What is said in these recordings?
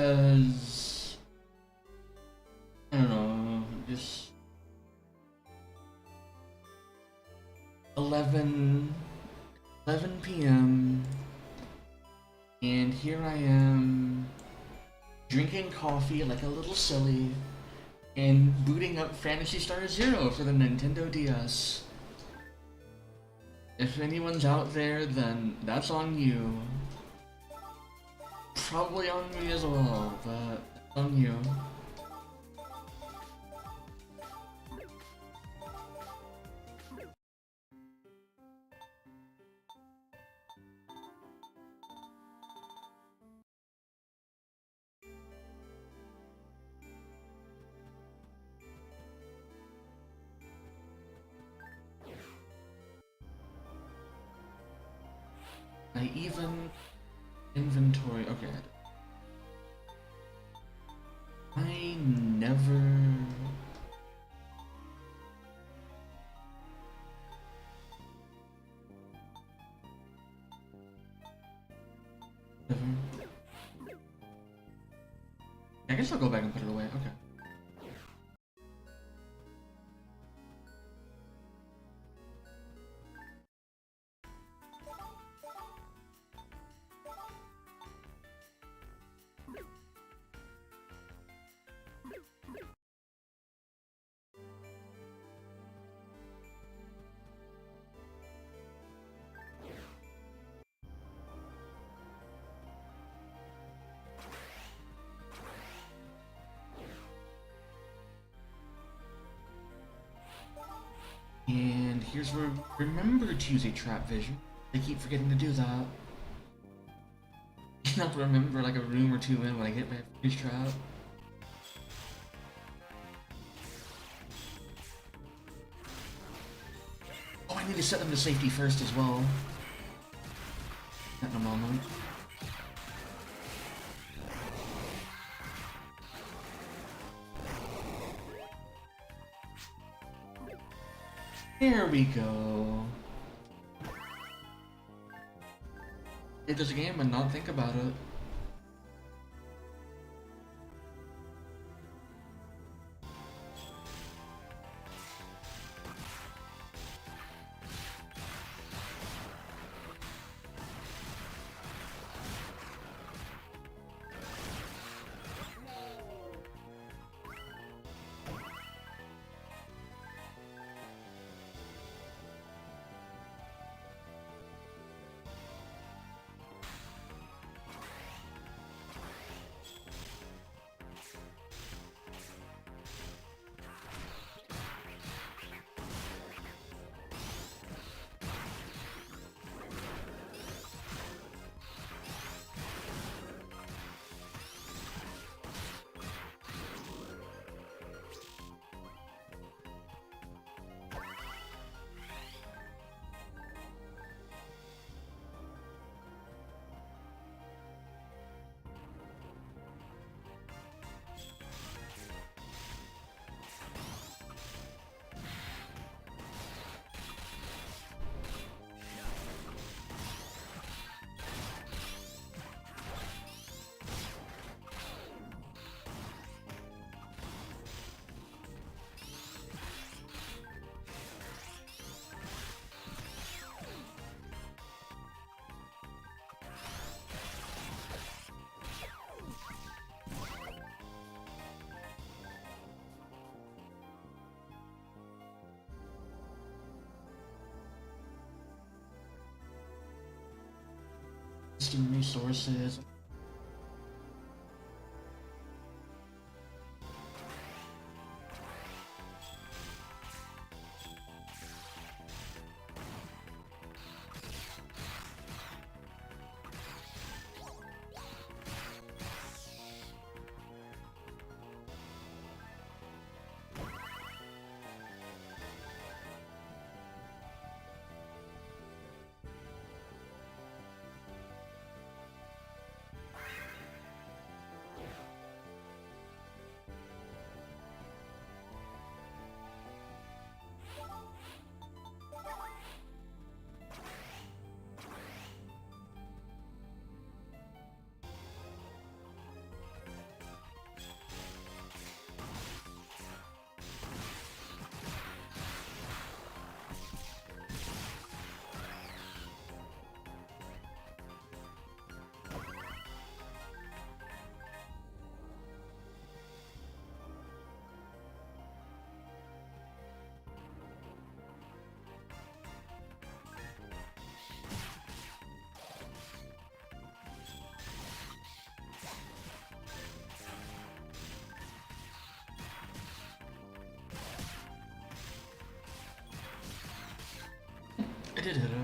as I don't know, just 11 p.m. and here I am drinking coffee like a little silly and booting up Phantasy Star Zero for the Nintendo DS. If anyone's out there, then that's on you. Probably on me as well, but it's on you. I even inventory. Okay. I never. I guess I'll go back and put it away. Okay. And here's where remember to use a trap vision. I keep forgetting to do that. Not remember like a room or two in when I get my first trap. Oh, I need to set them to safety first as well. Not in a moment. There we go. Play this game and not think about it. Steam resources. I did hit it.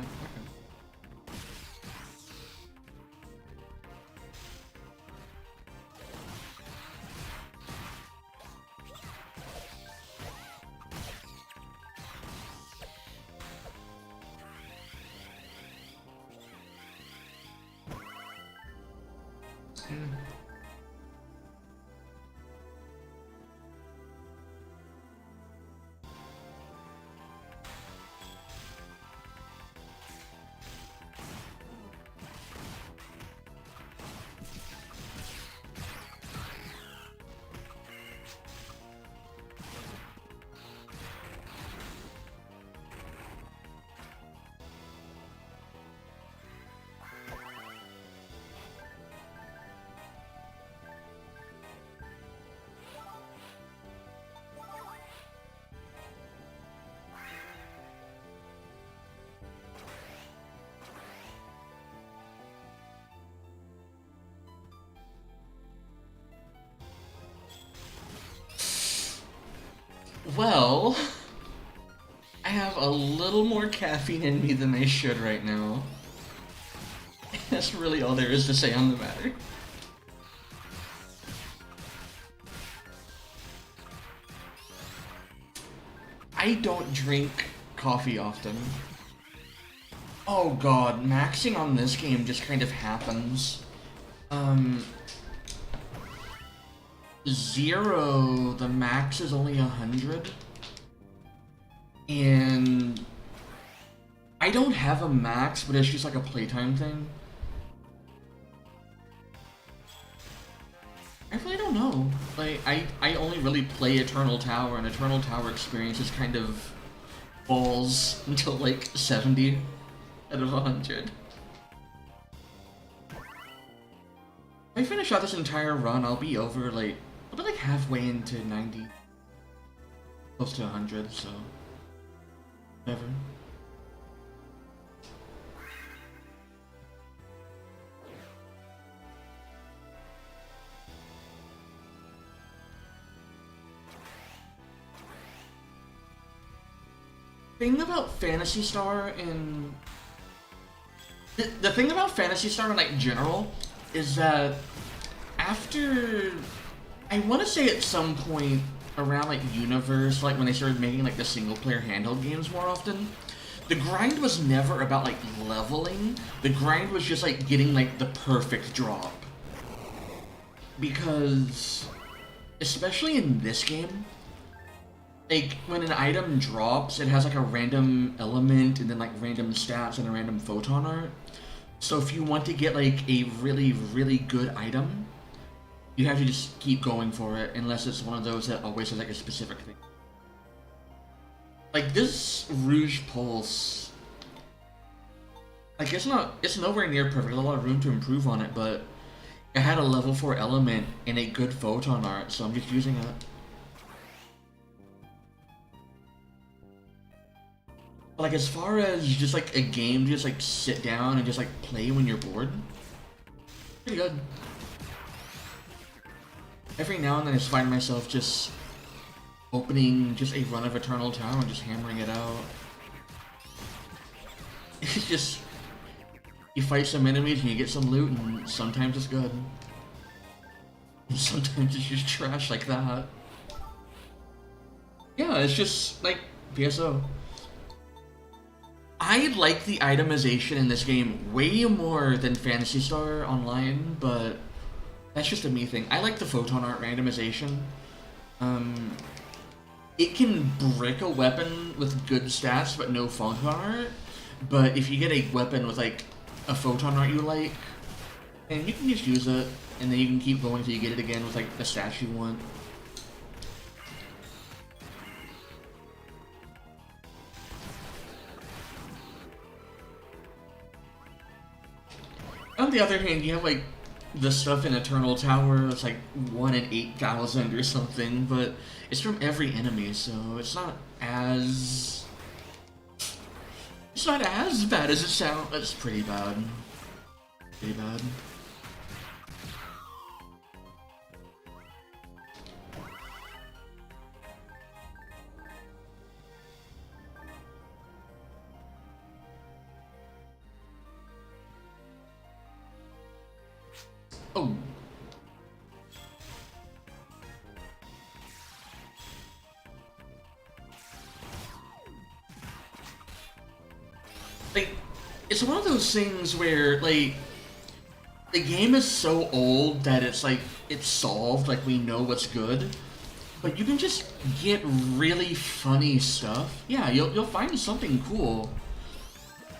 Okay. Well, I have a little more caffeine in me than I should right now. That's really all there is to say on the matter. I don't drink coffee often. Oh god, maxing on this game just kind of happens. Zero, the max is only 100. And I don't have a max, but it's just like a playtime thing. I really don't know. Like, I only really play Eternal Tower, and Eternal Tower experience is kind of falls until like 70 out of 100. If I finish out this entire run, I'll be over like, I'll be like halfway into 90. Close to 100, so whatever. Thing about Phantasy Star and the thing about Phantasy Star in like general is that after, I want to say at some point around like Universe, like when they started making like the single player handheld games more often, the grind was never about like leveling. The grind was just like getting like the perfect drop. Because especially in this game, like, when an item drops, it has like a random element and then like random stats and a random photon art. So if you want to get like a really, really good item, you have to just keep going for it unless it's one of those that always has like a specific thing. Like this Rouge Pulse, like it's nowhere near perfect. There's a lot of room to improve on it, but it had a level 4 element and a good photon art, so I'm just using it. Like, as far as just like a game to just like sit down and just like play when you're bored, pretty good. Every now and then I just find myself just opening just a run of Eternal Tower and just hammering it out. It's just, you fight some enemies and you get some loot, and sometimes it's good. And sometimes it's just trash like that. Yeah, it's just like PSO. I like the itemization in this game way more than Phantasy Star Online, but that's just a me thing. I like the photon art randomization. It can brick a weapon with good stats but no photon art, but if you get a weapon with like a photon art you like, then you can just use it, and then you can keep going until you get it again with like the stats you want. On the other hand, you have like the stuff in Eternal Tower that's like 1 in 8,000 or something, but it's from every enemy, so it's not as bad as it sounds. It's pretty bad. Pretty bad. Oh. Like, it's one of those things where, like, the game is so old that it's like, it's solved, like, we know what's good. But you can just get really funny stuff. Yeah, you'll find something cool.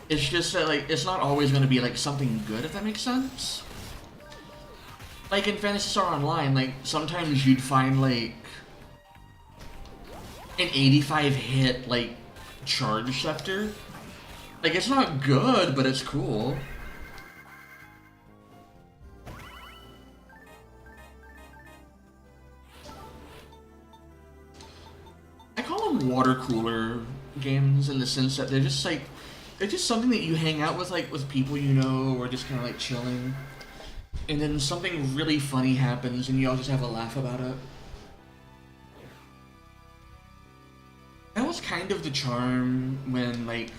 It's just that, like, it's not always gonna be, like, something good, if that makes sense. Like, in Phantasy Star Online, like, sometimes you'd find, like, an 85 hit, like, charge scepter. Like, it's not good, but it's cool. I call them water cooler games in the sense that they're just, like, they're just something that you hang out with, like, with people you know, or just kind of, like, chilling. And then something really funny happens, and you all just have a laugh about it. That was kind of the charm when, like,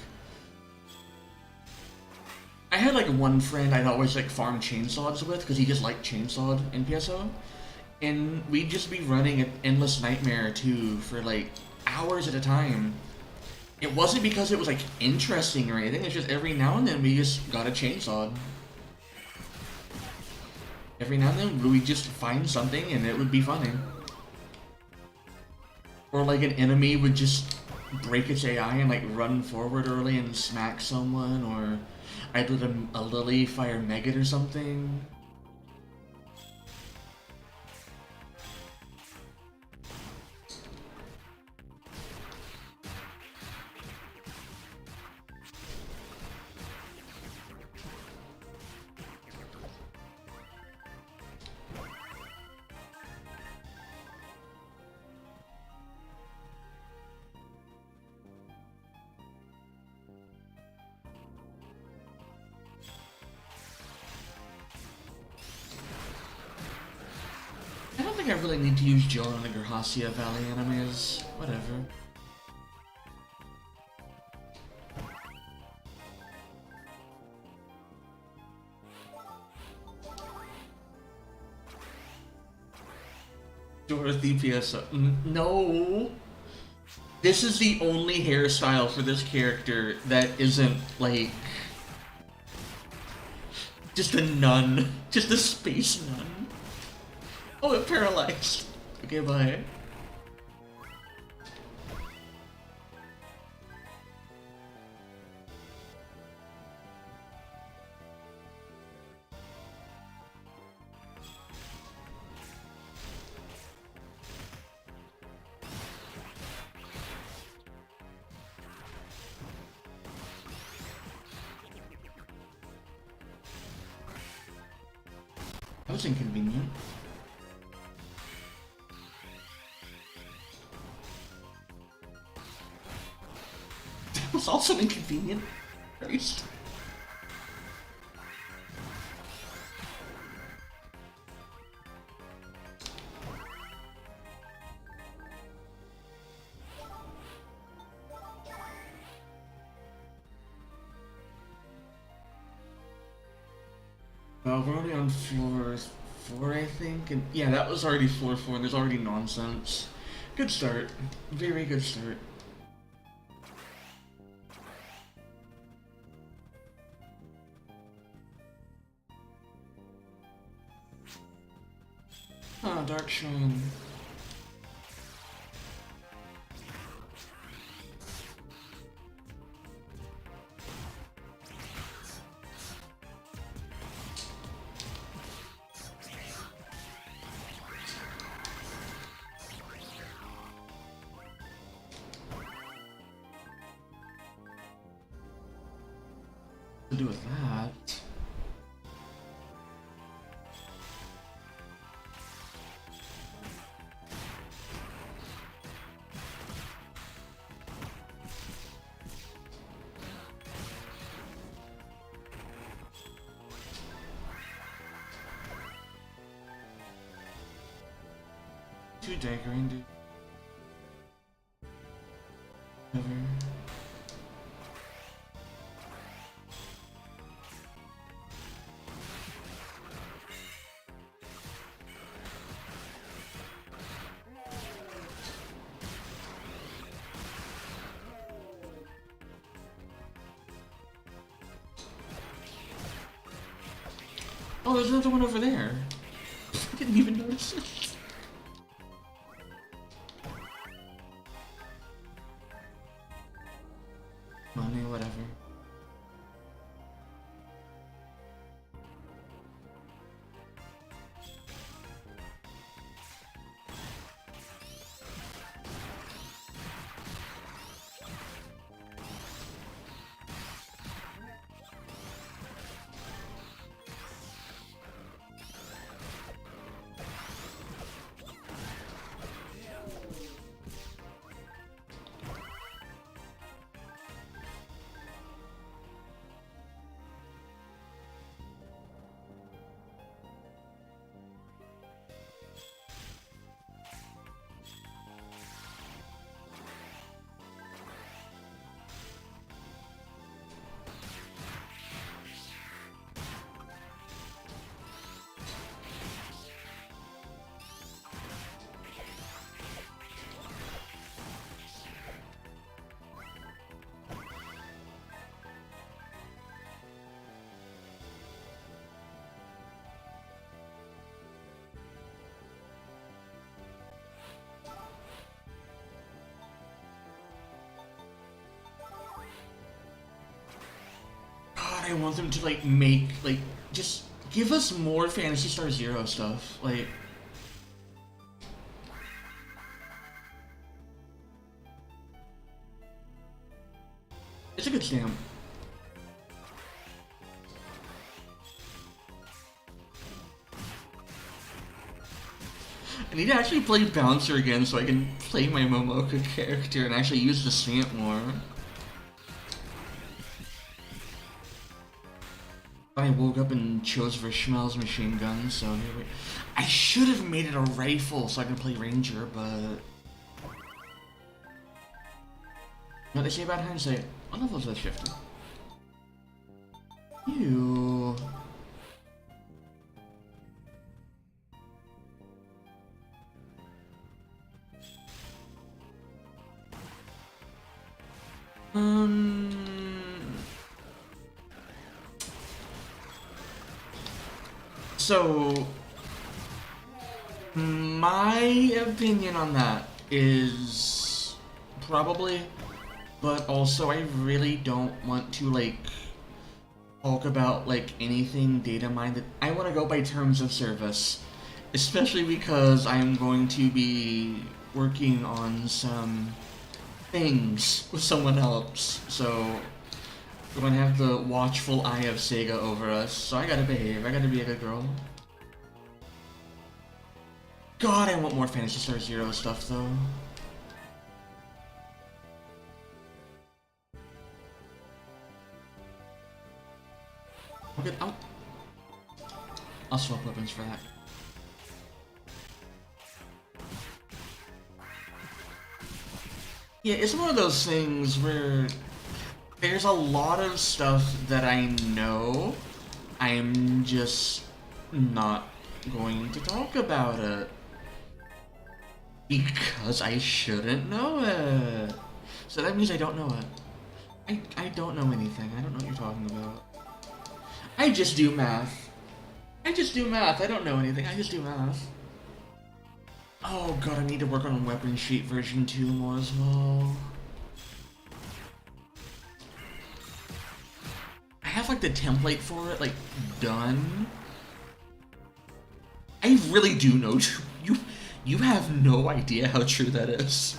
I had, like, one friend I'd always, like, farm chainsaws with, because he just liked chainsawed in PSO. And we'd just be running an endless nightmare, too, for, like, hours at a time. It wasn't because it was, like, interesting or anything, it's just every now and then we just got a chainsaw. Every now and then we'd just find something and it would be funny. Or, like, an enemy would just break its AI and, like, run forward early and smack someone, or I'd let a Lily fire Megat or something. I don't think I really need to use Joe on the Gerhasia Valley enemies. Whatever. Dorothy PSO. No! This is the only hairstyle for this character that isn't, like, just a nun. Just a space nun. Oh, it paralyzed. Okay, bye. That was inconvenient. That was also inconvenient. Christ. We're already on floor 4, I think, and yeah, that was already floor 4, and there's already nonsense. Good start. Very good start. Ah, Dark Shrine. To do with that. Two daggering, dude. Whatever. Oh, there's another one over there. I didn't even notice it. Money, whatever. I want them to like make like just give us more Phantasy Star Zero stuff. Like it's a good stamp. I need to actually play Bouncer again so I can play my Momoka character and actually use the stamp more. I woke up and chose Vishmal's machine gun, so here we... I should have made it a rifle so I can play Ranger, but... What they say about hindsight? What level is that shifting? Ew. So, my opinion on that is probably, but also I really don't want to like talk about like anything data mined. I want to go by terms of service, especially because I'm going to be working on some things with someone else, so we're gonna have the watchful eye of Sega over us, so I gotta behave, I gotta be a good girl. God, I want more Phantasy Star Zero stuff though. Okay, I'll swap weapons for that. Yeah, it's one of those things where there's a lot of stuff that I know, I'm just not going to talk about it. Because I shouldn't know it. So that means I don't know it. I don't know anything. I don't know what you're talking about. I just do math. I just do math. I don't know anything. I just do math. Oh god, I need to work on Weapon Sheet version 2 more as well. I have like the template for it, like, done. I really do know you have no idea how true that is.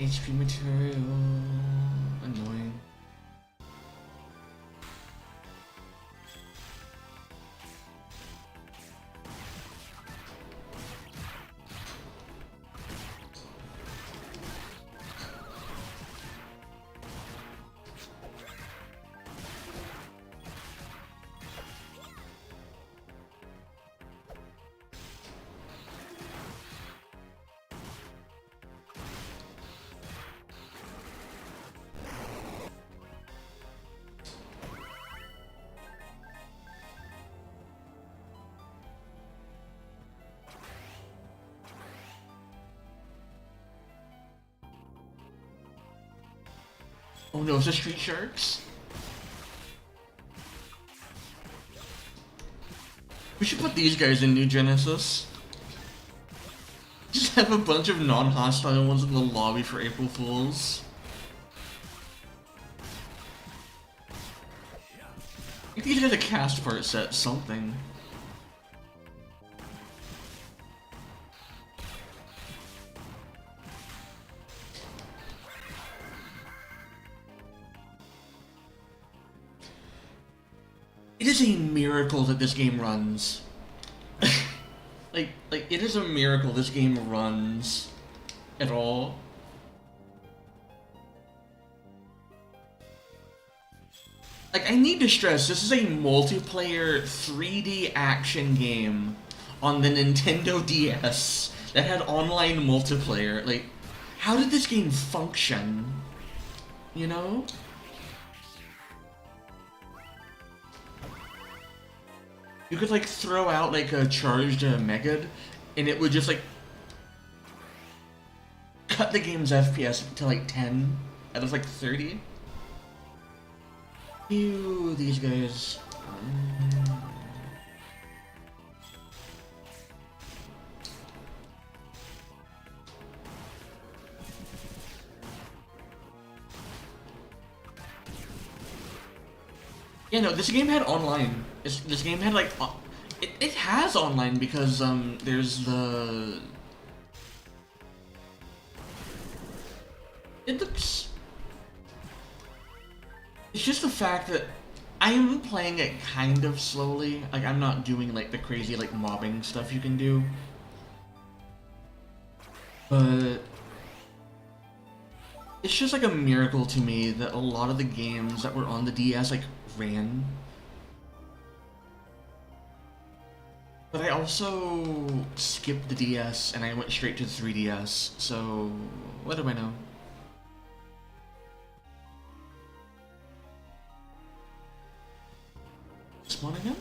HP material... annoying. Oh no, it's the Street Sharks? We should put these guys in New Genesis. Just have a bunch of non-hostile ones in the lobby for April Fools. I think these guys a cast part set something. It is a miracle that this game runs. like, it is a miracle this game runs at all. Like, I need to stress, this is a multiplayer 3D action game on the Nintendo DS that had online multiplayer. Like, how did this game function? You know? You could, like, throw out, like, a charged Megad, and it would just, like, cut the game's FPS to, like, 10 out of, like, 30. Ew, these guys. Yeah, no, this game had online. This game had like, it has online because there's the. It looks. It's just the fact that I am playing it kind of slowly. Like I'm not doing like the crazy like mobbing stuff you can do, but. It's just like a miracle to me that a lot of the games that were on the DS like ran. But I also skipped the DS and I went straight to the 3DS, so what do I know? Spawn again?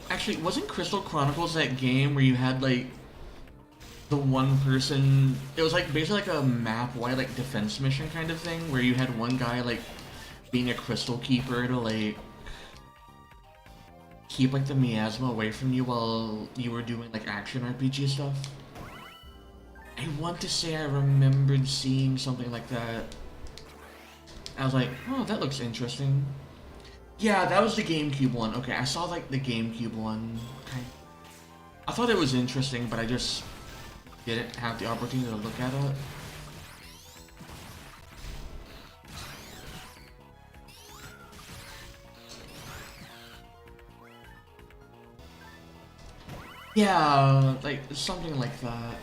Actually, wasn't Crystal Chronicles that game where you had like the one person? It was like basically like a map-wide like defense mission kind of thing, where you had one guy like being a crystal keeper to like keep like the miasma away from you while you were doing like action RPG stuff. I want to say I remembered seeing something like that. I was like, oh, that looks interesting. Yeah, that was the GameCube one. Okay, I saw like the GameCube one. Okay. I thought it was interesting, but I just didn't have the opportunity to look at it. Yeah, like something like that.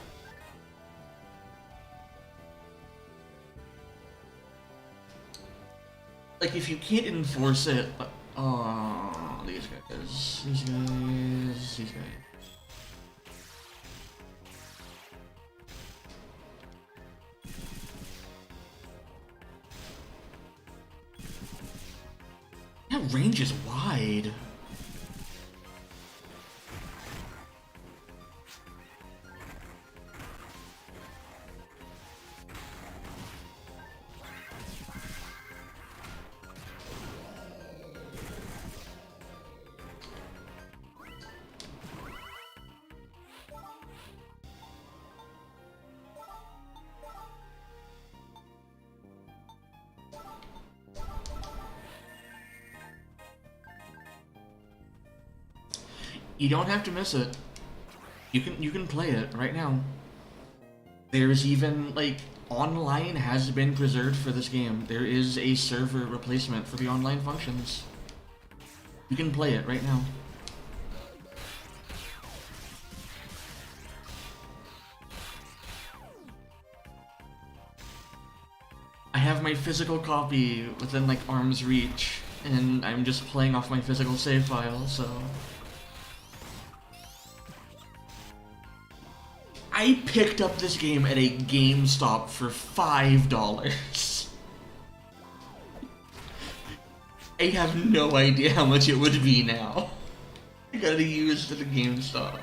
Like if you can't enforce it, oh, these guys, these guys, these guys. That range is wide. You don't have to miss it. You can play it right now. There's even like online has been preserved for this game. There is a server replacement for the online functions. You can play it right now. I have my physical copy within like arm's reach, and I'm just playing off my physical save file, so. I picked up this game at a GameStop for $5. I have no idea how much it would be now. I gotta use it at a GameStop.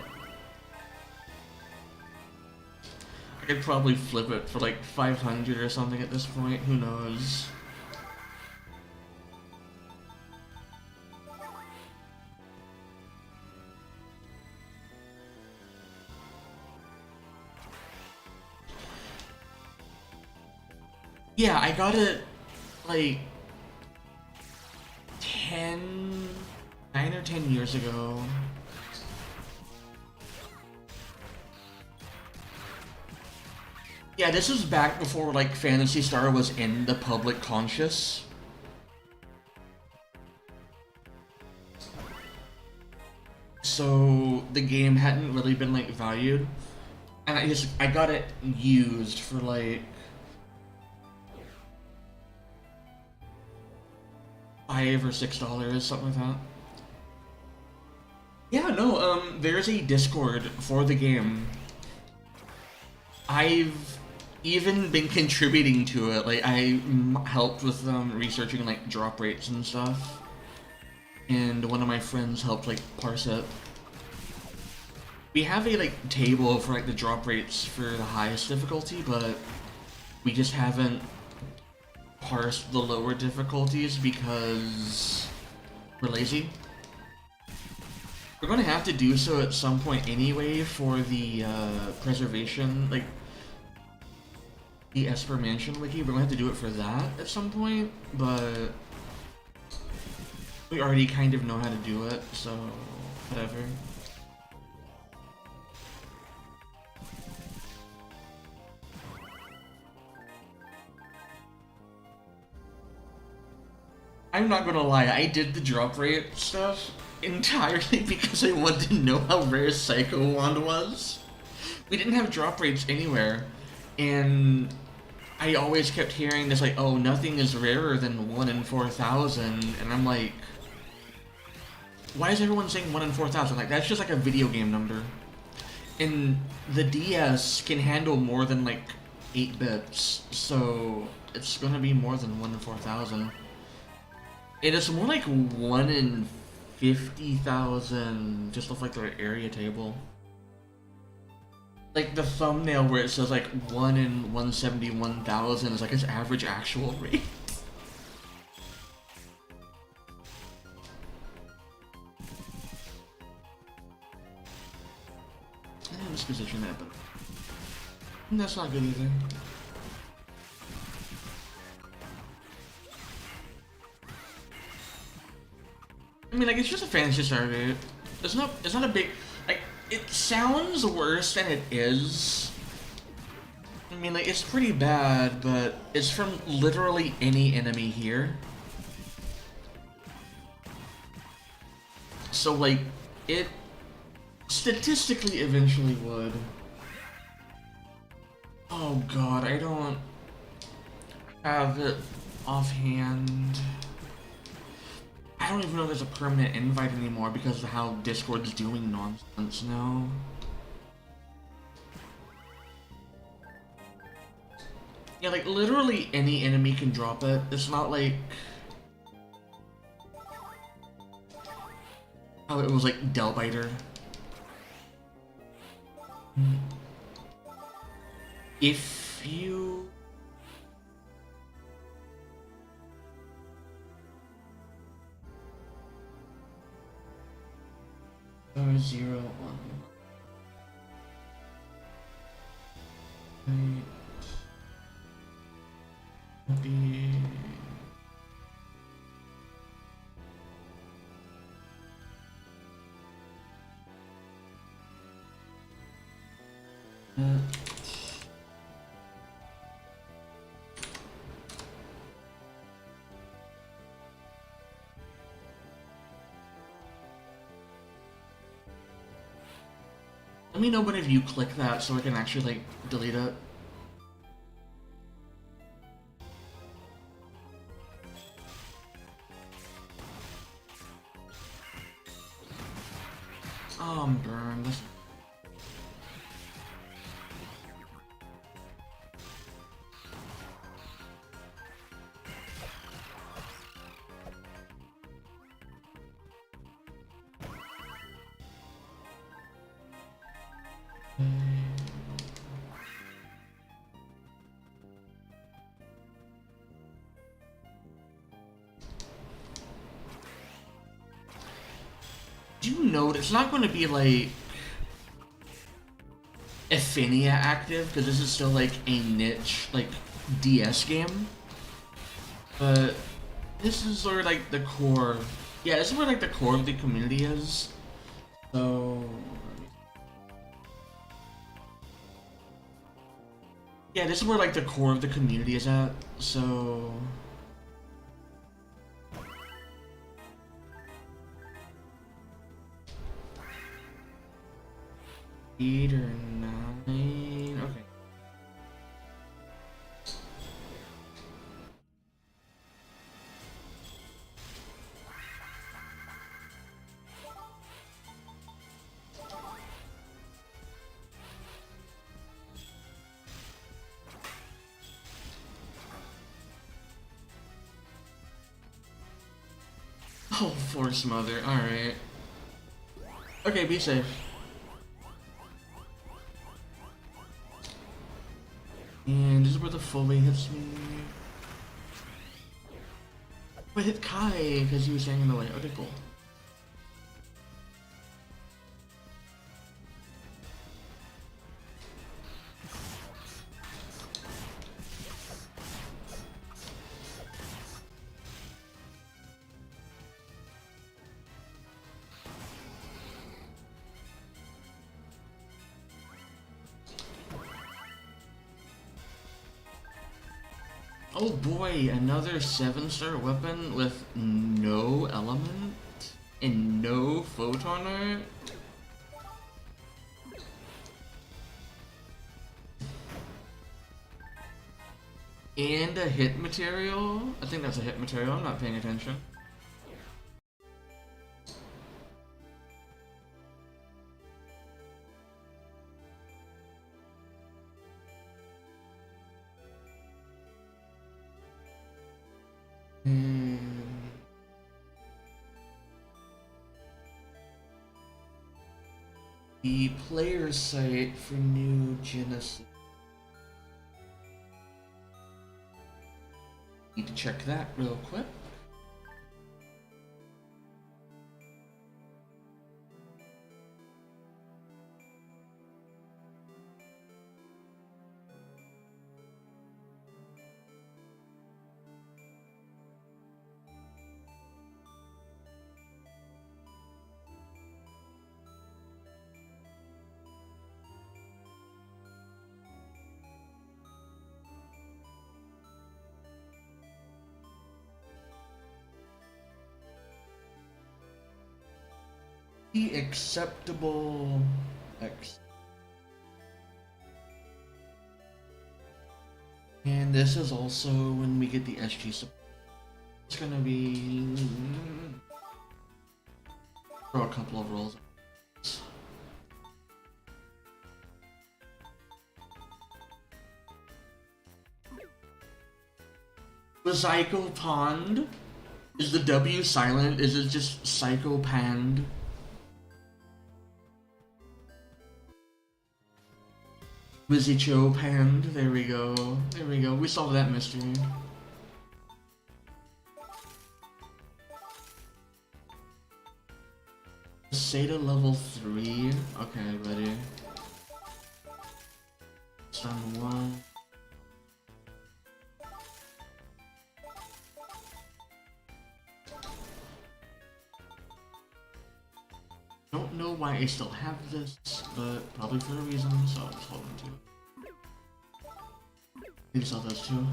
I could probably flip it for like 500 or something at this point, who knows. Yeah, I got it like 9 or 10 years ago. Yeah, this was back before like Phantasy Star was in the public conscious. So the game hadn't really been like valued. And I got it used for like $5 or $6, something like that. Yeah, no, there's a Discord for the game. I've even been contributing to it. Like, I helped with researching like drop rates and stuff. And one of my friends helped like parse it. We have a like table for like the drop rates for the highest difficulty, but we just haven't parsed the lower difficulties because we're lazy. We're gonna have to do so at some point anyway for the preservation, like the Esper Mansion wiki. We're gonna have to do it for that at some point, but we already kind of know how to do it, so whatever. I'm not gonna lie, I did the drop rate stuff entirely because I wanted to know how rare Psycho Wand was. We didn't have drop rates anywhere, and I always kept hearing this like, oh, nothing is rarer than 1 in 4,000, and I'm like, why is everyone saying 1 in 4,000? Like, that's just like a video game number. And the DS can handle more than like 8 bits, so it's gonna be more than 1 in 4,000. It is more like 1 in 50,000, just off like their area table. Like the thumbnail where it says like 1 in 171,000 is like its average actual rate. I didn't disposition that, but that's not good either. I mean, like, it's just a Phantasy Star game. It's not a big, like, it sounds worse than it is. I mean, like, it's pretty bad, but it's from literally any enemy here. So, like, it statistically eventually would. Oh god, I don't have it offhand. I don't even know if there's a permanent invite anymore because of how Discord's doing nonsense now. Yeah, like, literally any enemy can drop it. It's not like how it was like Delbiter. If you... 0, 1. Right. Be... Let me know whenever you click that so I can actually, like, delete it. Oh, I'm burned. Do you know it's not going to be like Affinia active because this is still like a niche like DS game, but this is where like the core. Yeah, this is where like the core of the community is. So yeah, this is where like the core of the community is at. So. 8 or 9. Okay. Oh, Force Mother. Alright. Okay, be safe. And this is where the full weight hits me. But hit Kai because he was standing in the way. Okay, cool. Oh boy, another 7-star weapon with no element and no photon art. And a hit material? I think that's a hit material, I'm not paying attention. The player site for New Genesis. Need to check that real quick. The acceptable X. And this is also when we get the SG support. It's gonna be for a couple of rolls. Was Psycho Pond? Is the W silent? Is it just Psycho Pand? Wizzy Cho Pand, there we go. There we go. We solved that mystery. Seda level 3. Okay, buddy. Stun 1. Don't know why I still have this, but probably for a reason, so I'll just hold on to it. You saw those two.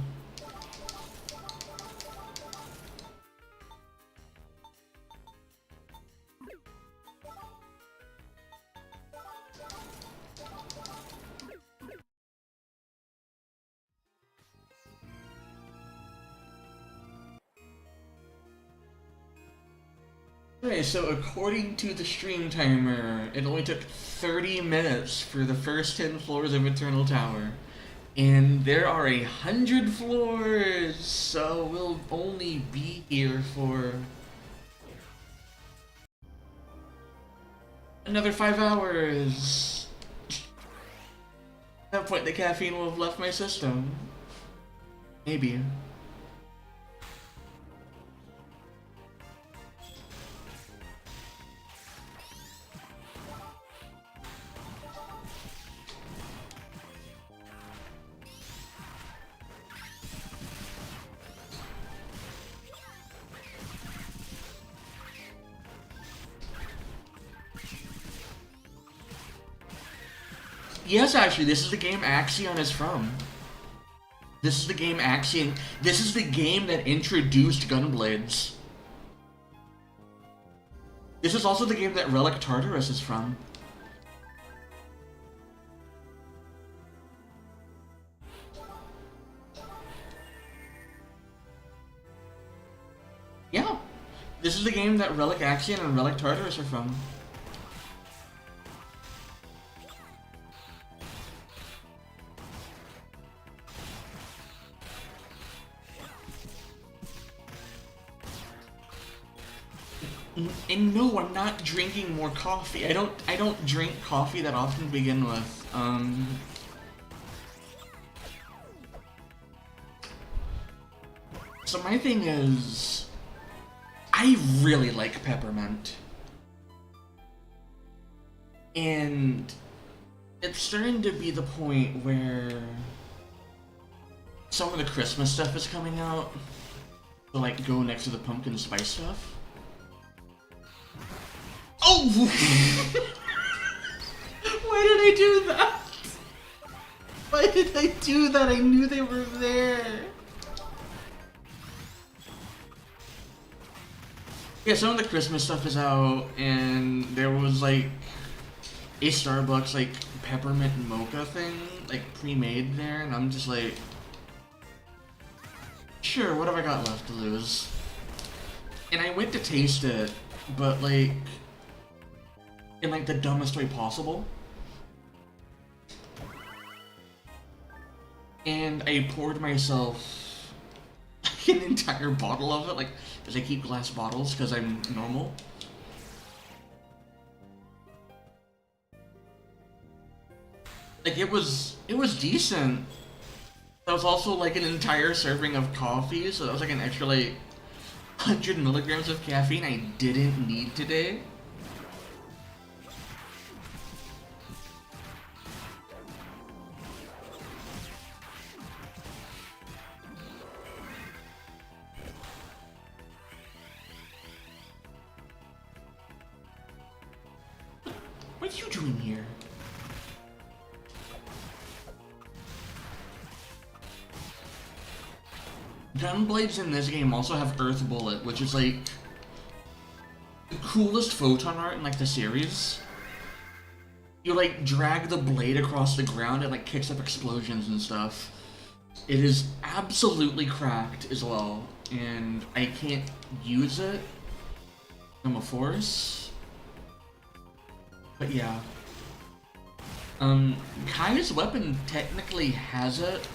Okay, so according to the stream timer, it only took 30 minutes for the first 10 floors of Eternal Tower. And there are 100 floors, so we'll only be here for another 5 hours. At that point, the caffeine will have left my system. Maybe. Yes, actually, this is the game Axion is from. This is the game Axion. This is the game that introduced Gunblades. This is also the game that Relic Tartarus is from. Yeah. This is the game that Relic Axion and Relic Tartarus are from. And no, I'm not drinking more coffee. I don't drink coffee that often to begin with. So my thing is, I really like peppermint. And it's starting to be the point where some of the Christmas stuff is coming out to like go next to the pumpkin spice stuff. Oh! Why did I do that? Why did I do that? I knew they were there. Yeah, some of the Christmas stuff is out, and there was like a Starbucks like peppermint mocha thing, like pre-made there, and I'm just like, sure, what have I got left to lose? And I went to taste it, but like, in like the dumbest way possible. And I poured myself an entire bottle of it, like, because I keep glass bottles because I'm normal. Like, it was decent. That was also like an entire serving of coffee, so that was like an extra like 100 milligrams of caffeine I didn't need today. What are you doing here? Gunblades in this game also have Earth Bullet, which is like the coolest photon art in like the series. You like drag the blade across the ground and like kicks up explosions and stuff. It is absolutely cracked as well, and I can't use it. I'm a force. But yeah. Kai's weapon technically has it,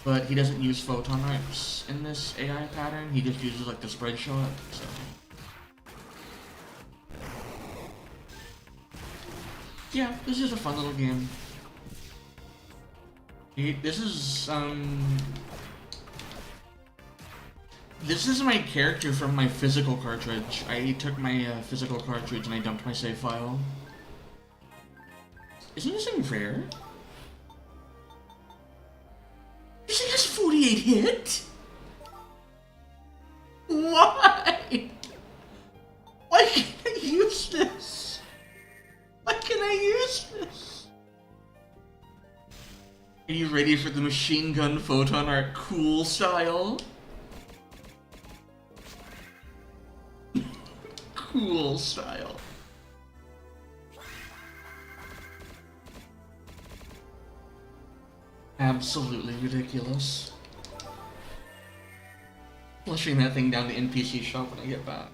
but he doesn't use photon arcs in this AI pattern. He just uses like the spread shot, so. Yeah, this is a fun little game. This is my character from my physical cartridge. I took my physical cartridge and I dumped my save file. Isn't this thing rare? This thing has 48 hit? Why? Why can't I use this? Why can't I use this? Are you ready for the machine gun photon art cool style? Cool style. Absolutely ridiculous. Flushing that thing down the NPC shop when I get back.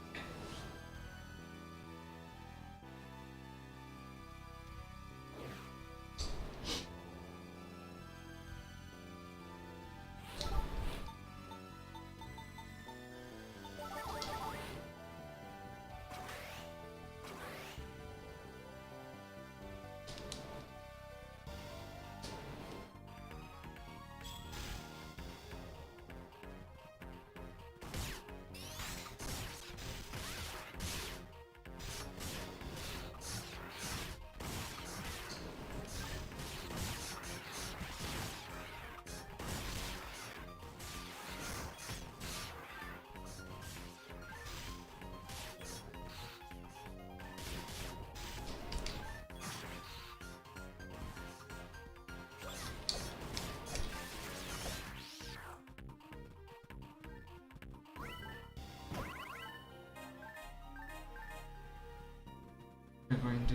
going to.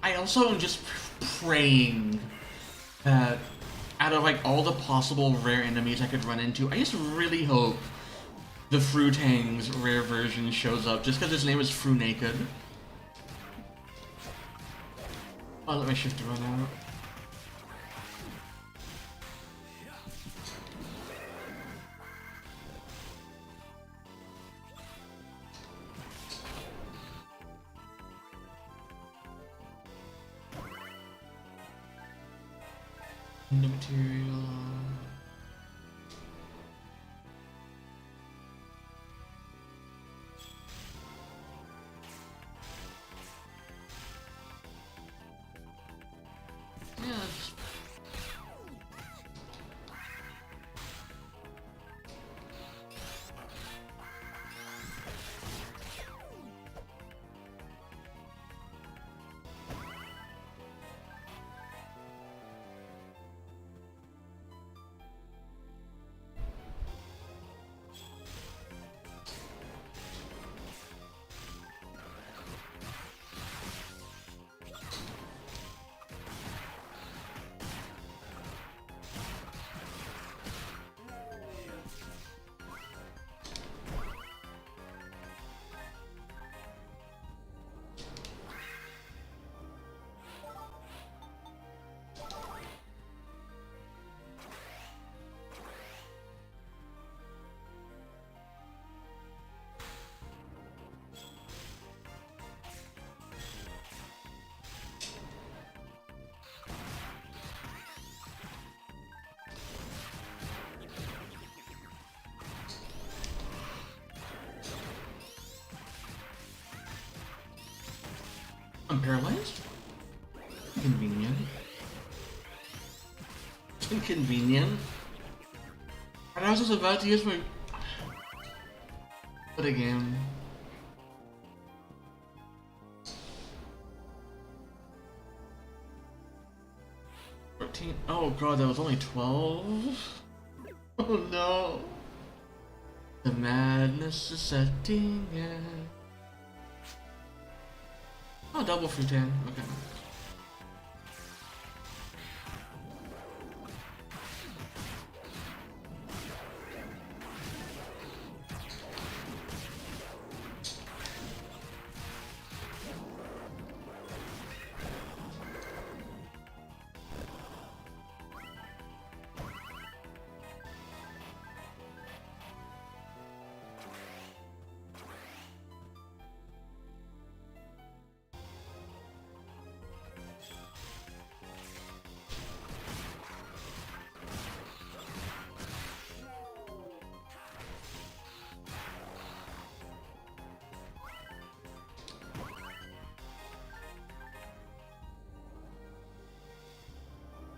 I also am just praying that out of like all the possible rare enemies I could run into, I just really hope the Fruitang's rare version shows up just because his name is Fru Naked. Oh, let my shift run out. The material. Yes. I'm paralyzed? Convenient. Inconvenient. And I was just about to use my... What a game. Oh god, that was only 12? Oh no. The madness is setting in. Oh, double Fruitang, okay.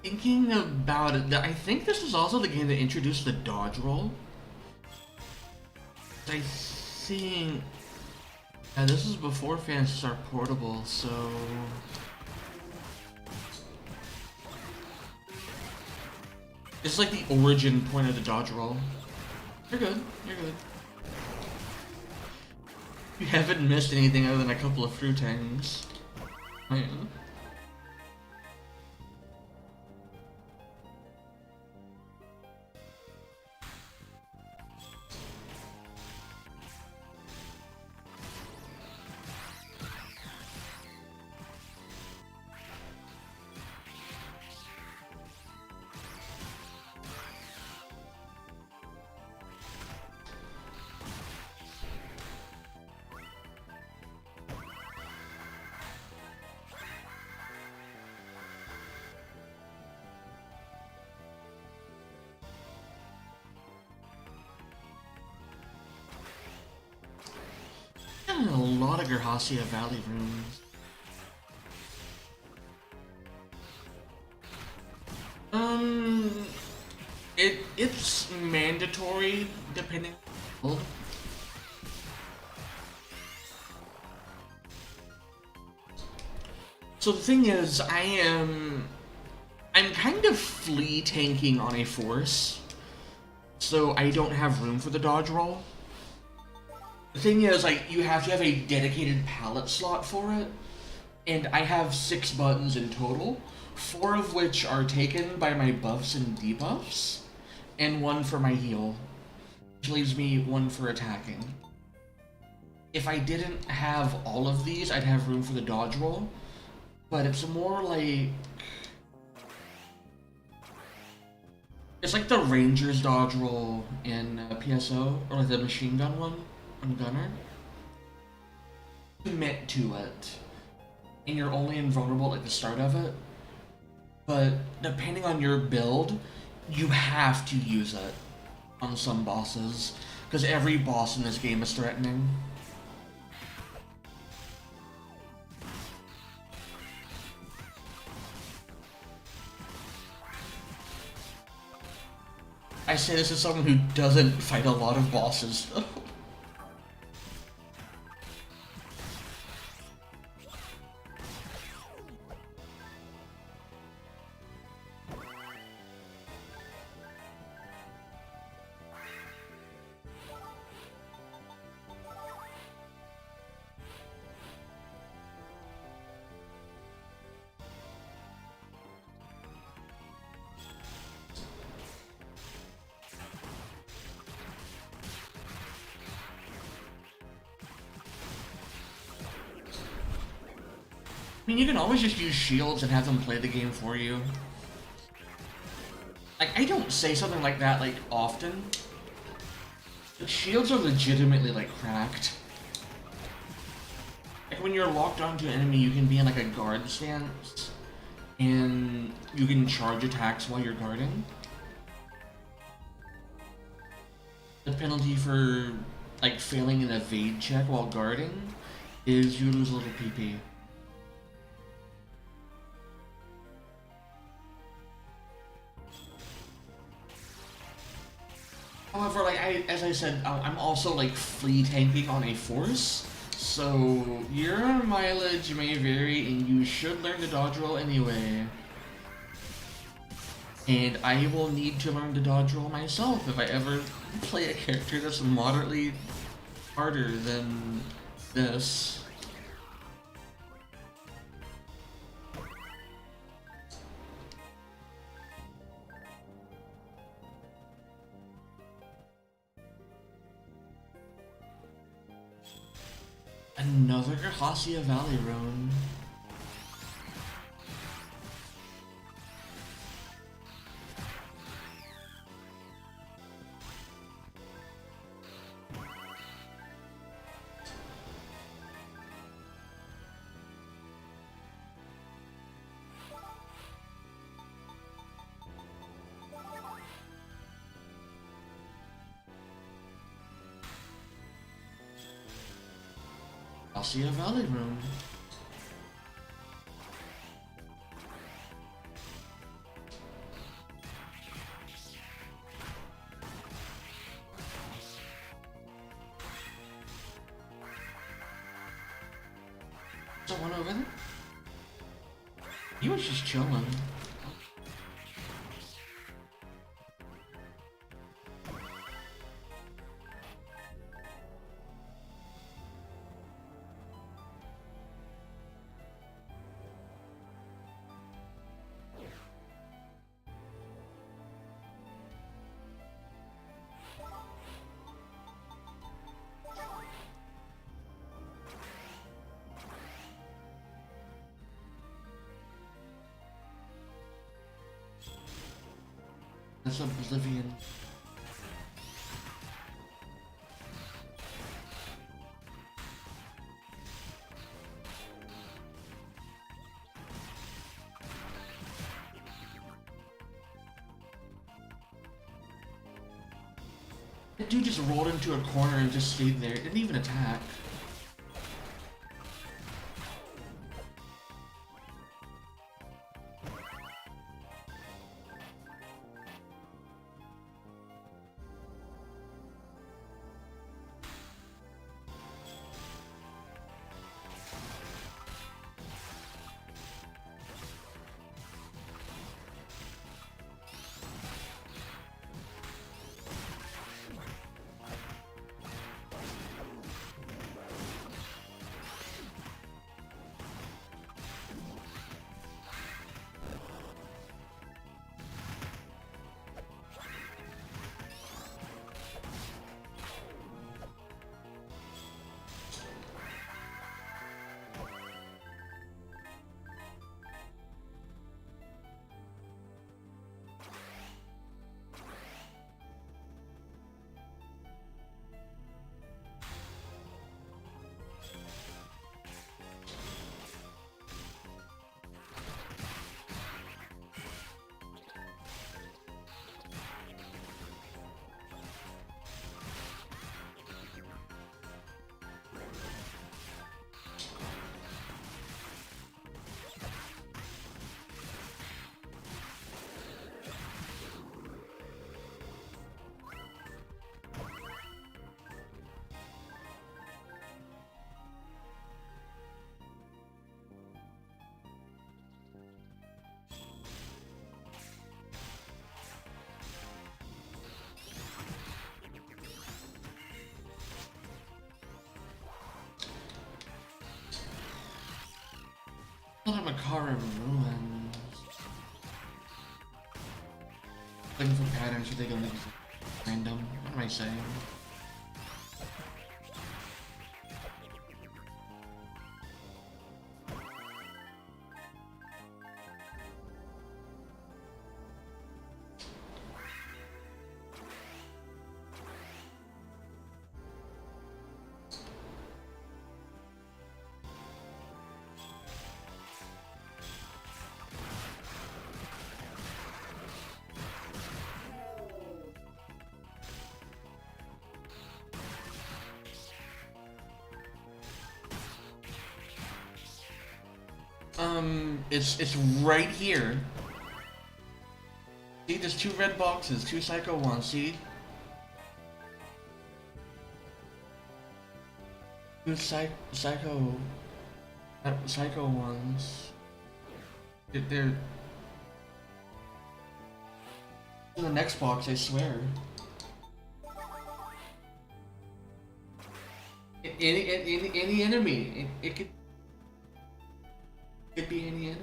Thinking about it, I think this was also the game that introduced the dodge roll. I think... Yeah, this is before Phantasy Star Portable, so... It's like the origin point of the dodge roll. You're good, you're good. You haven't missed anything other than a couple of Fruitangs. Oh, yeah. A lot of Gerhasia Valley runes. It's mandatory depending on the build. So the thing is, I I'm kind of flea tanking on a force, so I don't have room for the dodge roll. The thing is, like, you have to have a dedicated palette slot for it, and I have 6 buttons in total, 4 of which are taken by my buffs and debuffs, and 1 for my heal, which leaves me 1 for attacking. If I didn't have all of these, I'd have room for the dodge roll, but it's more like... It's like the Ranger's dodge roll in PSO, or like the machine gun one on Gunner. Commit to it, and you're only invulnerable at the start of it, but depending on your build, you have to use it on some bosses, because every boss in this game is threatening. I say this as someone who doesn't fight a lot of bosses, though. I mean, you can always just use shields and have them play the game for you. Like, I don't say something like that, like, often. But shields are legitimately, like, cracked. Like, when you're locked onto an enemy, you can be in, like, a guard stance, and you can charge attacks while you're guarding. The penalty for, like, failing an evade check while guarding is you lose a little PP. However, like, as I said, I'm also, like, flea tanking on a force, so your mileage may vary and you should learn to dodge roll anyway. And I will need to learn to dodge roll myself if I ever play a character that's moderately harder than this. Another Grahacia Valley rune. Grahacia Valley rune. Is there one over there? He was just chilling. That's Oblivion. That dude just rolled into a corner and just stayed there. Didn't even attack. I'm a car in ruins. Looking for patterns, but they don't exist. Random. What am I saying? It's right here. See, there's 2 red boxes, 2 Psycho ones, see? 2 Psycho ones. They're in the next box, I swear. Any enemy. It could be any enemy.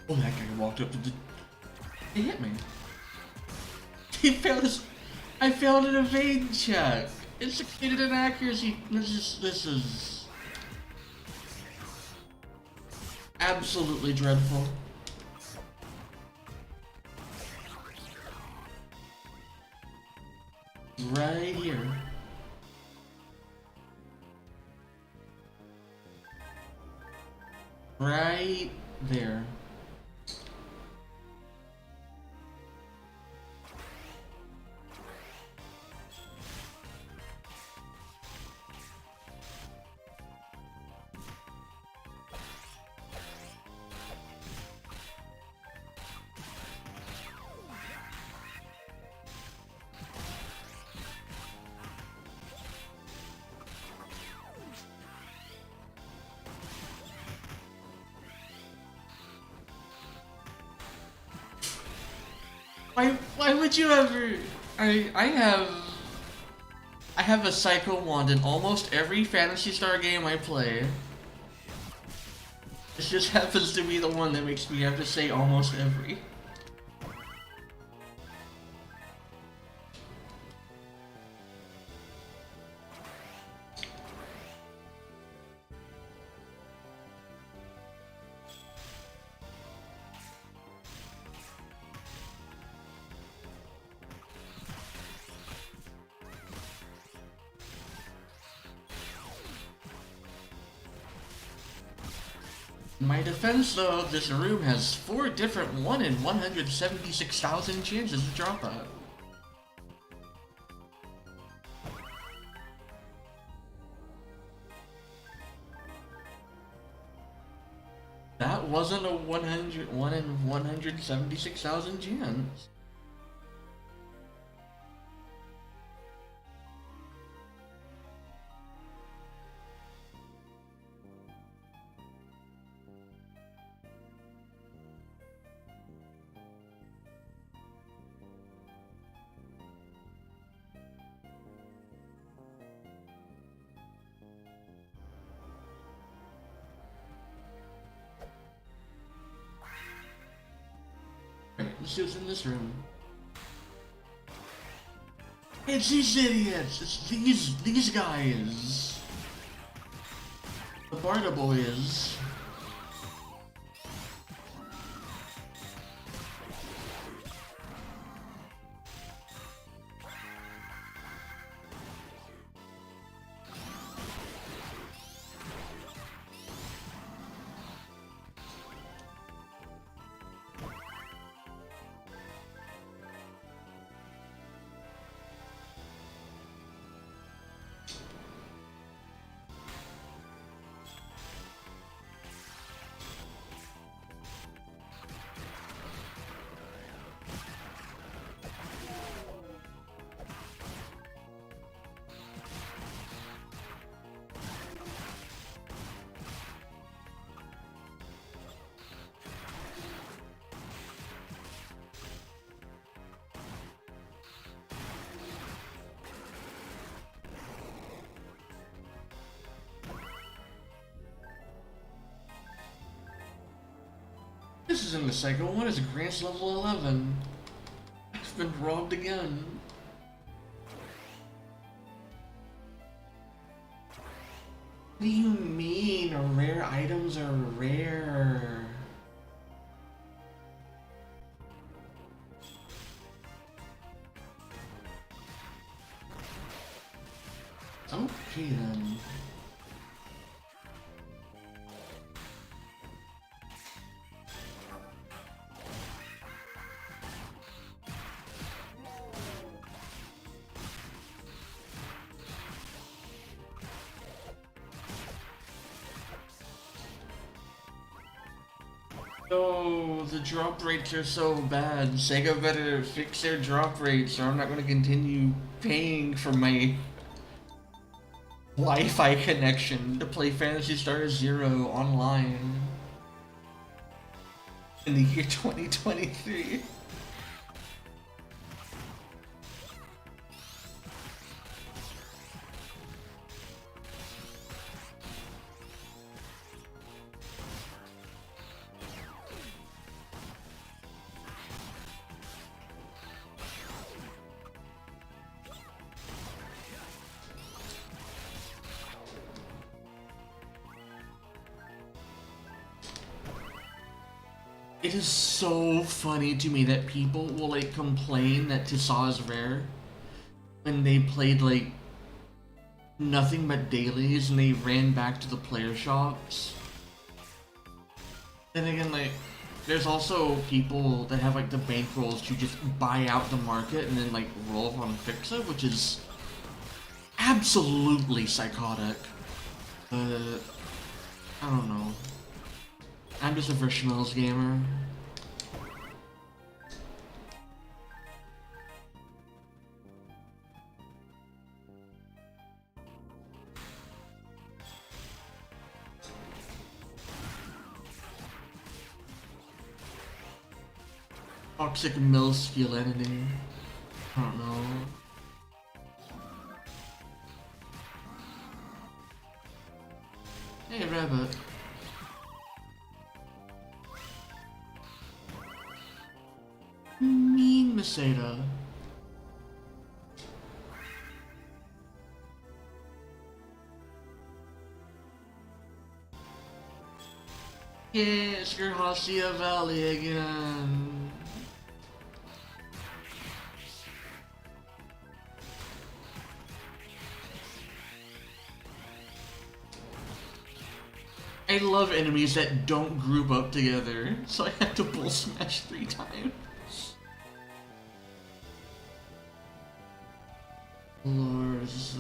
Oh, that guy walked up to the... He hit me. He failed his... I failed an evade check. It succeeded in accuracy. This is... absolutely dreadful. Right here. Right there. Why would you ever... I have a Psycho Wand in almost every Phantasy Star game I play. This just happens to be the one that makes me have to say almost every. In my defense though, this room has 4 different 1 in 176,000 chances to drop that. That wasn't a 1 in 176,000 chance. Let's see what's in this room. It's these idiots! It's these guys! The Barda boys. This isn't the second one, it's Grant's level 11. I've been robbed again. What do you mean? Rare items are rare. Okay then. Oh, the drop rates are so bad. Sega better fix their drop rates or I'm not going to continue paying for my Wi-Fi connection to play Phantasy Star Zero online in the year 2023. It is so funny to me that people will like complain that Tissot is rare when they played like nothing but dailies and they ran back to the player shops. Then again, like, there's also people that have like the bankrolls to just buy out the market and then like roll up on Fixa, which is absolutely psychotic. I don't know. I'm just a Verschmells gamer. Toxic masculinity. I don't know. Hey, rabbit. Mean Masada. Yes, Gerhasia Valley again. I love enemies that don't group up together, so I have to bull smash 3 times. Lords.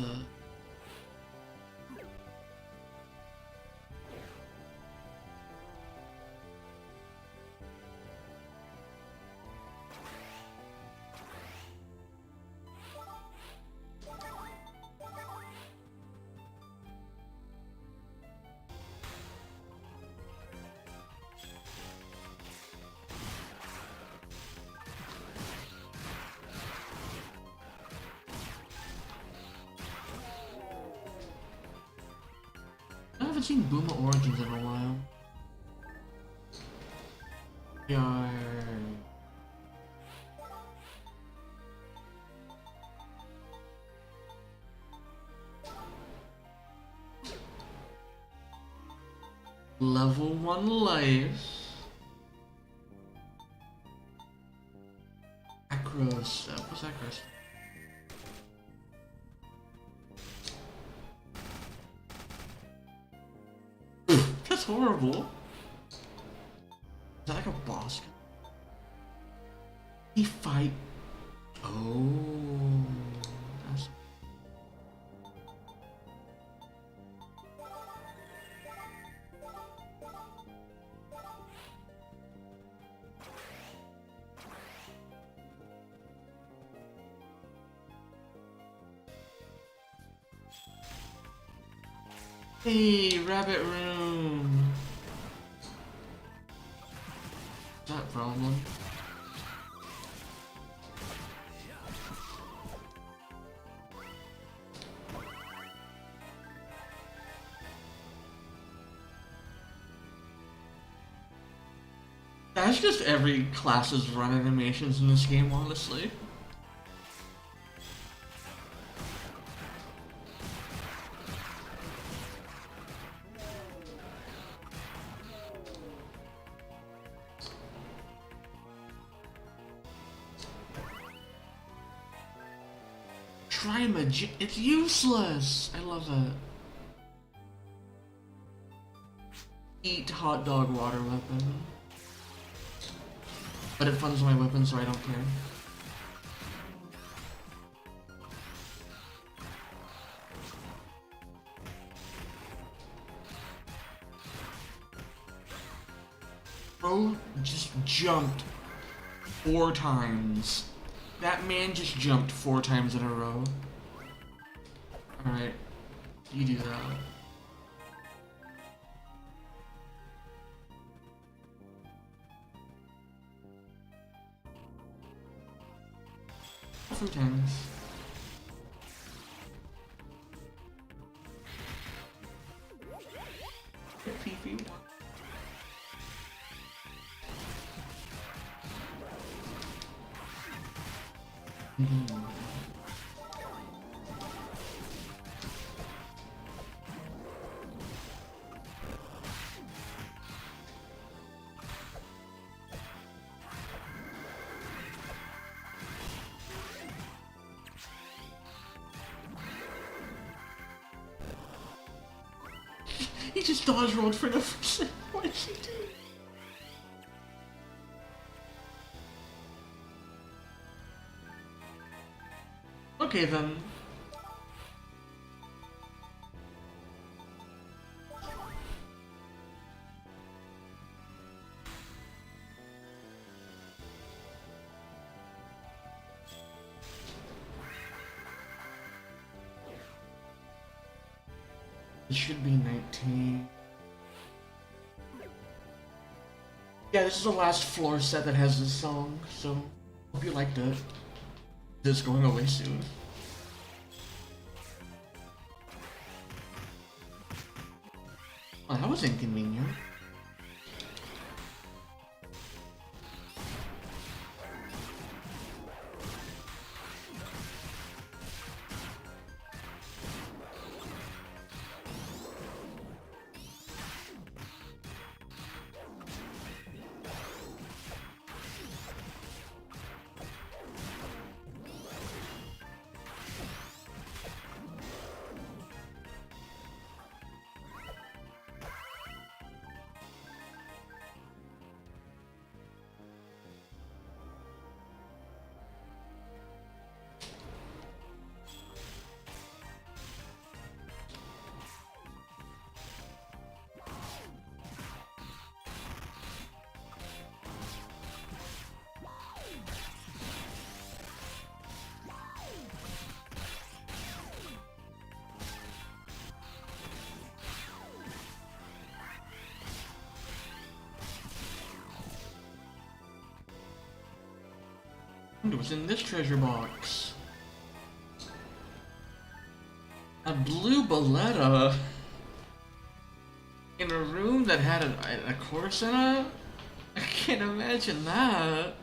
I haven't seen Booma Origins in a while. Yar. Level 1 life. Acros. What's Acros? That's horrible. Is that like a boss? He fight. Oh. That's... Hey, rabbit room. Is that a problem? That's just every class's run animations in this game, honestly. It's useless! I love that. Eat hot dog water weapon. But it funds my weapon, so I don't care. Bro just jumped 4 times. That man just jumped 4 times in a row. Alright, you do that. Sometimes. PP1. He just dodge rolled for no reason. What did he do? Okay then. It should be 19. Yeah, this is the last floor set that has this song, so hope you liked it. This is going away soon. Oh, that was inconvenient. It was in this treasure box. A blue Balletta in a room that had a course in it? I can't imagine that.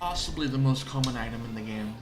Possibly the most common item in the game.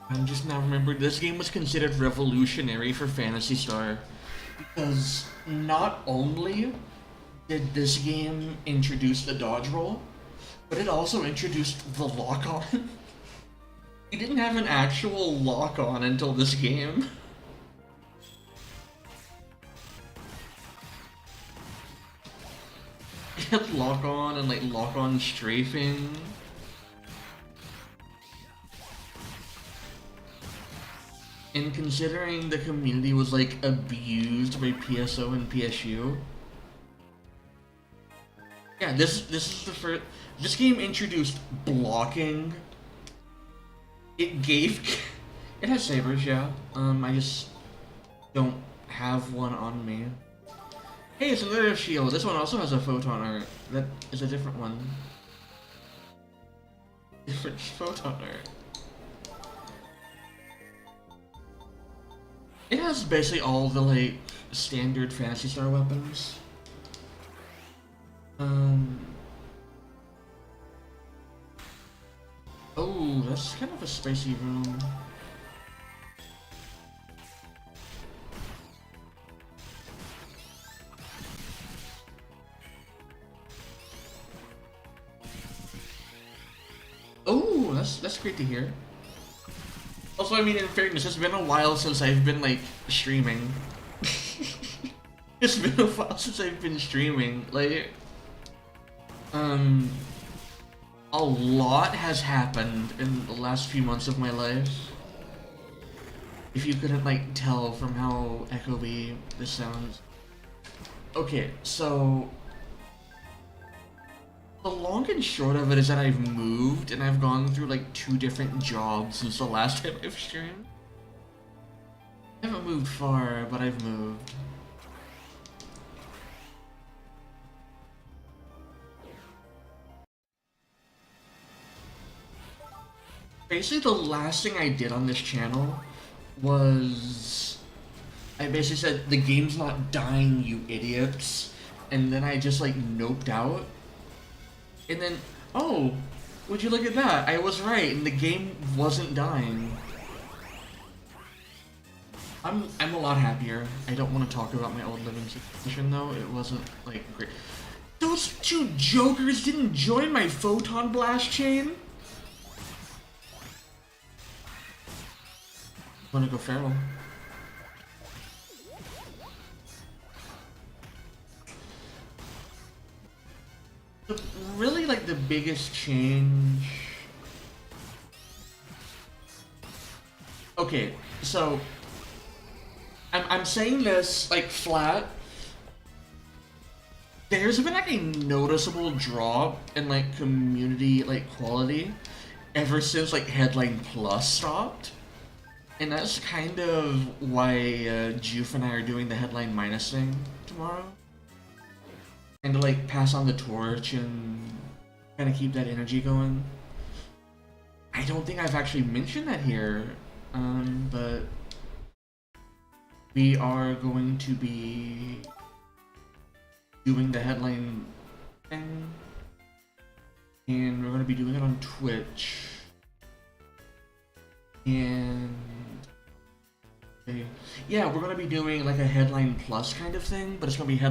I'm just now remembered this game was considered revolutionary for Phantasy Star because not only did this game introduce the dodge roll, but it also introduced the lock-on. We didn't have an actual lock-on until this game. It had lock-on and like lock-on strafing. And considering the community was like abused by PSO and PSU, yeah, this is the first. This game introduced blocking. It gave. It has sabers, yeah. I just don't have one on me. Hey, it's another shield. This one also has a photon art. That is a different one. Different photon art. It has basically all the like standard Phantasy Star weapons. Oh, that's kind of a spicy room. Oh, that's great to hear. Also, I mean, in fairness, it's been a while since I've been like streaming. It's been a while since I've been streaming. Like, a lot has happened in the last few months of my life. If you couldn't like tell from how echoey this sounds. Okay, so the long and short of it is that I've moved and I've gone through like 2 different jobs since the last time I've streamed. I haven't moved far, but I've moved. Basically, the last thing I did on this channel was I basically said the game's not dying, you idiots, and then I just like noped out. And then, oh, would you look at that? I was right, and the game wasn't dying. I'm a lot happier. I don't want to talk about my old living situation though. It wasn't like great. Those 2 jokers didn't join my photon blast chain. Wanna go feral? Really, like the biggest change. Okay, so I'm saying this like flat. There's been like a noticeable drop in like community like quality ever since like Headline Plus stopped. And that's kind of why Juf and I are doing the Headline Minus thing tomorrow. And to like pass on the torch and kind of keep that energy going. I don't think I've actually mentioned that here, but we are going to be doing the Headline thing. And we're going to be doing it on Twitch. And yeah, we're gonna be doing like a Headline Plus kind of thing, but it's gonna be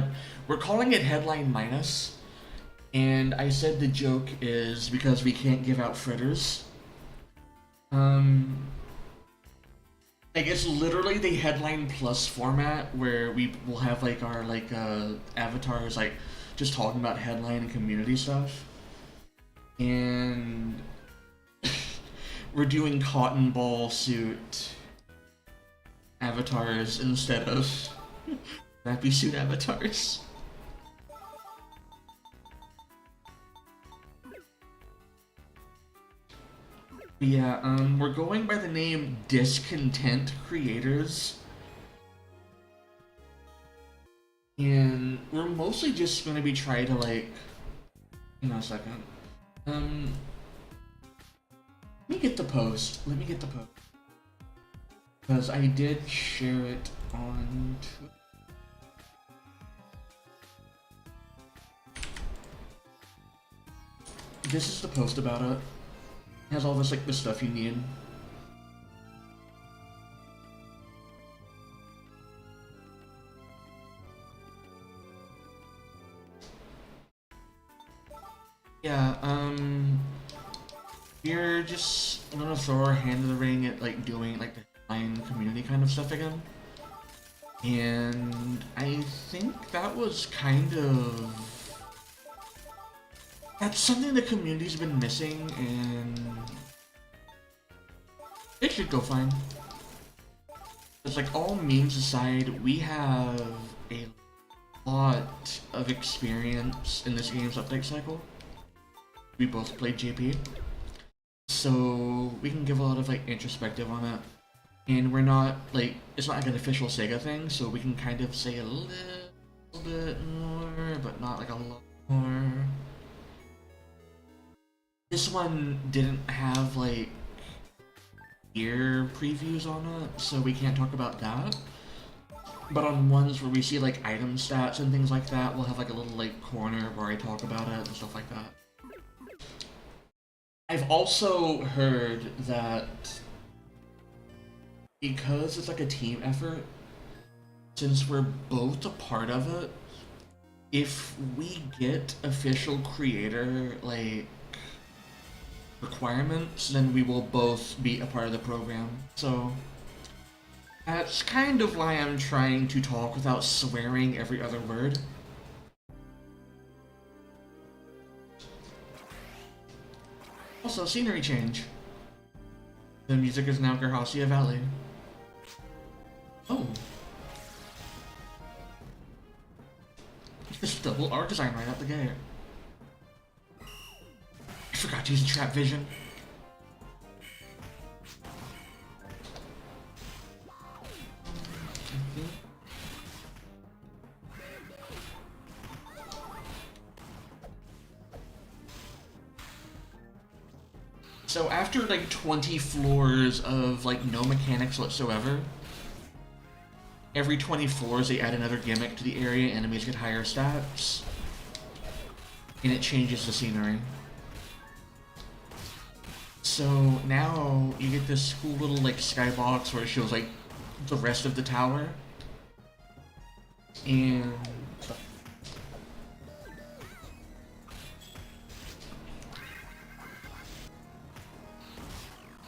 we're calling it Headline Minus. And I said the joke is because we can't give out fritters. Like it's literally the Headline Plus format where we will have like our like avatars like just talking about headline and community stuff. And we're doing cotton ball suit avatars instead of nappy suit avatars. Yeah, we're going by the name Discontent Creators. And we're mostly just gonna be trying to like... Hang on a second. Let me get the post. Because I did share it on Twitter. This is the post about it. It has all this like the stuff you need. Yeah, we're just gonna throw our hand in the ring at like doing like the line community kind of stuff again. And I think that was kind of... That's something the community's been missing, and it should go fine. It's like, all memes aside, we have a lot of experience in this game's update cycle. We both played JP, so we can give a lot of like introspective on it. And we're not like, it's not like an official Sega thing, so we can kind of say a little bit more, but not like a lot more. This one didn't have like year previews on it, so we can't talk about that. But on ones where we see like item stats and things like that, we'll have like a little like corner where I talk about it and stuff like that. I've also heard that because it's like a team effort, since we're both a part of it, if we get official creator like requirements, then we will both be a part of the program. So that's kind of why I'm trying to talk without swearing every other word. Also, scenery change. The music is now Garhasia Valley. Oh. Just double art design right out the gate. I forgot to use the trap vision. So after like 20 floors of like no mechanics whatsoever, every 20 floors they add another gimmick to the area, enemies get higher stats, and it changes the scenery. So now you get this cool little like skybox where it shows like the rest of the tower, and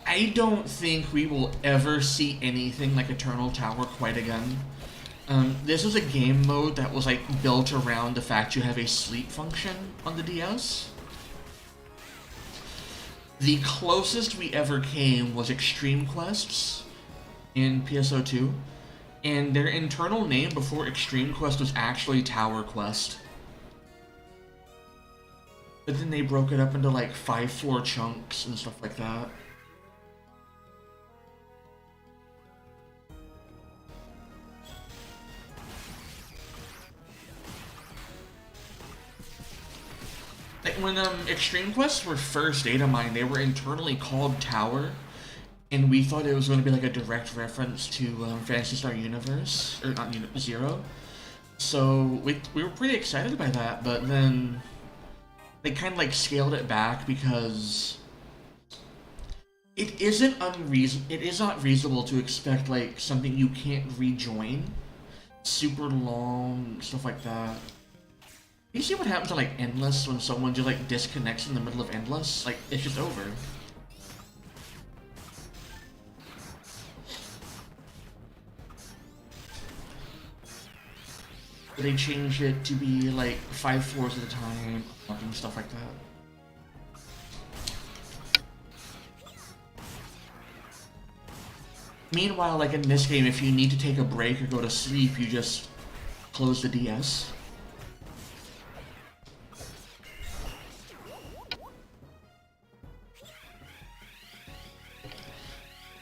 I don't think we will ever see anything like Eternal Tower quite again. This was a game mode that was like built around the fact you have a sleep function on the DS. The closest we ever came was Extreme Quests in PSO2, and their internal name before Extreme Quest was actually Tower Quest. But then they broke it up into like 5-floor chunks and stuff like that. Like when Extreme Quests were first data mined, they were internally called Tower, and we thought it was going to be like a direct reference to Phantasy Star Universe, or not Zero. So we were pretty excited by that, but then they kind of like scaled it back because it is not reasonable to expect like something you can't rejoin, super long stuff like that. You see what happens to like Endless when someone just like disconnects in the middle of Endless? Like, it's just over. They changed it to be like 5 floors at a time, and stuff like that. Meanwhile, like in this game, if you need to take a break or go to sleep, you just close the DS.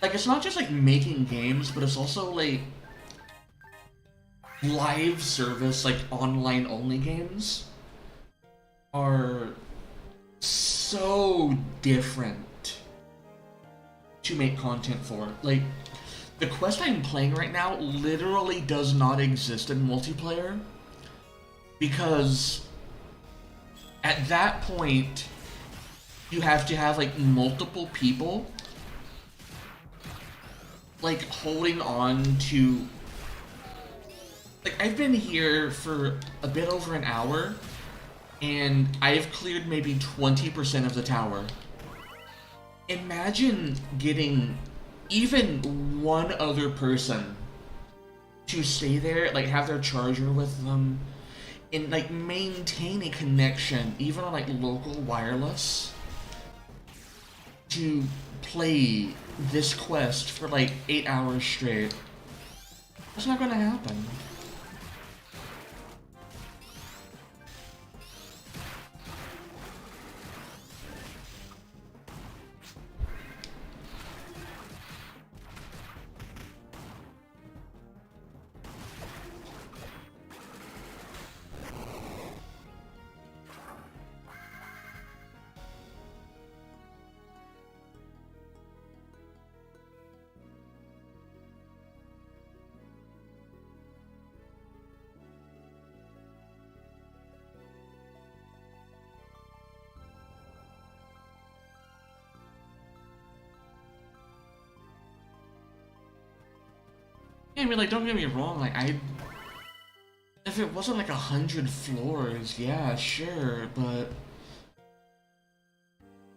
Like, it's not just like making games, but it's also like live service, like online only games are so different to make content for. Like, the quest I'm playing right now literally does not exist in multiplayer because at that point you have to have like multiple people like holding on to, like, I've been here for a bit over an hour and I've cleared maybe 20% of the tower. Imagine getting even one other person to stay there, like have their charger with them and like maintain a connection even on like local wireless to play this quest for like 8 hours straight. That's not gonna happen. Yeah, I mean, like, don't get me wrong, like, if it wasn't like 100 floors, yeah, sure, but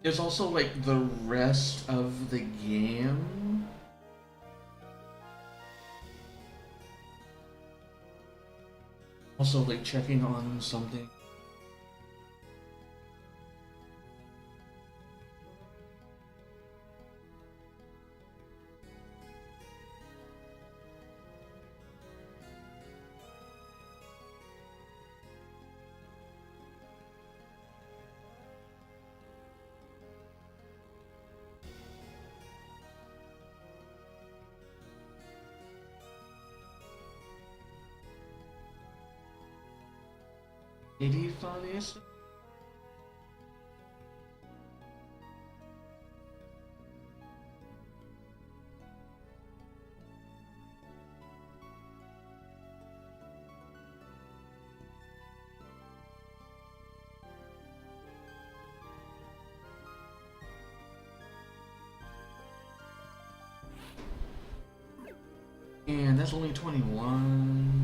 there's also like the rest of the game. Also, like, checking on something. Maybe funniest. And that's only 21.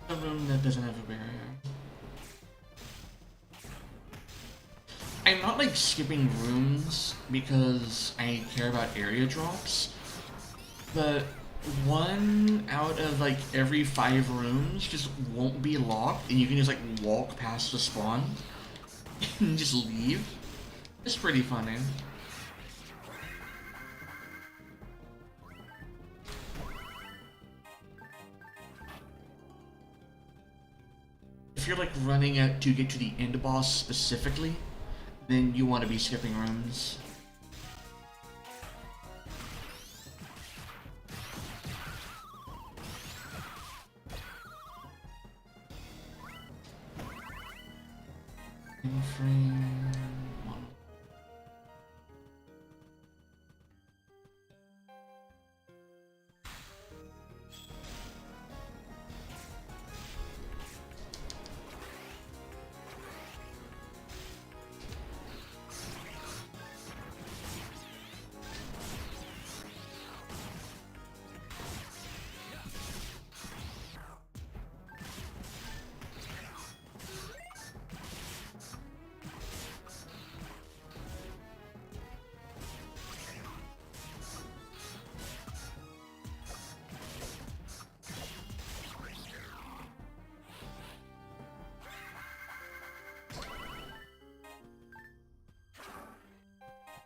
A room that doesn't have a barrier. I'm not like skipping rooms because I care about area drops, but 1 out of like every 5 rooms just won't be locked and you can just like walk past the spawn and just leave. It's pretty funny. If you're like running it to get to the end boss specifically, then you want to be skipping rooms. Frame.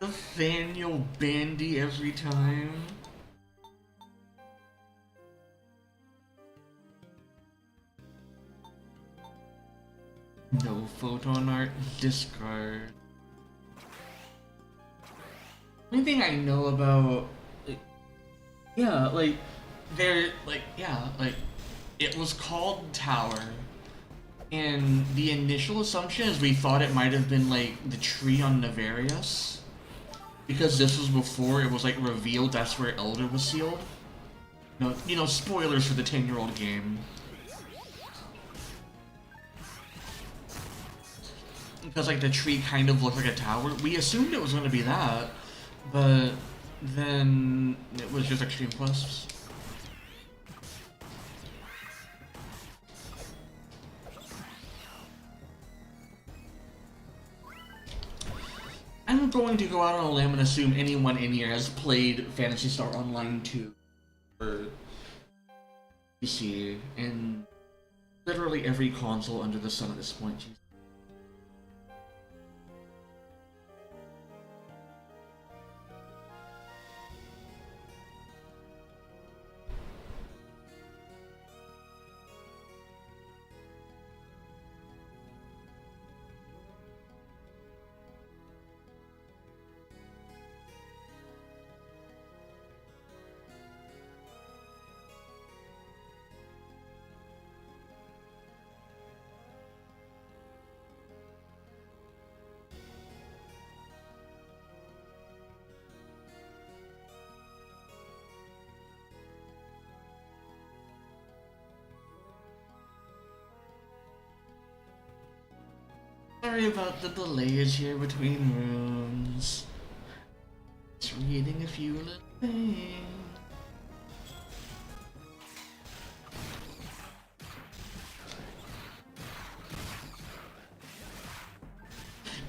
Nathaniel Bandy every time. No photon art, discard. Only thing I know about, like, yeah, like, it was called Tower. And the initial assumption is we thought it might have been, like, the tree on Navarius. Because this was before it was, like, revealed that's where Elder was sealed. No, you know, spoilers for the 10-year-old game. Because, like, the tree kind of looked like a tower. We assumed it was going to be that, but then it was just Extreme Quests. I'm going to go out on a limb and assume anyone in here has played Phantasy Star Online 2 or PC, and literally every console under the sun at this point. Sorry about the delays here between rooms. Just reading a few little things.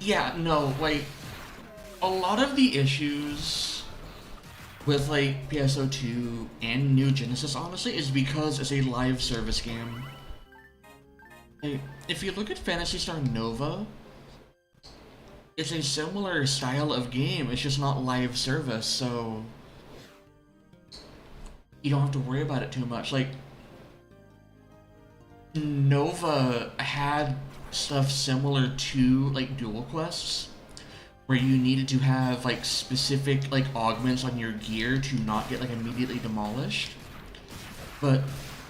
Yeah, no, like, a lot of the issues with, like, PSO2 and New Genesis, honestly, is because it's a live service game. Like, if you look at Phantasy Star Nova, it's a similar style of game, it's just not live service, so you don't have to worry about it too much. Like, Nova had stuff similar to, like, Dual Quests, where you needed to have, like, specific, like, augments on your gear to not get, like, immediately demolished. But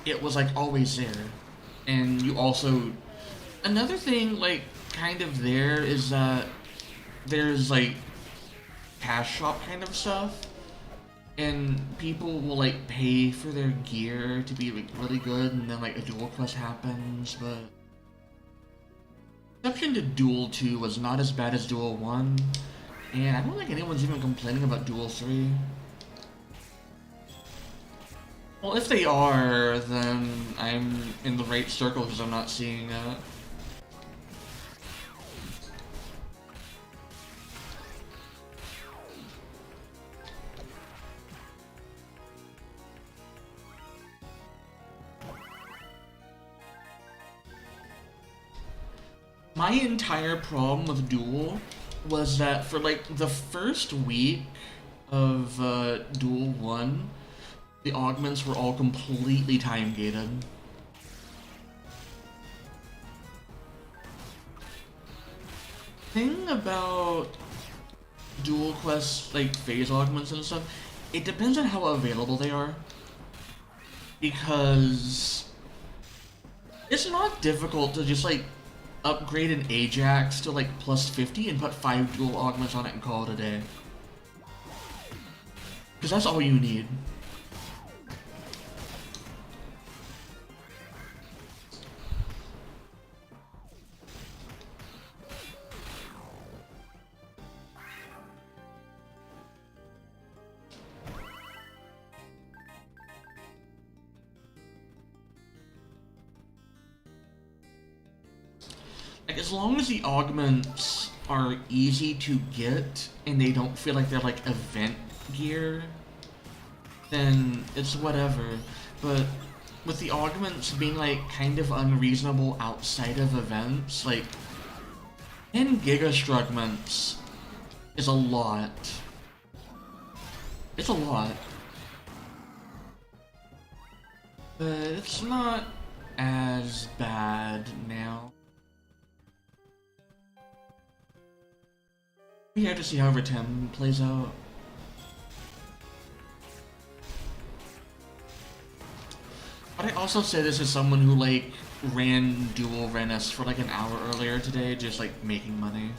it was, like, always there. And you also... Another thing, like, kind of there is that there's, like, cash shop kind of stuff. And people will, like, pay for their gear to be, like, really good, and then, like, a dual quest happens, but... Exception to Duel 2 was not as bad as Duel 1, and I don't think anyone's even complaining about Duel 3. Well, if they are, then I'm in the right circle because I'm not seeing it. My entire problem with Duel was that for like the first week of Duel 1, the augments were all completely time gated. Thing about Duel Quest, like phase augments and stuff, it depends on how available they are. Because it's not difficult to just like upgrade an Ajax to like plus 50 and put 5 dual augments on it and call it a day. Because that's all you need. Like, as long as the augments are easy to get and they don't feel like they're like event gear, then it's whatever. But with the augments being like kind of unreasonable outside of events, like 10 gigastrugments is a lot. It's a lot. But it's not as bad now. We have to see how Retem plays out. But I also say this as someone who like ran Dual Renus for like an hour earlier today, just like making money.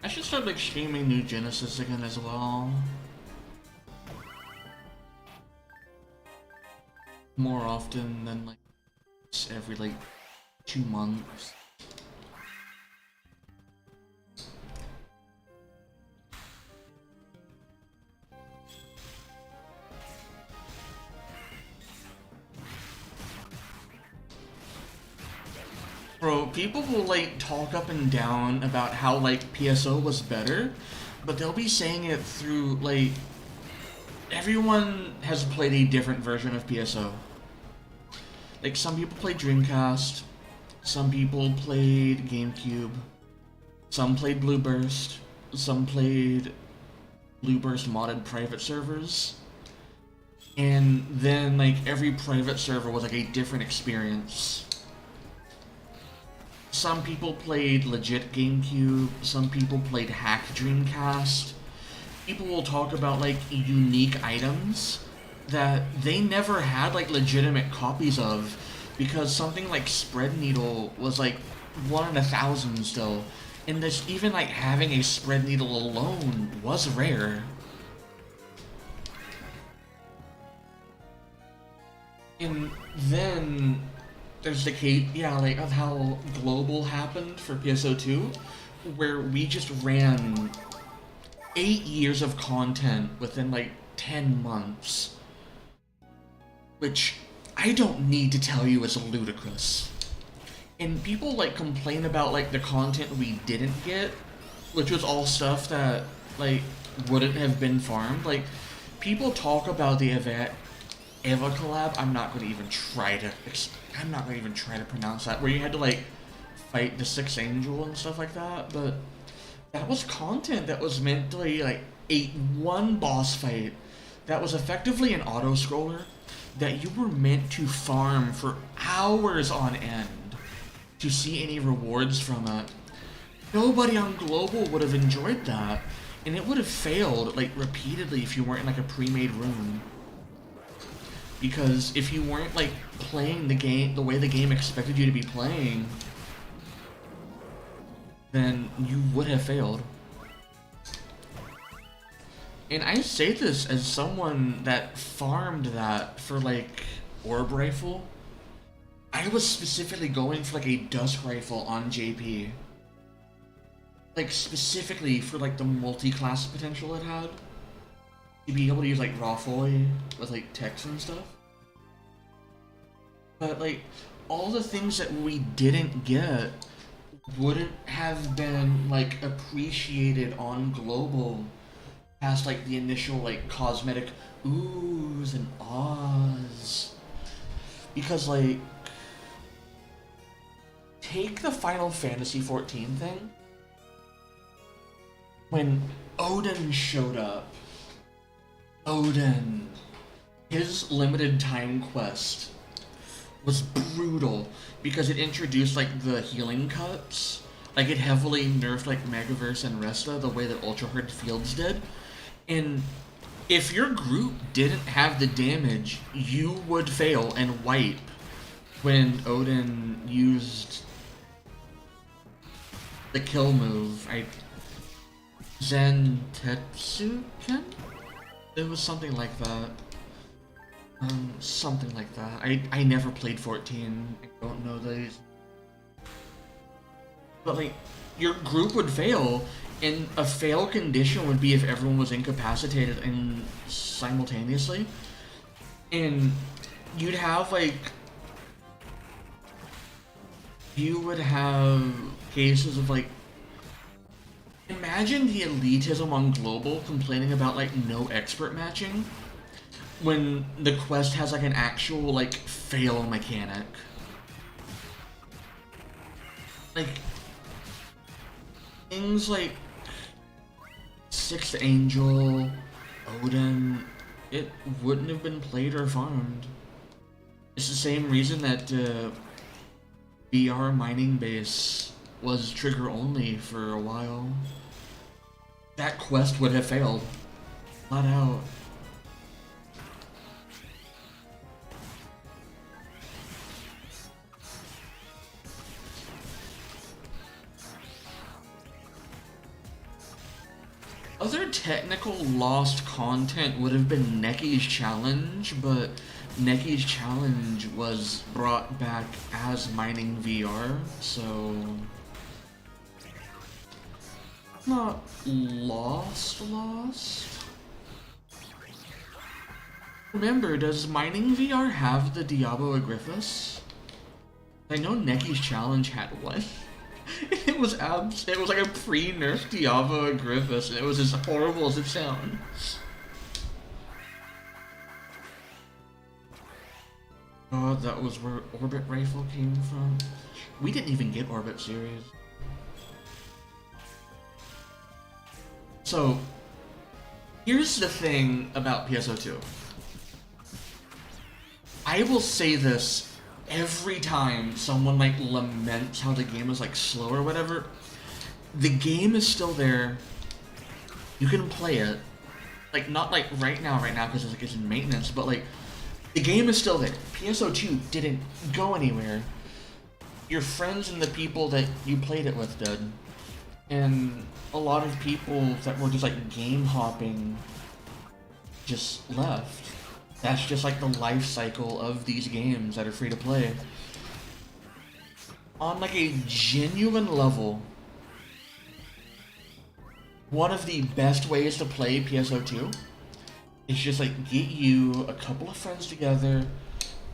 I should start like streaming New Genesis again as well. More often than like every like 2 months. Bro, people will like talk up and down about how like PSO was better, but they'll be saying it through like everyone has played a different version of PSO. Like some people played Dreamcast, some people played GameCube, some played Blue Burst, some played Blue Burst modded private servers. And then like every private server was like a different experience. Some people played legit GameCube, some people played hack Dreamcast. People will talk about like unique items that they never had like legitimate copies of because something like Spread Needle was like 1 in 1,000 still. And this even like having a Spread Needle alone was rare. And then there's the case, yeah, like of how Global happened for PSO2, where we just ran 8 years of content within like 10 months. Which I don't need to tell you is ludicrous. And people like complain about like the content we didn't get, which was all stuff that like wouldn't have been farmed. Like people talk about the Eva collab. I'm not going to even try to pronounce that. Where you had to like fight the 6th Angel and stuff like that. But that was content that was meant to like one boss fight that was effectively an auto scroller that you were meant to farm for hours on end to see any rewards from it. Nobody on Global would have enjoyed that, and it would have failed like repeatedly if you weren't in like a pre-made room. Because if you weren't like playing the game the way the game expected you to be playing, then you would have failed. And I say this as someone that farmed that for like Orb Rifle. I was specifically going for like a Dusk Rifle on JP. Like specifically for like the multi-class potential it had. To be able to use like Rafoy with like text and stuff. But like all the things that we didn't get wouldn't have been like appreciated on Global past like the initial like cosmetic oohs and ahs. Because like take the Final Fantasy XIV thing. When Odin showed up, his limited time quest was brutal because it introduced like the healing cuts. Like it heavily nerfed like Megaverse and Resta the way that Ultra Hard Fields did. And if your group didn't have the damage, you would fail and wipe when Odin used the kill move. Zentetsuken? It was something like that. Something like that. I never played 14. I don't know these. But like, your group would fail, and a fail condition would be if everyone was incapacitated and simultaneously. And you'd have like, you would have cases of like, imagine the elitism on Global complaining about like no expert matching when the quest has like an actual like fail mechanic. Like things like 6th Angel, Odin, it wouldn't have been played or farmed. It's the same reason that BR mining base was trigger only for a while. That quest would have failed. Flat out. other technical lost content would have been Necky's challenge, but Necky's challenge was brought back as mining VR, so not lost. Remember, does mining VR have the Diabo Agriffis? I know Necky's challenge had one. It was like a pre-nerf Diabo Agriffis, and it was as horrible as it sounds. God, that was where Orbit Rifle came from. We didn't even get Orbit series. So, here's the thing about PSO2. I will say this every time someone like laments how the game is like slow or whatever. The game is still there. You can play it. Like, not like right now because it's like it's in maintenance, but like the game is still there. PSO2 didn't go anywhere. Your friends and the people that you played it with did. And a lot of people that were just like game hopping just left. That's just like the life cycle of these games that are free to play. On like a genuine level, one of the best ways to play PSO2 is just like get you a couple of friends together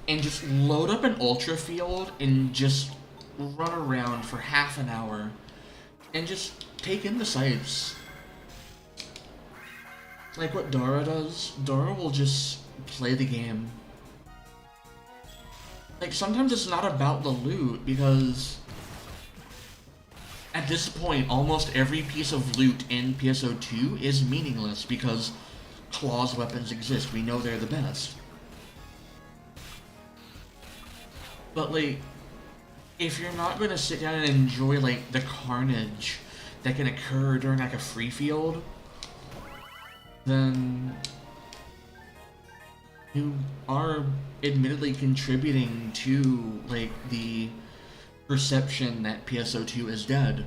and just load up an ultra field and just run around for half an hour and just take in the sights. Like what Dara does. Dara will just play the game. Like, sometimes it's not about the loot, because at this point, almost every piece of loot in PSO2 is meaningless, because claws weapons exist. We know they're the best. But, like, if you're not going to sit down and enjoy, like, the carnage that can occur during, like, a free field, then you are admittedly contributing to, like, the perception that PSO2 is dead.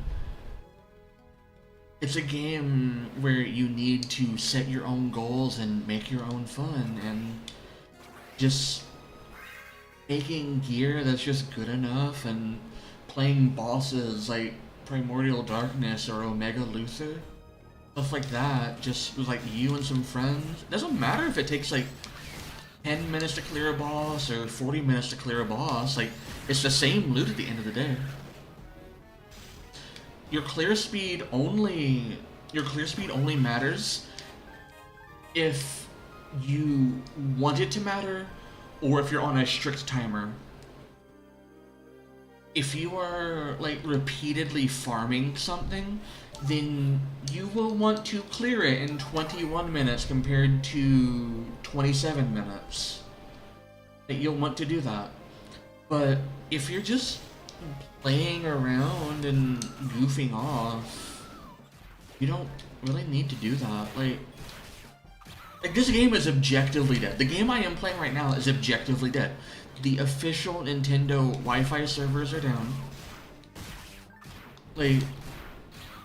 It's a game where you need to set your own goals and make your own fun, and just making gear that's just good enough and playing bosses like Primordial Darkness or Omega Luther, stuff like that, just with like you and some friends. It doesn't matter if it takes like 10 minutes to clear a boss or 40 minutes to clear a boss, like, it's the same loot at the end of the day. Your clear speed only matters if you want it to matter, or if you're on a strict timer. If you are, like, repeatedly farming something, then you will want to clear it in 21 minutes compared to 27 minutes. You'll want to do that. But if you're just playing around and goofing off, you don't really need to do that. Like this game is objectively dead. The game I am playing right now is objectively dead. The official Nintendo Wi-Fi servers are down. Like,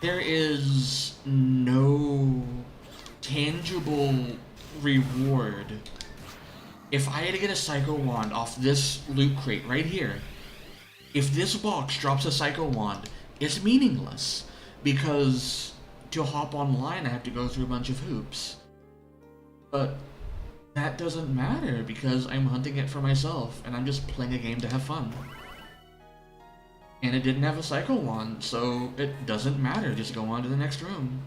there is no tangible reward. If I had to get a Psycho Wand off this loot crate right here, if this box drops a Psycho Wand, it's meaningless, because to hop online I have to go through a bunch of hoops. But that doesn't matter, because I'm hunting it for myself, and I'm just playing a game to have fun. And it didn't have a Psycho Wand, so it doesn't matter, just go on to the next room.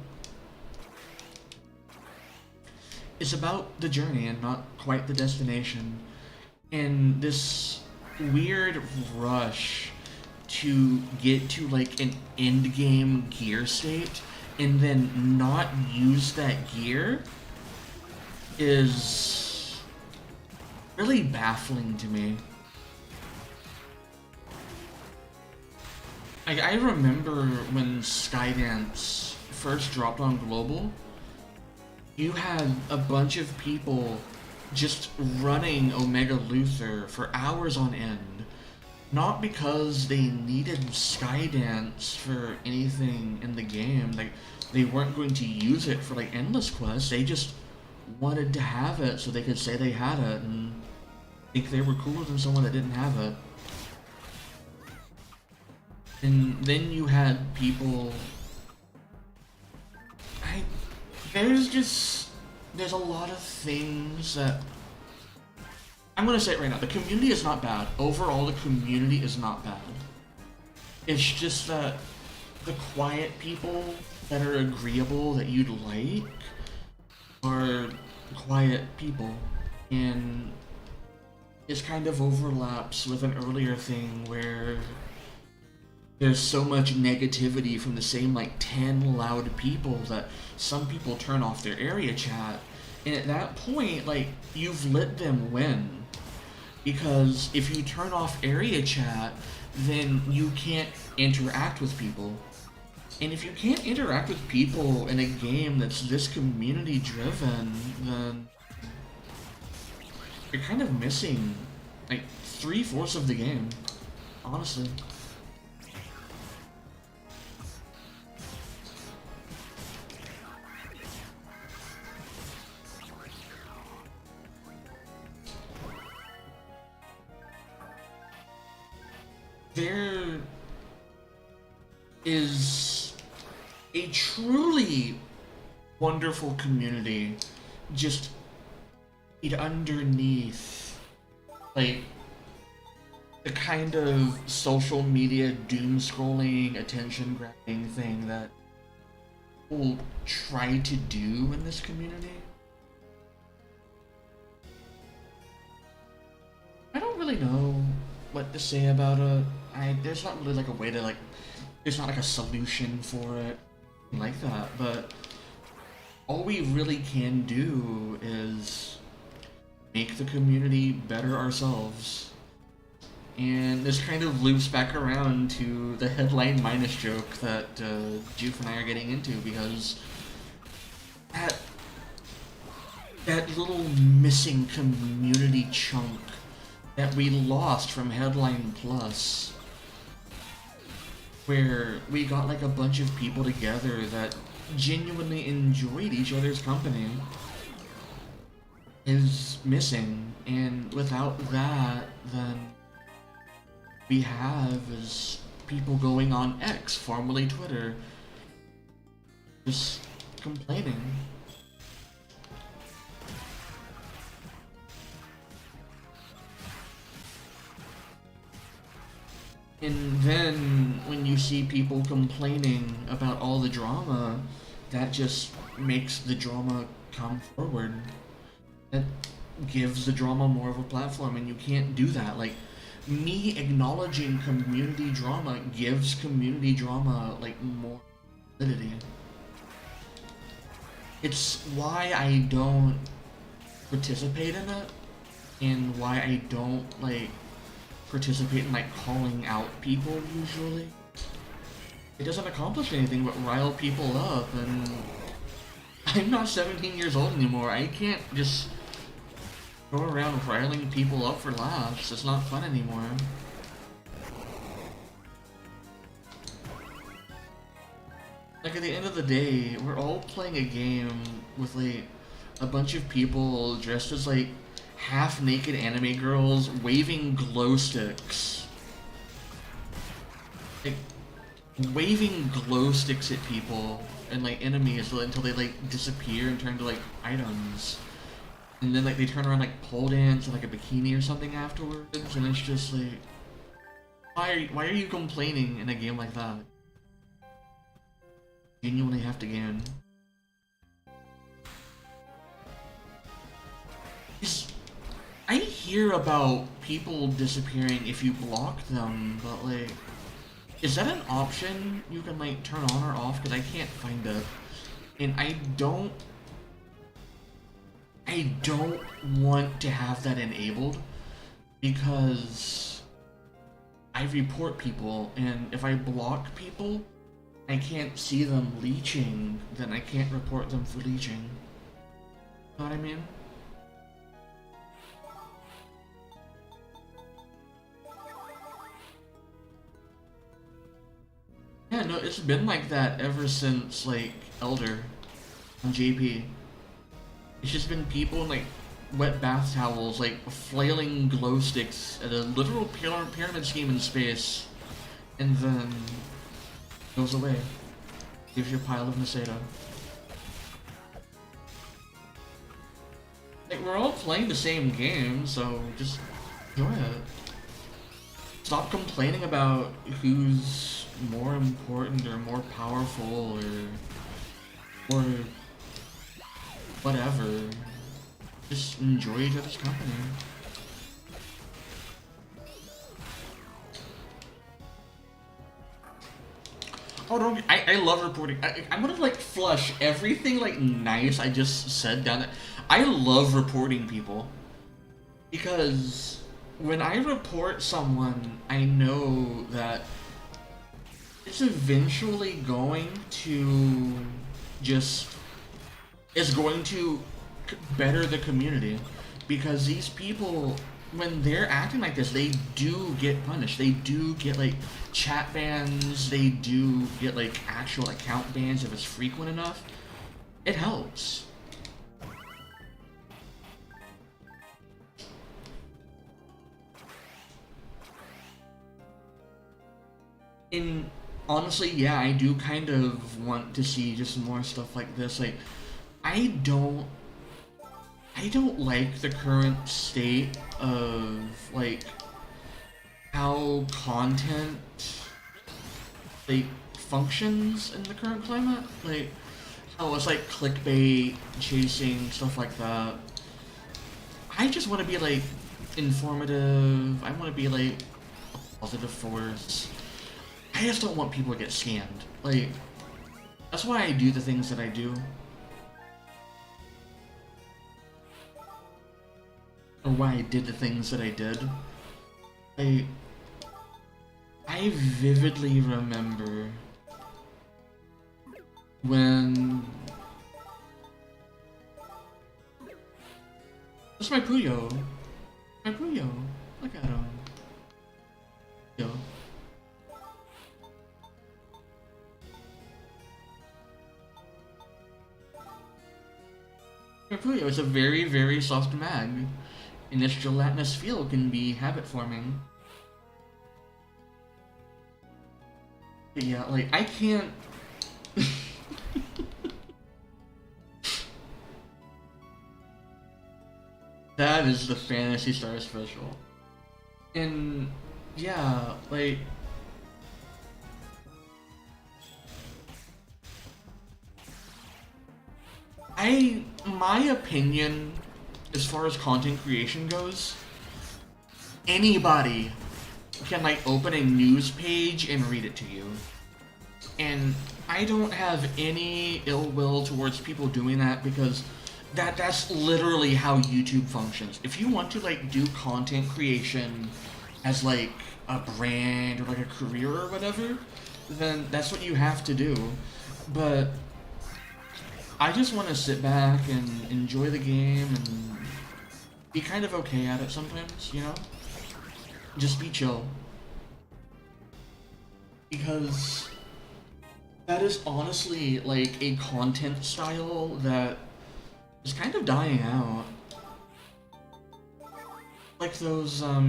It's about the journey and not quite the destination. And this weird rush to get to like an end game gear state and then not use that gear is really baffling to me. I remember when Skydance first dropped on Global, you had a bunch of people just running Omega Luther for hours on end, not because they needed Skydance for anything in the game. Like, they weren't going to use it for like endless quests. They just wanted to have it so they could say they had it and think they were cooler than someone that didn't have it. And then you had people. I there's a lot of things that I'm gonna say it right now. The community is not bad. Overall, the community is not bad. It's just that the quiet people that are agreeable that you'd like are quiet people, and this kind of overlaps with an earlier thing where there's so much negativity from the same like 10 loud people that some people turn off their area chat, and at that point, like, you've let them win. Because if you turn off area chat, then you can't interact with people. And if you can't interact with people in a game that's this community driven, then you're kind of missing like 3/4 of the game, honestly. There is a truly wonderful community just underneath, like, the kind of social media doom scrolling, attention grabbing thing that people try to do in this community. I don't really know what to say about it. There's not really like a way to like, there's not like a solution for it like that, but all we really can do is make the community better ourselves. And this kind of loops back around to the headline minus joke that Juke and I are getting into, because that little missing community chunk that we lost from Headline Plus, where we got like a bunch of people together that genuinely enjoyed each other's company, is missing. And without that, then we have is people going on X, formerly Twitter, just complaining. And then when you see people complaining about all the drama, that just makes the drama come forward. That gives the drama more of a platform, and you can't do that. Like, me acknowledging community drama gives community drama like more validity. It's why I don't participate in it, and why I don't like participate in like calling out people usually. It doesn't accomplish anything but rile people up, and I'm not 17 years old anymore. I can't just go around riling people up for laughs. It's not fun anymore. Like, at the end of the day, we're all playing a game with like a bunch of people dressed as like half-naked anime girls waving glow sticks. Like, waving glow sticks at people and like enemies until they like disappear and turn to like items. And then like they turn around like pole dance in like a bikini or something afterwards, and it's just like, why are you complaining in a game like that? Genuinely have to gain. I hear about people disappearing if you block them, but like, is that an option you can like turn on or off? Because I can't find it, and I don't want to have that enabled, because I report people, and if I block people, I can't see them leeching, then I can't report them for leeching. Know what I mean? no, it's been like that ever since, like, Elder on JP. It's just been people in, like, wet bath towels, like, flailing glow sticks at a literal pyramid scheme in space, and then goes away. Gives you a pile of Macedo. Like, we're all playing the same game, so just enjoy it. Stop complaining about who's more important or more powerful or whatever. Just enjoy each other's company. Oh, don't. I love reporting. I'm gonna like flush everything like nice I just said down there. I love reporting people because when I report someone, I know that it's eventually going to just is going to better the community because these people, when they're acting like this, they do get punished. They do get like chat bans. They do get like actual account bans if it's frequent enough. It helps. And honestly, yeah, I do kind of want to see just more stuff like this. Like, I don't like the current state of like how content like functions in the current climate. Like how it's like clickbait, chasing, stuff like that. I just want to be like informative. I want to be like a positive force. I just don't want people to get scammed. Like, that's why I do the things that I do. Or why I did the things that I did. I vividly remember when... That's my Puyo. My Puyo. Look at him. Yo. Puyo is a very, very soft mag, and its gelatinous feel can be habit-forming. But yeah, like, I can't... That is the Phantasy Star special. And, yeah, like... my opinion, as far as content creation goes, anybody can like open a news page and read it to you. And I don't have any ill will towards people doing that because that's literally how YouTube functions. If you want to like do content creation as like a brand or like a career or whatever, then that's what you have to do. But I just want to sit back and enjoy the game and be kind of okay at it sometimes, you know? Just be chill. Because that is honestly like a content style that is kind of dying out. Like those, I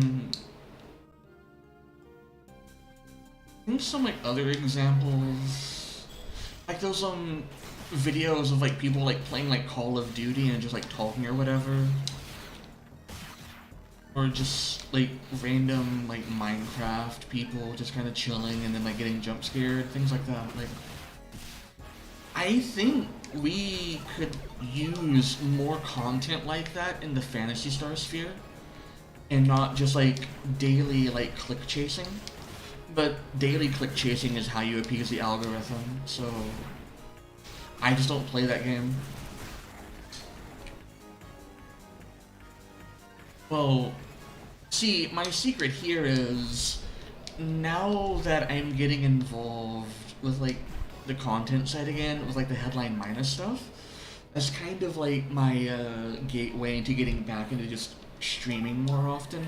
think some like other examples, like those videos of like people like playing like Call of Duty and just like talking or whatever, or just like random like Minecraft people just kind of chilling and then like getting jump scared, things like that. Like, I think we could use more content like that in the Phantasy Star sphere and not just like daily like click chasing. But daily click chasing is how you appease the algorithm, so I just don't play that game. Well, see, my secret here is, now that I'm getting involved with, like, the content side again, with, like, the headline minus stuff, that's kind of, like, my, gateway into getting back into just streaming more often.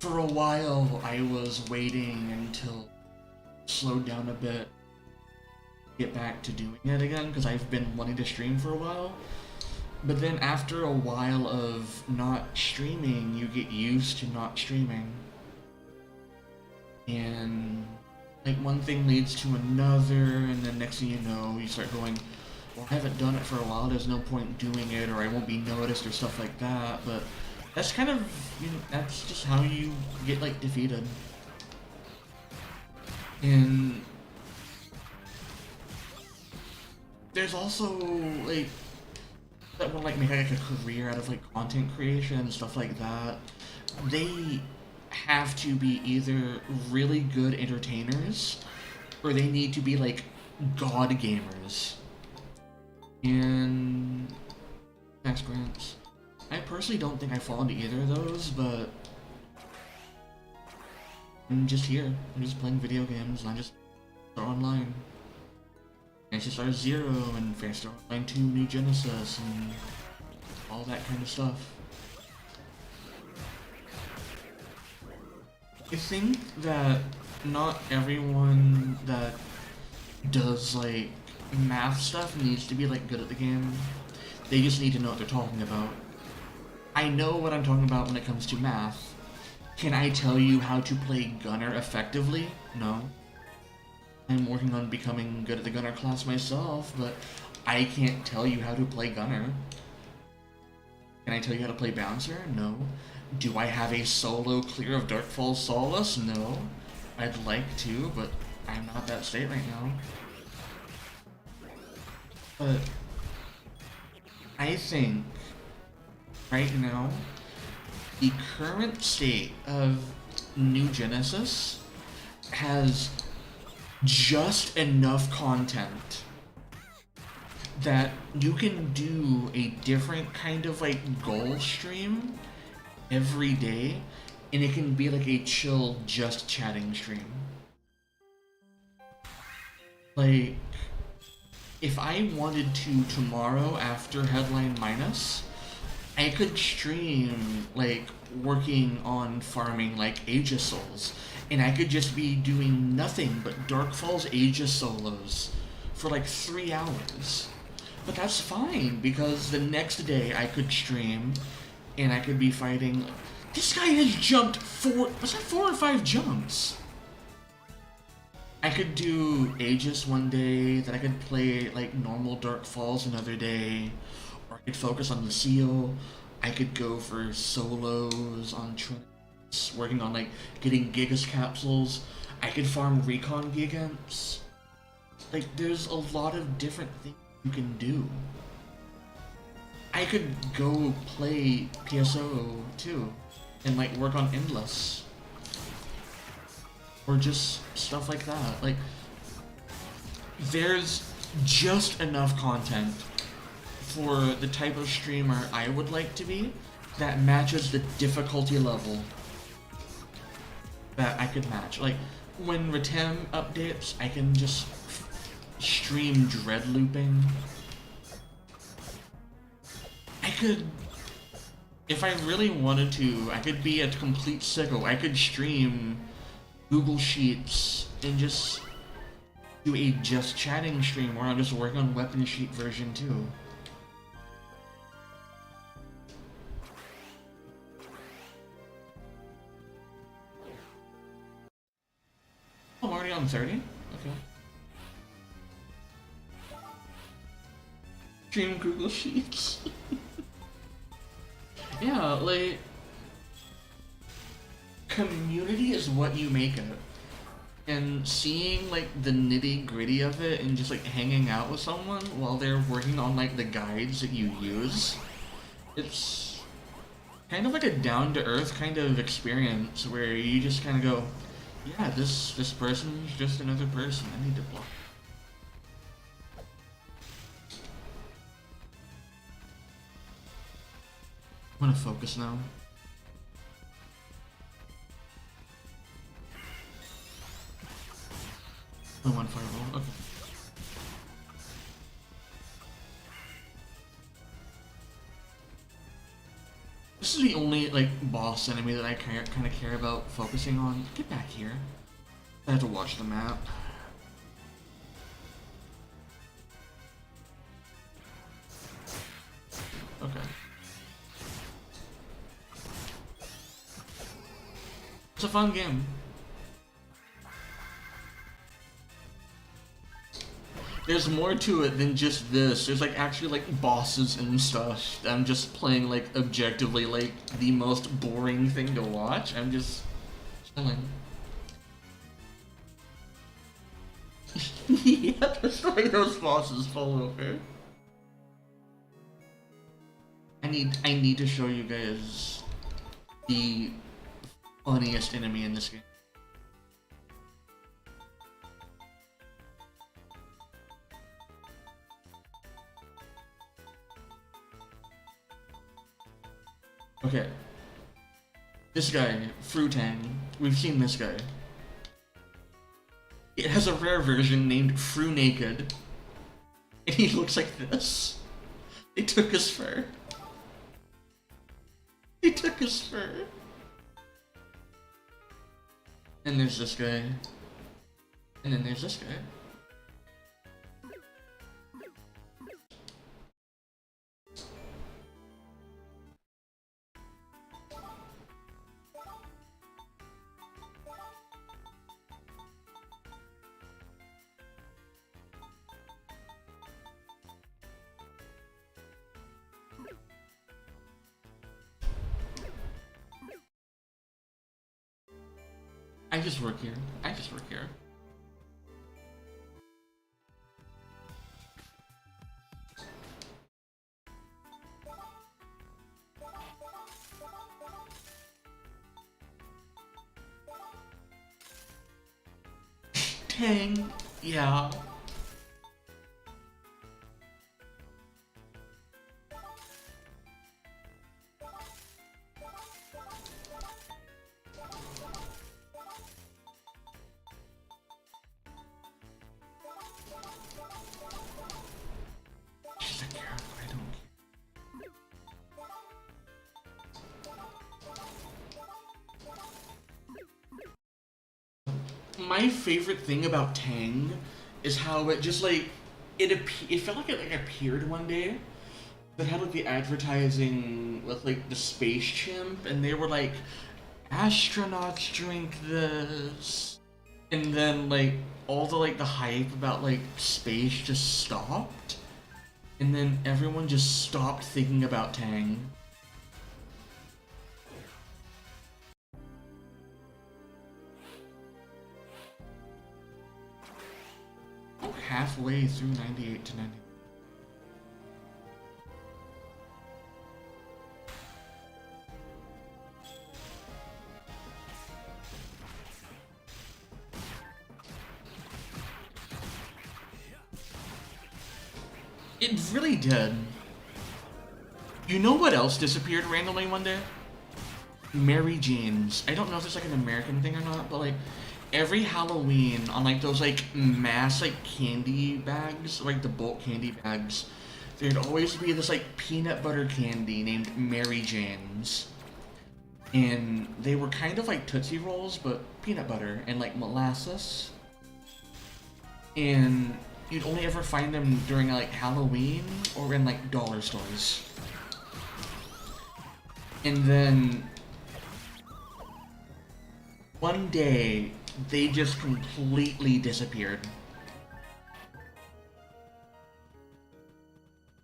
For a while, I was waiting until slowed down a bit, get back to doing it again, because I've been wanting to stream for a while. But then after a while of not streaming, you get used to not streaming. And like one thing leads to another, and then next thing you know, you start going, well, I haven't done it for a while, there's no point doing it, or I won't be noticed, or stuff like that. But that's kind of, you know, that's just how you get like defeated. And there's also like that want to like make like a career out of like content creation and stuff like that. They have to be either really good entertainers or they need to be like god gamers. And thanks, Grants. I personally don't think I fall into either of those, but I'm just here. I'm just playing video games and I just start online. Fantasy Star Zero and Fantasy Star Online 2 New Genesis and all that kind of stuff. I think that not everyone that does like math stuff needs to be like good at the game. They just need to know what they're talking about. I know what I'm talking about when it comes to math. Can I tell you how to play Gunner effectively? No. I'm working on becoming good at the Gunner class myself, but I can't tell you how to play Gunner. Can I tell you how to play Bouncer? No. Do I have a solo clear of Darkfall Solace? No. I'd like to, but I'm not that state right now. But I think right now the current state of New Genesis has just enough content that you can do a different kind of like goal stream every day and it can be like a chill just chatting stream. Like if I wanted to tomorrow after Headline Minus, I could stream like working on farming like Aegis Souls, and I could just be doing nothing but Darkfall's Aegis solos for like 3 hours. But that's fine, because the next day I could stream and I could be fighting. This guy has jumped 4 or 5 jumps? I could do Aegis one day, then I could play like normal Dark Falls another day, or I could focus on the seal. I could go for solos on Trinity, working on like getting Gigas capsules. I could farm Recon Gigants. Like there's a lot of different things you can do. I could go play PSO too, and like work on Endless. Or just stuff like that. Like, there's just enough content for the type of streamer I would like to be that matches the difficulty level that I could match. Like, when Retem updates, I can just stream dread looping. I could, if I really wanted to, I could be a complete sicko. I could stream Google Sheets and just do a just chatting stream where I'm just working on Weapon Sheet version 2. I'm already on 30? Okay. Stream Google Sheets. Yeah, like, community is what you make it. And seeing like the nitty gritty of it and just like hanging out with someone while they're working on like the guides that you use, it's kind of like a down-to-earth kind of experience where you just kind of go, yeah, this person's just another person. I need to block. I'm gonna focus now. Oh, one fireball, okay. This is the only, like, boss enemy that I kind of care about focusing on. Get back here. I have to watch the map. Okay. It's a fun game. There's more to it than just this. There's like actually like bosses and stuff. I'm just playing like objectively like the most boring thing to watch. I'm just chilling. Yeah, that's why those bosses fall over. I need to show you guys the funniest enemy in this game. Okay. This guy, Fruitang. We've seen this guy. It has a rare version named Fru Naked. And he looks like this. They took his fur. They took his fur. And there's this guy. And then there's this guy. I just work here. I just work here. Tang, yeah. She's a girl, I don't care. My favorite thing about Tang is how it just like it felt like it like appeared one day. But had like the advertising with like the space chimp, and they were like, astronauts drink this, and then like all the like the hype about like space just stopped, and then everyone just stopped thinking about Tang. I'm halfway through 98 to 90. It really did. You know what else disappeared randomly one day? Mary Jane's. I don't know if it's like an American thing or not, but like every Halloween on like those like mass like candy bags, like the bulk candy bags, there'd always be this like peanut butter candy named Mary Jane's. And they were kind of like Tootsie Rolls, but peanut butter and like molasses. And you'd only ever find them during like Halloween or in like dollar stores. And then one day they just completely disappeared.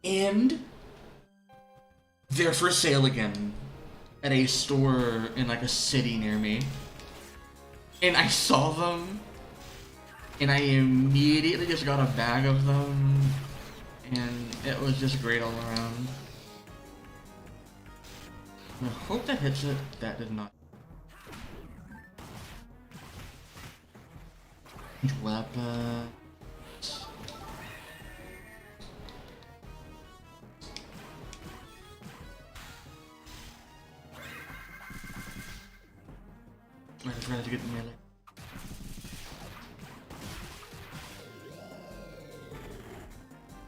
And they're for sale again at a store in like a city near me. And I saw them and I immediately just got a bag of them, and it was just great all around. I hope that hits it. That did not. Weapon. I forgot to get the melee.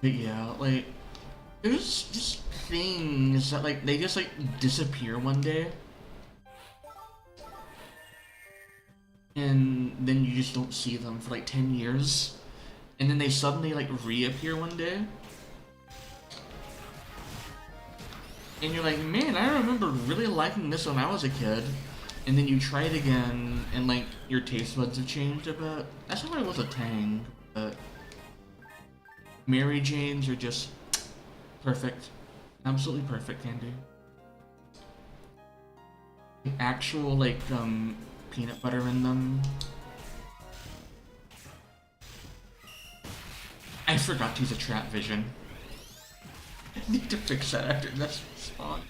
But yeah, like, there's just things that, like, they just, like, disappear one day. and then you just don't see them for like 10 years, and then they suddenly like reappear one day, and you're like, man, I remember really liking this when I was a kid, and then you try it again, and like your taste buds have changed a bit. That's how I was with Tang, but Mary Janes are just perfect, absolutely perfect candy. Actual like peanut butter in them. I forgot to use a trap vision. I need to fix that after this spawn.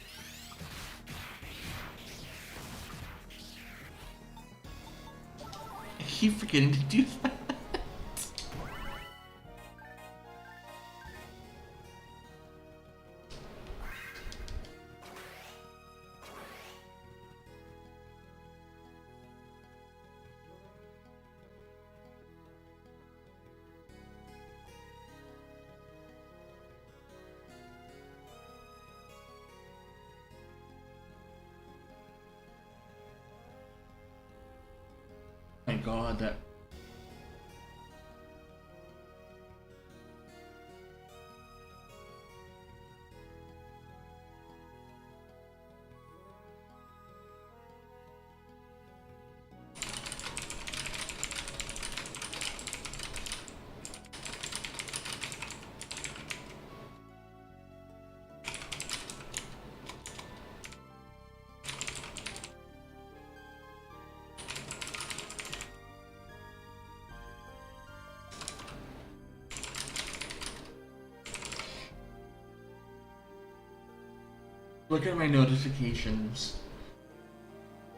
I keep forgetting to do that. My god, that... Look at my notifications,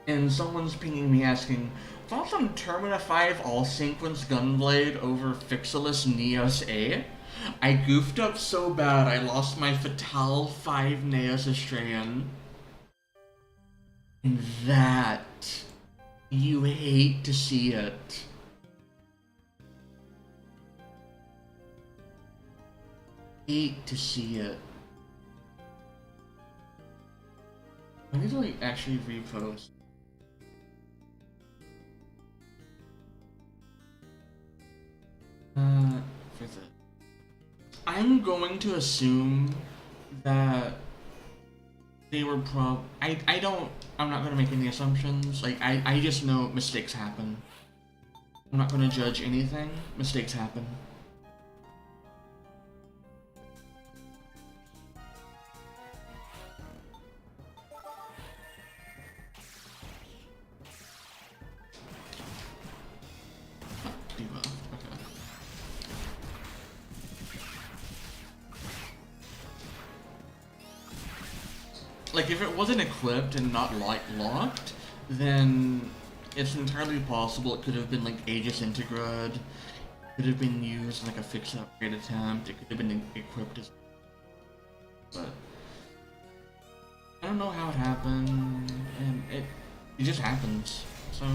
and someone's pinging me asking, thoughts on Termina 5 all-sequence Gunblade over Fixilus Neos A? I goofed up so bad I lost my Fatale 5 Neos Astraean. And that, you hate to see it. Hate to see it. I need to like actually repost. For the... I'm going to assume that they were I'm not gonna make any assumptions. Like, I just know mistakes happen. I'm not gonna judge anything. Mistakes happen. Like, if it wasn't equipped and not locked, then it's entirely possible it could have been like Aegis Integrad, could have been used in like a fix upgrade attempt, it could have been equipped as well. But I don't know how it happened, and it just happens. So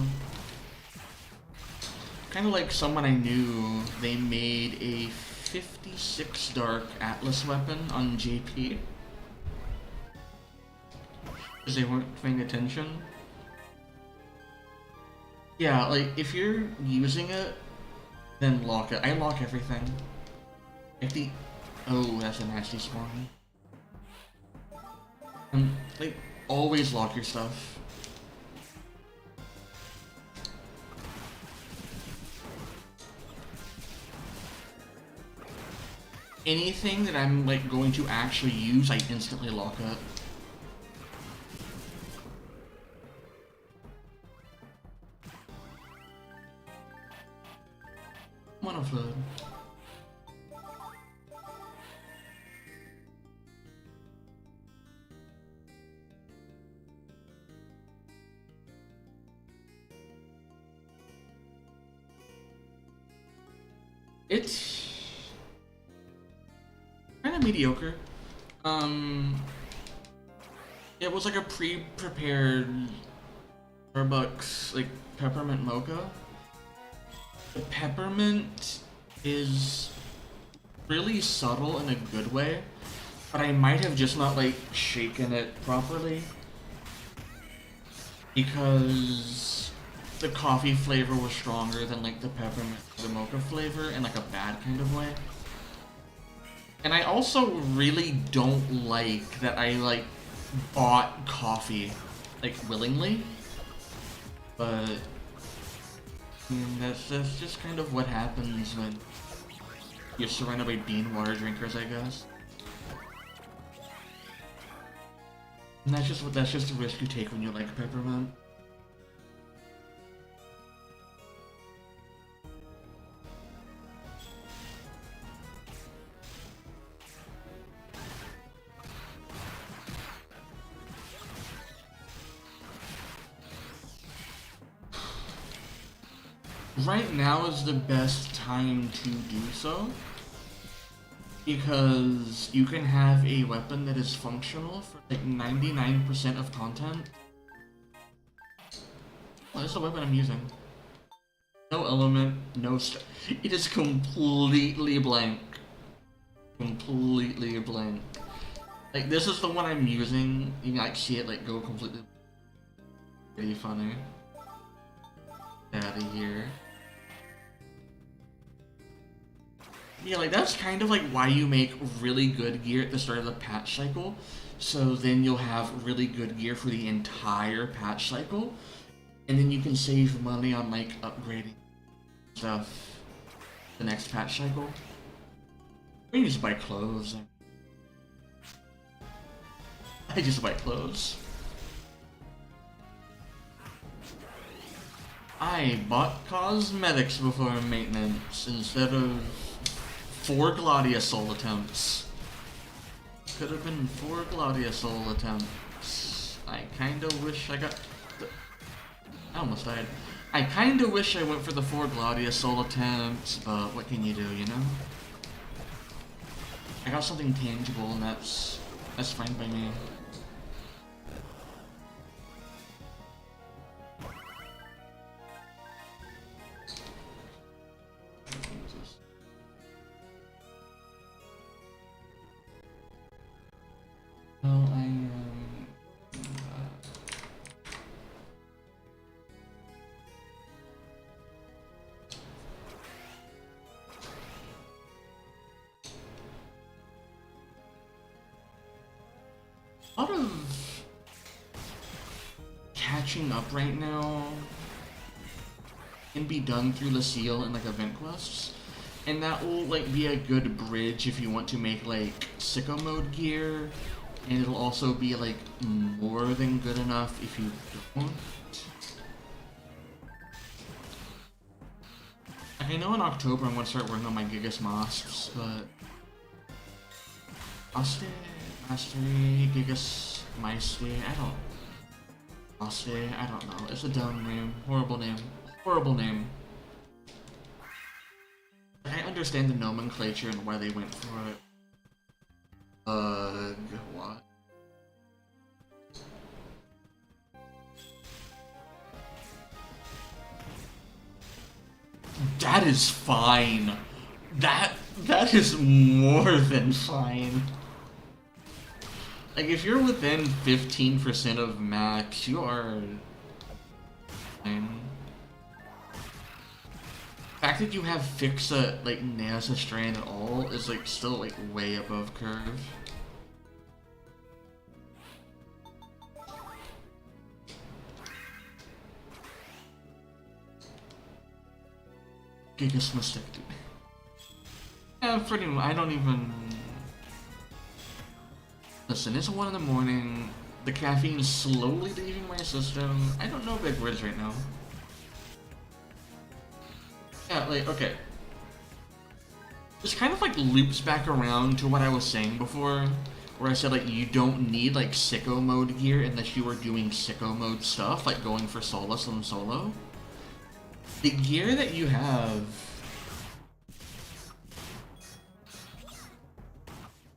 kind of like someone I knew, they made a 56 Dark Atlas weapon on JP. Because they weren't paying attention. Yeah, like, if you're using it, then lock it. I lock everything. If the... Oh, that's a nasty spawn. Like, always lock your stuff. Anything that I'm, like, going to actually use, I instantly lock it. Monoflood. It's kind of mediocre. It was like a pre-prepared Starbucks, like, peppermint mocha. The peppermint is really subtle in a good way, but I might have just not, like, shaken it properly. Because the coffee flavor was stronger than like the peppermint or the mocha flavor in like a bad kind of way. And I also really don't like that I like bought coffee like willingly. But I mean, that's just kind of what happens when you're surrounded by bean water drinkers, I guess. And that's just a risk you take when you like peppermint. Right now is the best time to do so, because you can have a weapon that is functional for like 99% of content. Oh, that's the weapon I'm using. No element, no it is completely blank. Completely blank. Like, this is the one I'm using. You can like see it like go completely. Pretty funny. Get out of here. Yeah, like that's kind of like why you make really good gear at the start of the patch cycle. So then you'll have really good gear for the entire patch cycle. And then you can save money on like upgrading stuff the next patch cycle. Or you just buy clothes. I just buy clothes. I bought cosmetics before maintenance instead of 4 Gladia Soul attempts. Could have been 4 Gladia Soul attempts. I kinda wish I got I almost died. I kinda wish I went for the 4 Gladia Soul attempts, but what can you do, you know? I got something tangible and that's fine by me. Well, a lot of catching up right now can be done through Lucille and like event quests, and that will like be a good bridge if you want to make like sicko mode gear, and it'll also be like more than good enough if you don't. I know in October I'm gonna start working on my Gigas Mosques, but Mastery, Gigas, Maestri, I don't know. It's a dumb name. Horrible name. Horrible name. I understand the nomenclature and why they went for it. What? That is fine. That is more than fine. Like, if you're within 15% of max, you are fine. The fact that you have Fixa, like, Nasa Strand at all is, like, still, like, way above curve. Gigas mastectomy. Yeah, pretty much. I don't even... Listen, it's 1 in the morning. The caffeine is slowly leaving my system. I don't know big words right now. Yeah, like, okay. This kind of like loops back around to what I was saying before, where I said like you don't need like sicko mode gear unless you are doing sicko mode stuff, like going for Solus and solo. The gear that you have,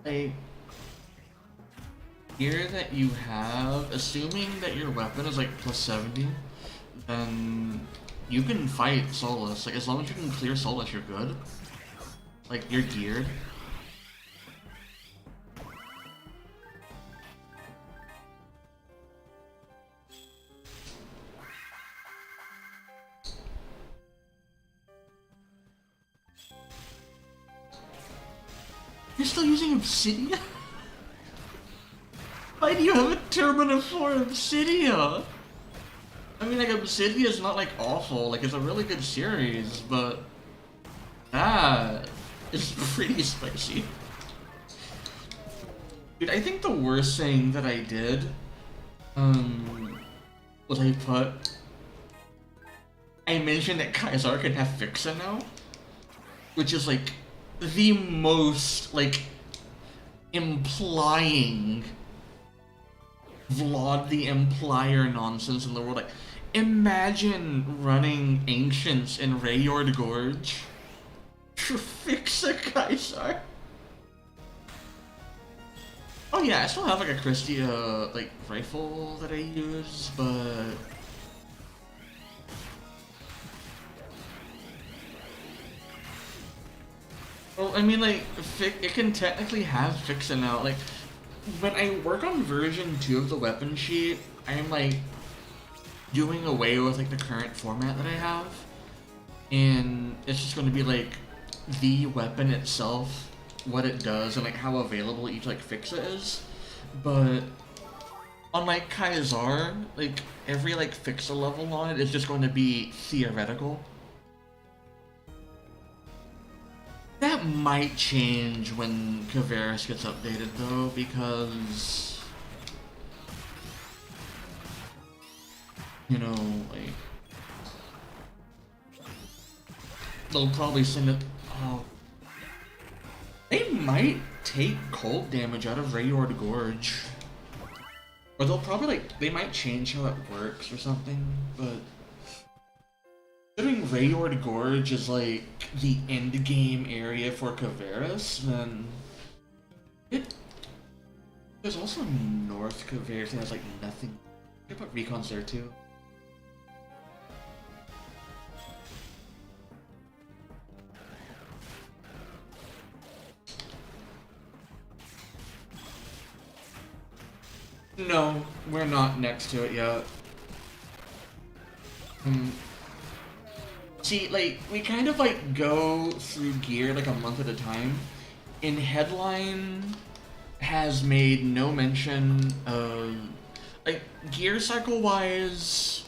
like, gear that you have, assuming that your weapon is like plus 70, then you can fight Solus. Like, as long as you can clear Solus, you're good. Like, you're geared. You're still using Obsidian? Why do you have a Termina for Obsidian? I mean, like, Obsidian is not, like, awful. Like, it's a really good series, but that is pretty spicy. Dude, I think the worst thing that I did, was I mentioned that Kaisar can have Fixa now, which is, like, the most, like, implying Vlad the Implier nonsense in the world. Like, imagine running Ancients in Rayord Gorge to fix a Kaisar. Oh yeah, I still have like a Christia like rifle that I use, but well, I mean like it can technically have Fixa now. Like when I work on version 2 of the weapon sheet, I'm like doing away with like the current format that I have, and it's just going to be like the weapon itself, what it does, and like how available each like Fixa is. But on like Kaisar, like every like Fixa level on it is just going to be theoretical. That might change when Kavaris gets updated though, because you know, like they'll probably send it. Oh, they might take cold damage out of Rayord Gorge, or they'll probably like they might change how it works or something. But considering Rayord Gorge is like the end game area for Kavaris, then there's also North Kavaris that has like nothing. I could put recons there too. No, we're not next to it yet. See, like, we kind of, like, go through gear, like, a month at a time. And Headline has made no mention of... Like, gear cycle-wise,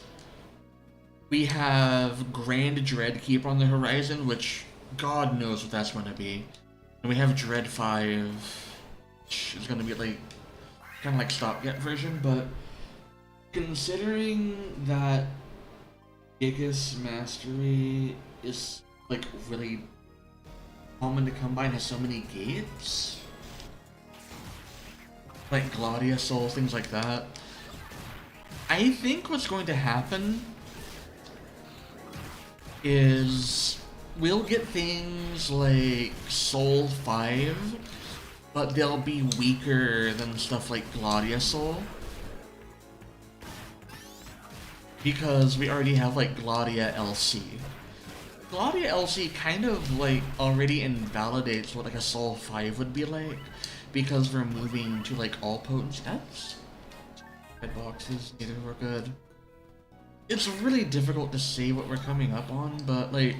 we have Grand Dreadkeeper on the horizon, which God knows what that's going to be. And we have Dread 5, which is going to be, like, kind of like stopgap version, but considering that Gigas Mastery is like really common to come by and has so many gates, like Gladia Soul, things like that, I think what's going to happen is we'll get things like Soul 5, but they'll be weaker than stuff like Gladia Soul. Because we already have like Gladia LC. Gladia LC kind of like already invalidates what like a Soul 5 would be like, because we're moving to like all potency. That's red boxes, neither were good. It's really difficult to say what we're coming up on, but like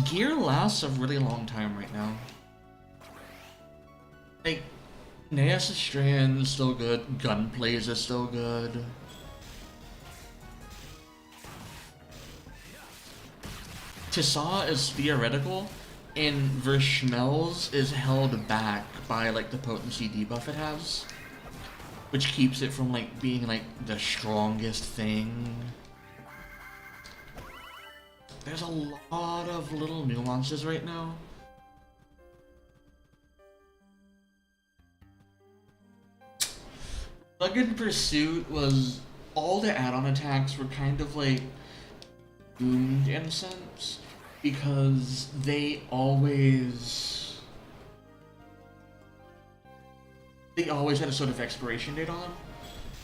gear lasts a really long time right now. Like, Neas Strand is still good, Gunplays is still good. Tissa is theoretical, and Verschmelz is held back by, like, the potency debuff it has, which keeps it from, like, being, like, the strongest thing. There's a lot of little nuances right now. Rugged Pursuit was... all the add-on attacks were kind of, like, doomed in a sense, because they always had a sort of expiration date on them,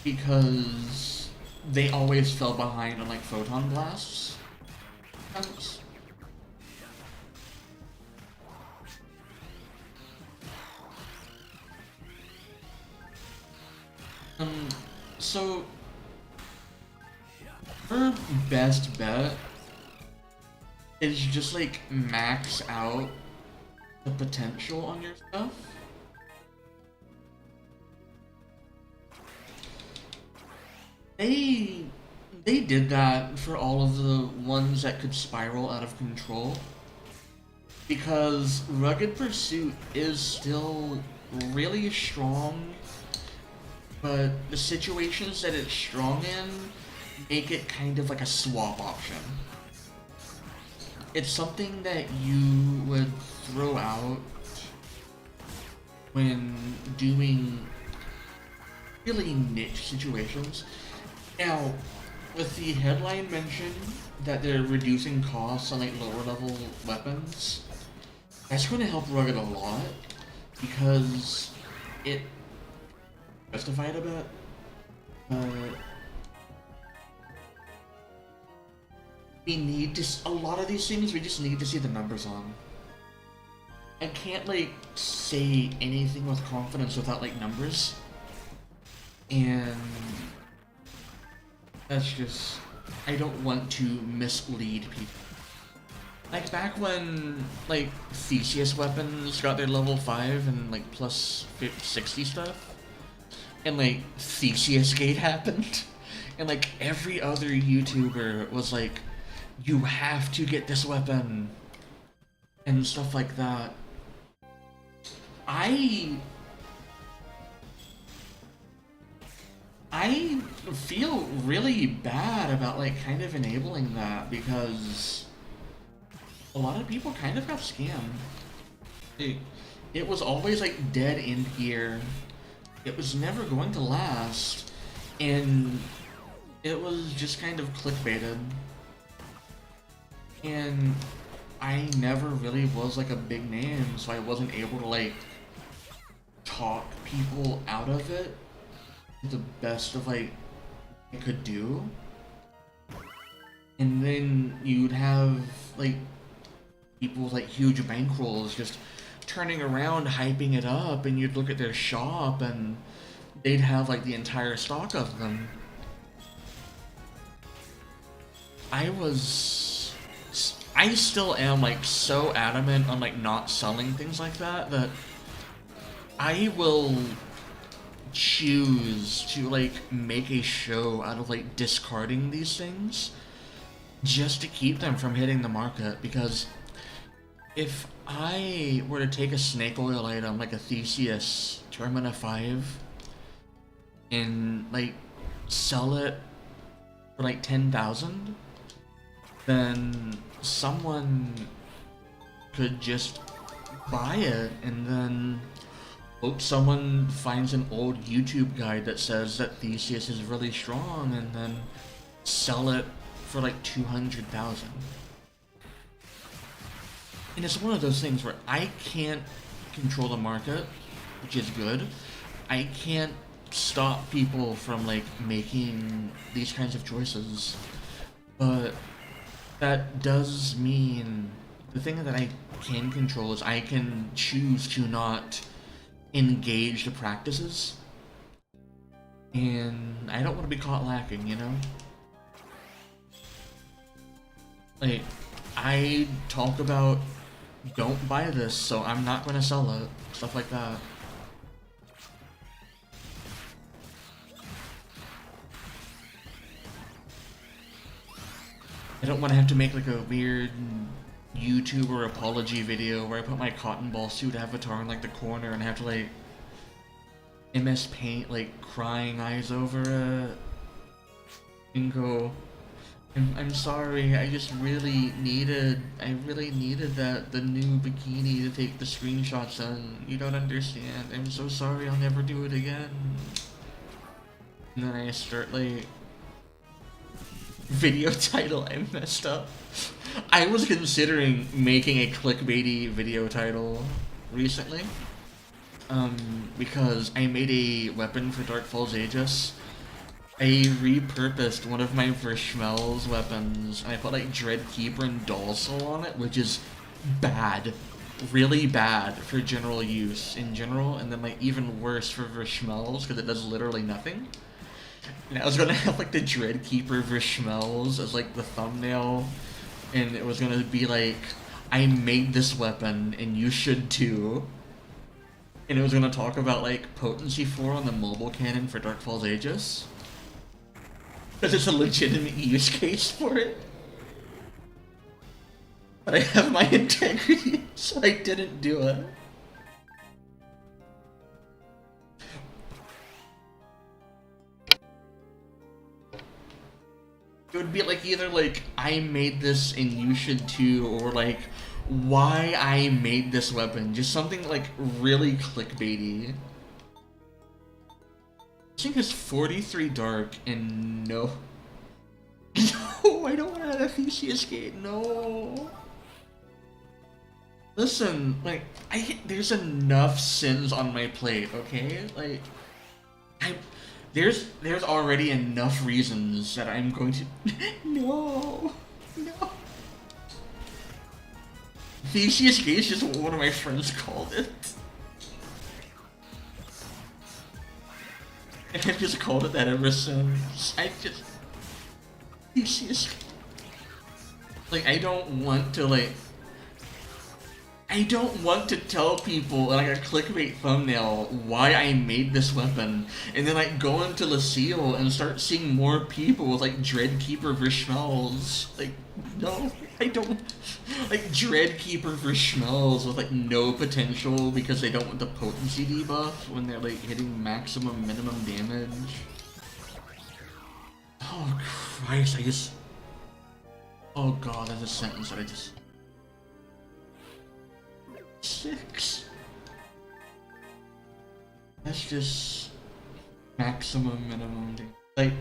because they always fell behind on like photon blasts. So her best bet is just like max out the potential on your stuff. They did that for all of the ones that could spiral out of control. Because Rugged Pursuit is still really strong, but the situations that it's strong in make it kind of like a swap option. It's something that you would throw out when doing really niche situations. Now, with the headline mention that they're reducing costs on like lower level weapons, that's going to help Rugged a lot because it justified a bit. We need to, a lot of these things we just need to see the numbers on. I can't like say anything with confidence without like numbers. And that's just, I don't want to mislead people. Like back when like Theseus weapons got their level 5 and like plus 60 stuff, and like Theseus Gate happened, and like every other YouTuber was like, you have to get this weapon and stuff like that. I feel really bad about like kind of enabling that because a lot of people kind of got scammed. It was always like dead end gear. It was never going to last, and it was just kind of clickbaited. And I never really was like a big name, so I wasn't able to like talk people out of it the best of like I could do. And then you'd have like people with like huge bankrolls just turning around hyping it up, and you'd look at their shop and they'd have like the entire stock of them. I still am like so adamant on like not selling things like that that I will choose to like make a show out of like discarding these things just to keep them from hitting the market. Because if I were to take a snake oil item like a Theseus Termina 5 and like sell it for like 10,000, then someone could just buy it and then hope someone finds an old YouTube guide that says that Theseus is really strong and then sell it for like 200,000. And it's one of those things where I can't control the market, which is good. I can't stop people from like making these kinds of choices, but that does mean the thing that I can control is I can choose to not engage the practices, and I don't want to be caught lacking, you know? Like, I talk about don't buy this, so I'm not going to sell it, stuff like that. I don't want to have to make like a weird YouTuber apology video where I put my cotton ball suit avatar in like the corner and have to like MS Paint like crying eyes over it and go, I'm sorry, I really needed that the new bikini to take the screenshots in. You don't understand. I'm so sorry, I'll never do it again. And then I start like, video title, I messed up. I was considering making a clickbaity video title recently, because I made a weapon for Dark Falls Aegis. I repurposed one of my Vrishmel's weapons, and I put like Dreadkeeper and Doll Soul on it, which is bad. Really bad for general use in general, and then like even worse for Vrishmel's because it does literally nothing. And I was gonna have like the Dreadkeeper Vrishmel's as like the thumbnail, and it was gonna be like, I made this weapon and you should too. And it was gonna talk about like potency 4 on the mobile cannon for Dark Falls Aegis. Because it's a legitimate use case for it. But I have my integrity, so I didn't do it. It would be like either like, I made this and you should too, or like, why I made this weapon. Just something like really clickbaity. This thing has 43 dark and no. No, I don't want to have FEC escape, no. Listen, like, there's enough sins on my plate, okay? Like, there's already enough reasons that I'm going to. No, no. Theseus Gate is just what one of my friends called it. And I've just called it that ever since. Theseus. Like, I don't want to, like. I don't want to tell people, like a clickbait thumbnail, why I made this weapon, and then like go into Lucille and start seeing more people with like Dreadkeeper Vrishmels. Like, no, I don't. Like Dreadkeeper Vrishmels with like no potential because they don't want the potency debuff when they're like hitting maximum minimum damage. Oh Christ, oh god, that's a sentence that I just... 6. That's just maximum minimum damage. Like,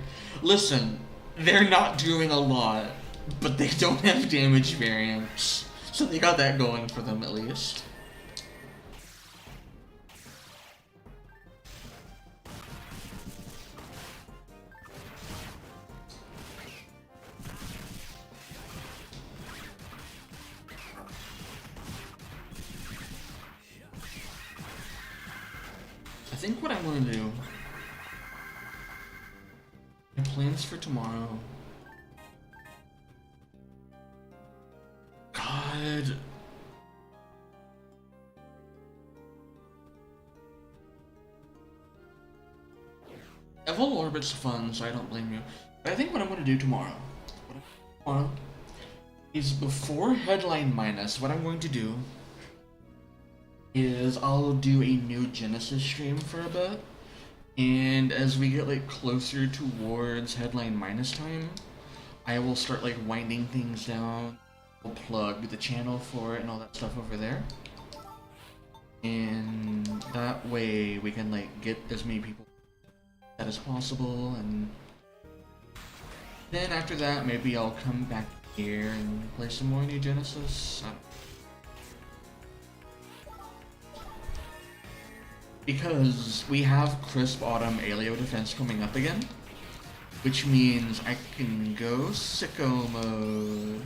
listen, they're not doing a lot, but they don't have damage variance, so they got that going for them at least. I think what I'm gonna do, my plans for tomorrow, God, Evil Orbit's fun, so I don't blame you. But I think what I'm gonna do tomorrow is before Headline Minus, what I'm going to do is I'll do a new Genesis stream for a bit, and as we get like closer towards Headline Minus time, I will start like winding things down. I'll plug the channel for it and all that stuff over there, and that way we can like get as many people as possible, and then after that maybe I'll come back here and play some more new Genesis. Because we have Crisp Autumn Aleo Defense coming up again, which means I can go sicko mode.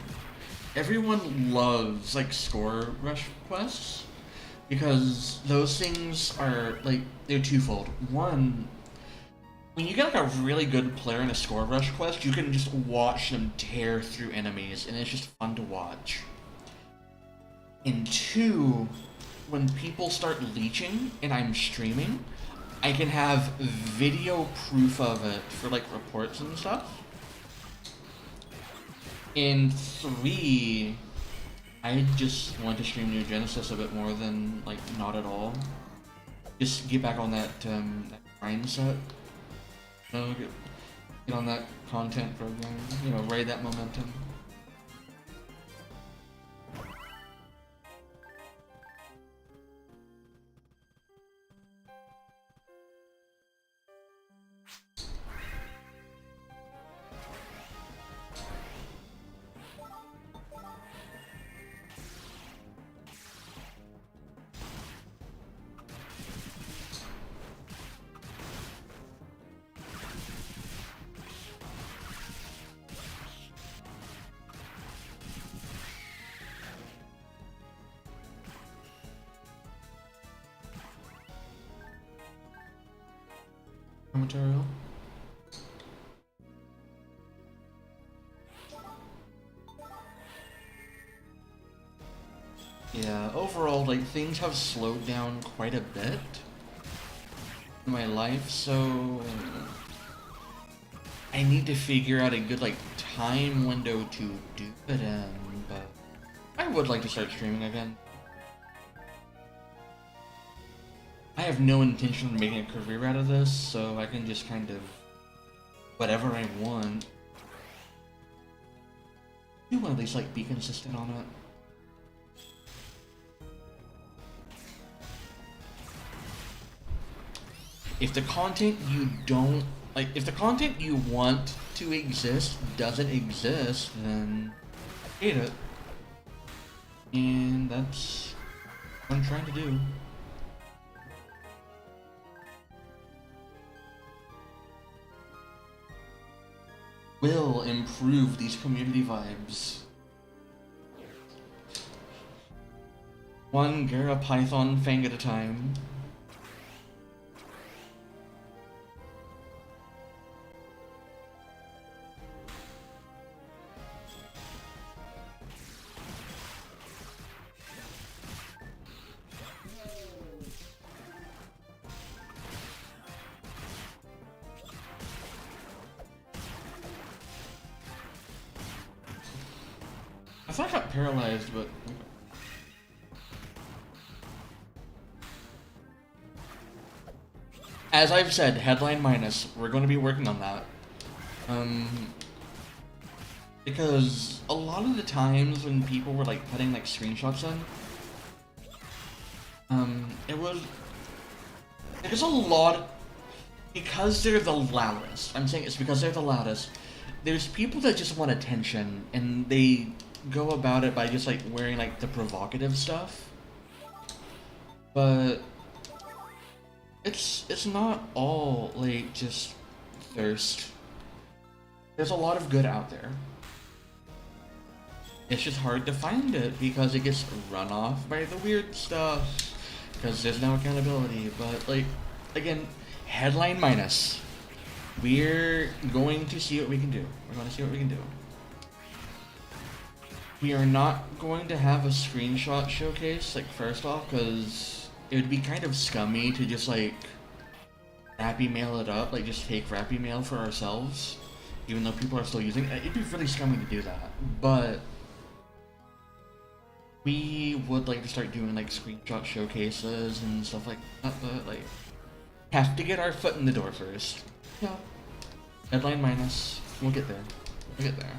Everyone loves like score rush quests, because those things are like, they're twofold. One, when you get like a really good player in a score rush quest, you can just watch them tear through enemies, and it's just fun to watch. And two, when people start leeching and I'm streaming, I can have video proof of it for like reports and stuff. And 3, I just want to stream New Genesis a bit more than like not at all. Just get back on that mindset. You know, get on that content program. You know, ride that momentum. Material. Yeah, overall, like, things have slowed down quite a bit in my life, so I need to figure out a good, like, time window to do it in, but I would like to start streaming again. I have no intention of making a career out of this, so I can just kind of whatever I want. I do at least like be consistent on it. If the content you don't like, if the content you want to exist doesn't exist, then I hate it. And that's what I'm trying to do. Will improve these community vibes. One Gara Python fang at a time. I thought I got paralyzed, but as I've said, headline minus, we're going to be working on that. Because a lot of the times when people were like putting like screenshots in, there's a lot, because they're the loudest. I'm saying it's because they're the loudest. There's people that just want attention, and they go about it by just like wearing like the provocative stuff. But it's not all like just thirst. There's a lot of good out there. It's just hard to find it because it gets run off by the weird stuff. Because there's no accountability. But like, again, headline minus. We're going to see what we can do. We're going to see what we can do. We are not going to have a screenshot showcase, like, first off, because it would be kind of scummy to just, like, Rappy Mail it up, like, just take Rappy Mail for ourselves, even though people are still using it. It'd be really scummy to do that, but we would like to start doing, like, screenshot showcases and stuff like that, but, like, have to get our foot in the door first. Yeah. Deadline minus. We'll get there. We'll get there.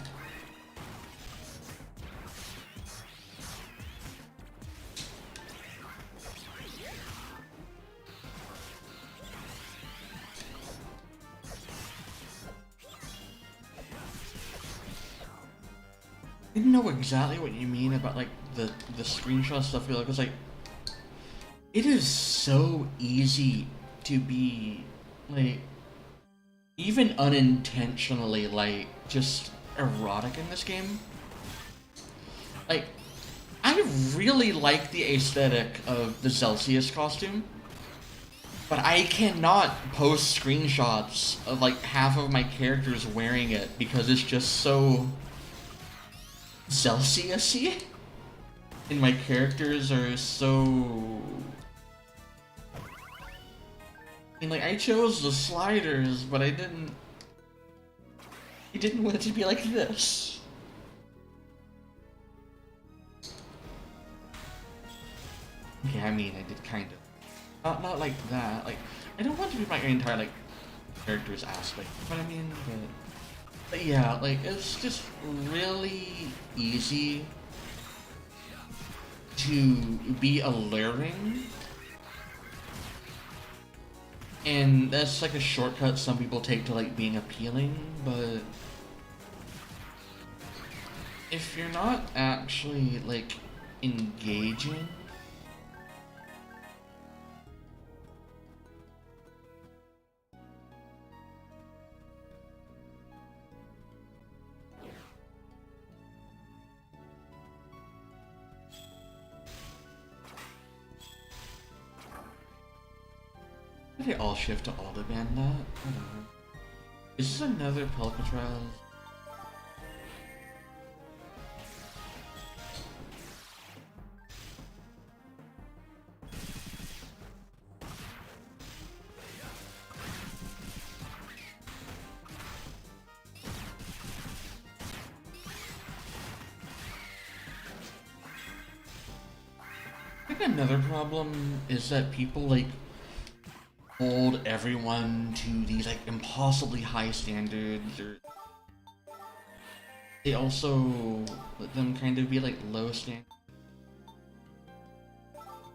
I didn't know exactly what you mean about like the screenshot stuff, because like it is so easy to be like even unintentionally like just erotic in this game. Like I really like the aesthetic of the Celsius costume, but I cannot post screenshots of like half of my characters wearing it because it's just so Celsius-y, and my characters are so... I mean, like, I chose the sliders, but I didn't want it to be like this. Okay, I mean, I did kind of. Not like that. Like, I don't want to be my entire, like, character's aspect, but I mean, but yeah, like, it's just really easy to be alluring. And that's like a shortcut some people take to like being appealing, but if you're not actually like engaging, they all shift to Alda ban that? Whatever. Is this another Pelka Trials? another problem is that people like hold everyone to these like impossibly high standards, or they also let them kind of be like low standard,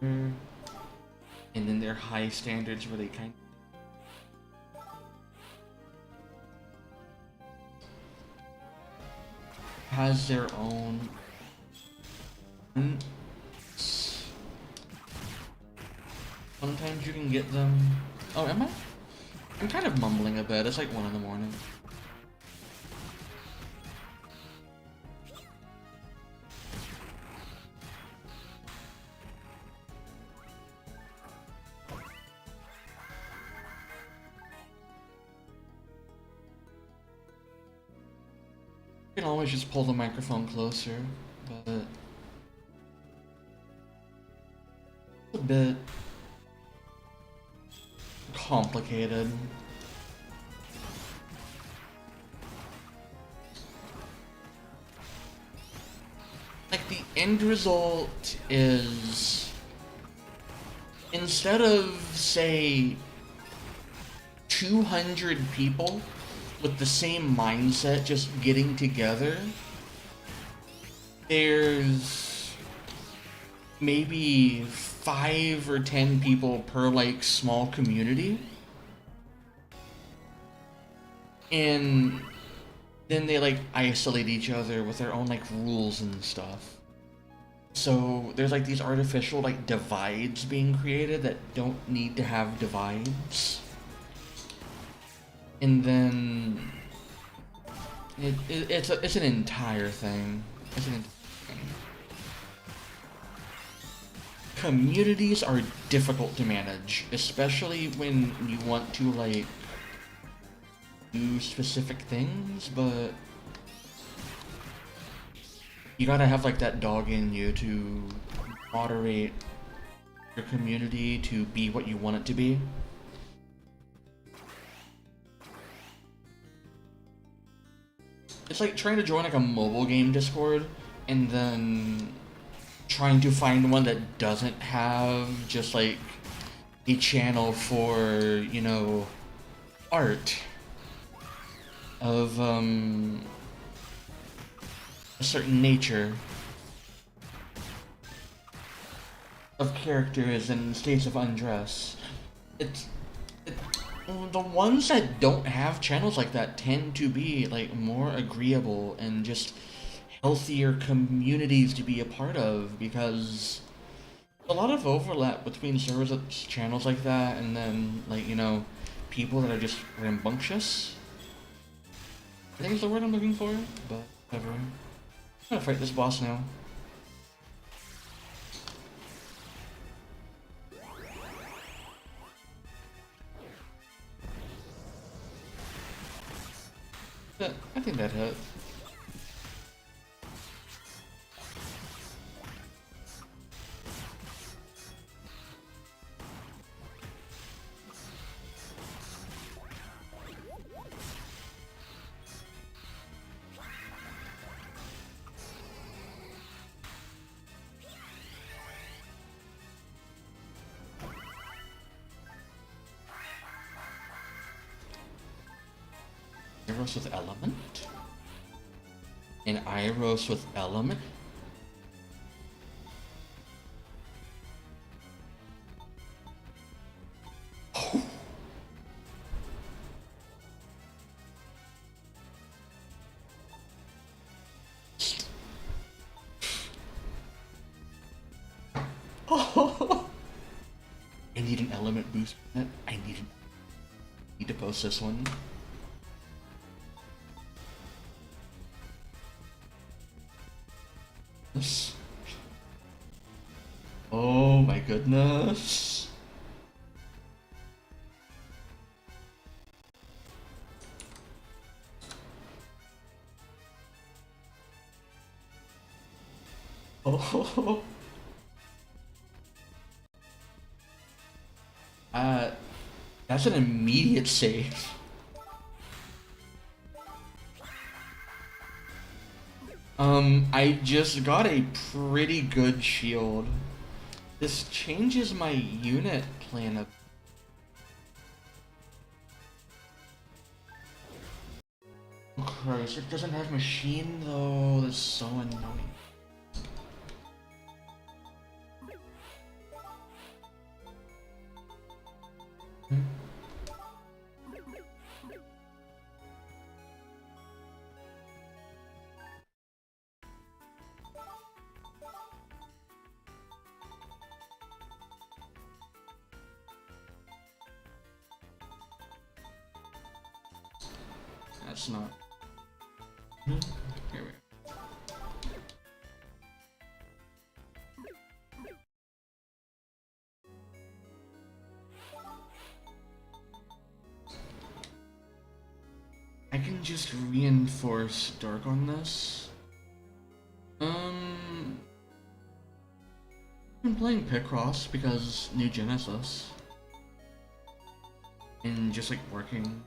and then their high standards where they kind of has their own. Sometimes you can get them. Oh, am I? I'm kind of mumbling a bit. It's like 1 in the morning. You can always just pull the microphone closer, but it's a bit complicated. Like, the end result is, instead of, say, 200 people with the same mindset just getting together, there's maybe 5 or 10 people per like small community, and then they like isolate each other with their own like rules and stuff. So there's like these artificial like divides being created that don't need to have divides. And then it's an entire thing. It's an entire thing. Communities are difficult to manage, especially when you want to like do specific things, but you gotta have like that dog in you to moderate your community to be what you want it to be. It's like trying to join like a mobile game Discord and then trying to find one that doesn't have just like a channel for, you know, art of a certain nature of characters and states of undress. The ones that don't have channels like that tend to be like more agreeable and just healthier communities to be a part of, because a lot of overlap between servers with channels like that and then like, you know, people that are just rambunctious. I think is the word I'm looking for, but whatever. I'm gonna fight this boss now. I think that hit. Iros with element? And Iros with element? Oh. I need an element boost for that. I need to post this one. Oh my goodness. Oh. That's an immediate save. I just got a pretty good shield This changes my unit plan of. Oh Christ, it doesn't have machine though, that's so annoying. That's not. Here we go. I can just reinforce dark on this. I'm playing Picross because New Genesis. And just like working.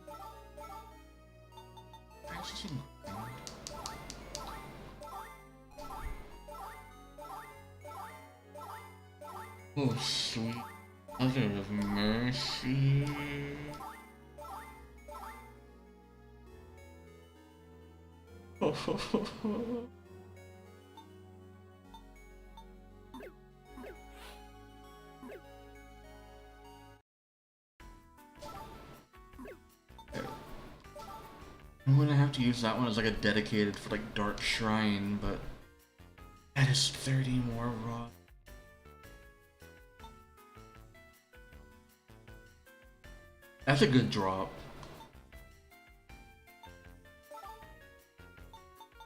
Oh, sweet Mother of Mercy. Oh. I'm gonna have to use that one as like a dedicated for like Dark Shrine, but that is 30 more raw. That's a good drop.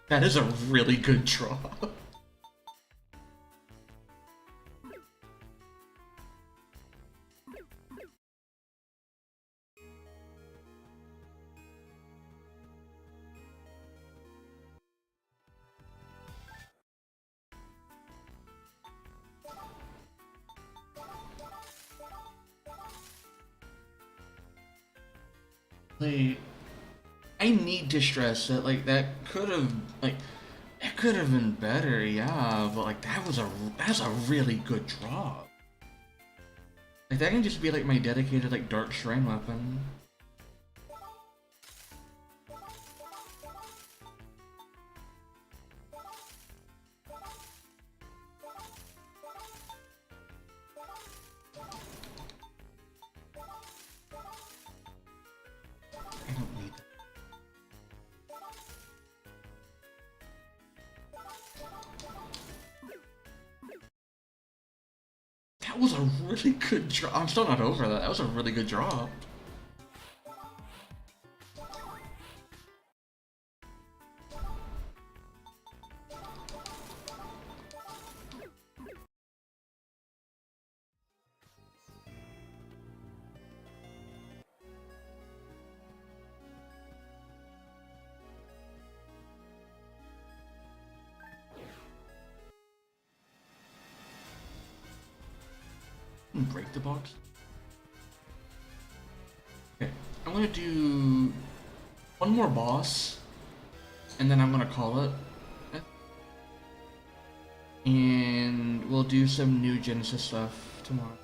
That is a really good drop. Like, I need to stress that like that could have been better, yeah, but like that's a really good drop. Like that can just be like my dedicated like Dark Shrine weapon. I don't need that. That was a really good drop. I'm still not over that. That was a really good drop. Break the box. Okay, I'm gonna do one more boss, and then I'm gonna call it. And we'll do some new Genesis stuff tomorrow.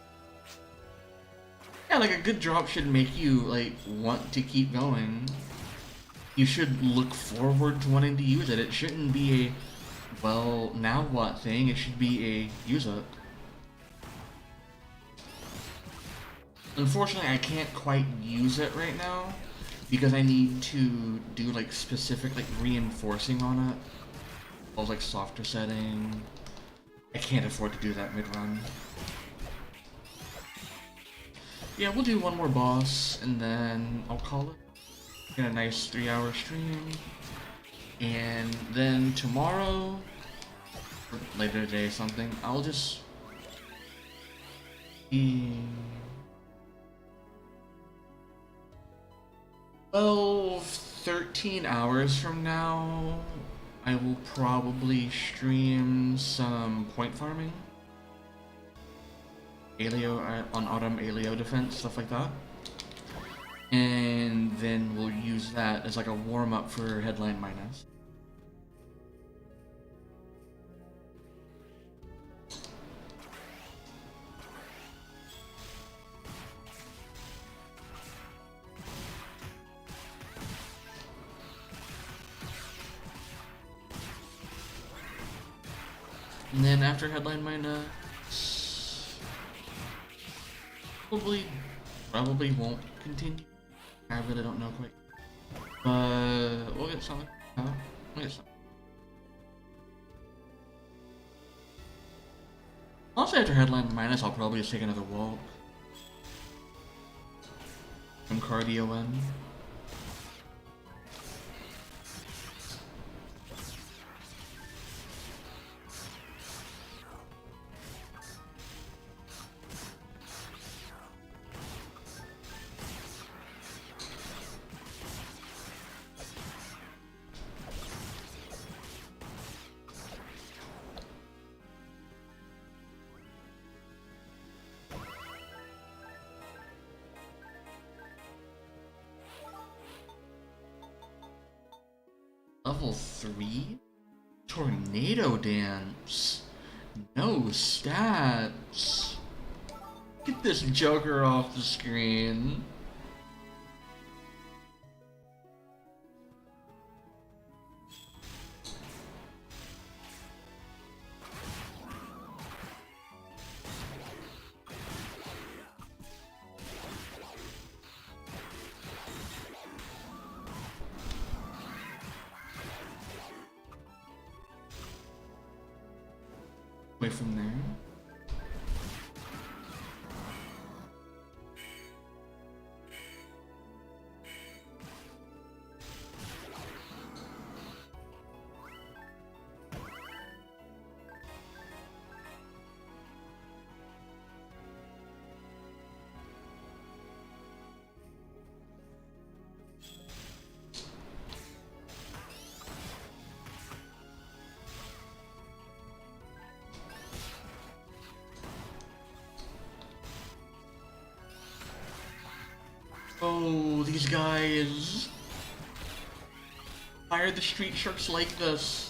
Yeah, like a good drop should make you like want to keep going. You should look forward to wanting to use it. It shouldn't be a, well, now what thing. It should be a use it. Unfortunately, I can't quite use it right now because I need to do like specific like reinforcing on it. All like softer setting. I can't afford to do that mid-run. Yeah, we'll do one more boss and then I'll call it. Get a nice 3-hour stream. And then tomorrow, or later today or something, I'll just be... Well, 13 hours from now, I will probably stream some point farming. Alio on Autumn Alio defense, stuff like that. And then we'll use that as like a warm-up for Headline Minus. And then after Headline Minus, probably won't continue. I really don't know quite. But we'll get something out. We'll get something. Also after Headline Minus, I'll probably just take another walk. Some cardio in. Level 3? Tornado Dance. No stats. Get this Joker off the screen. Away from there. Oh, these guys. Why are the street sharks like this?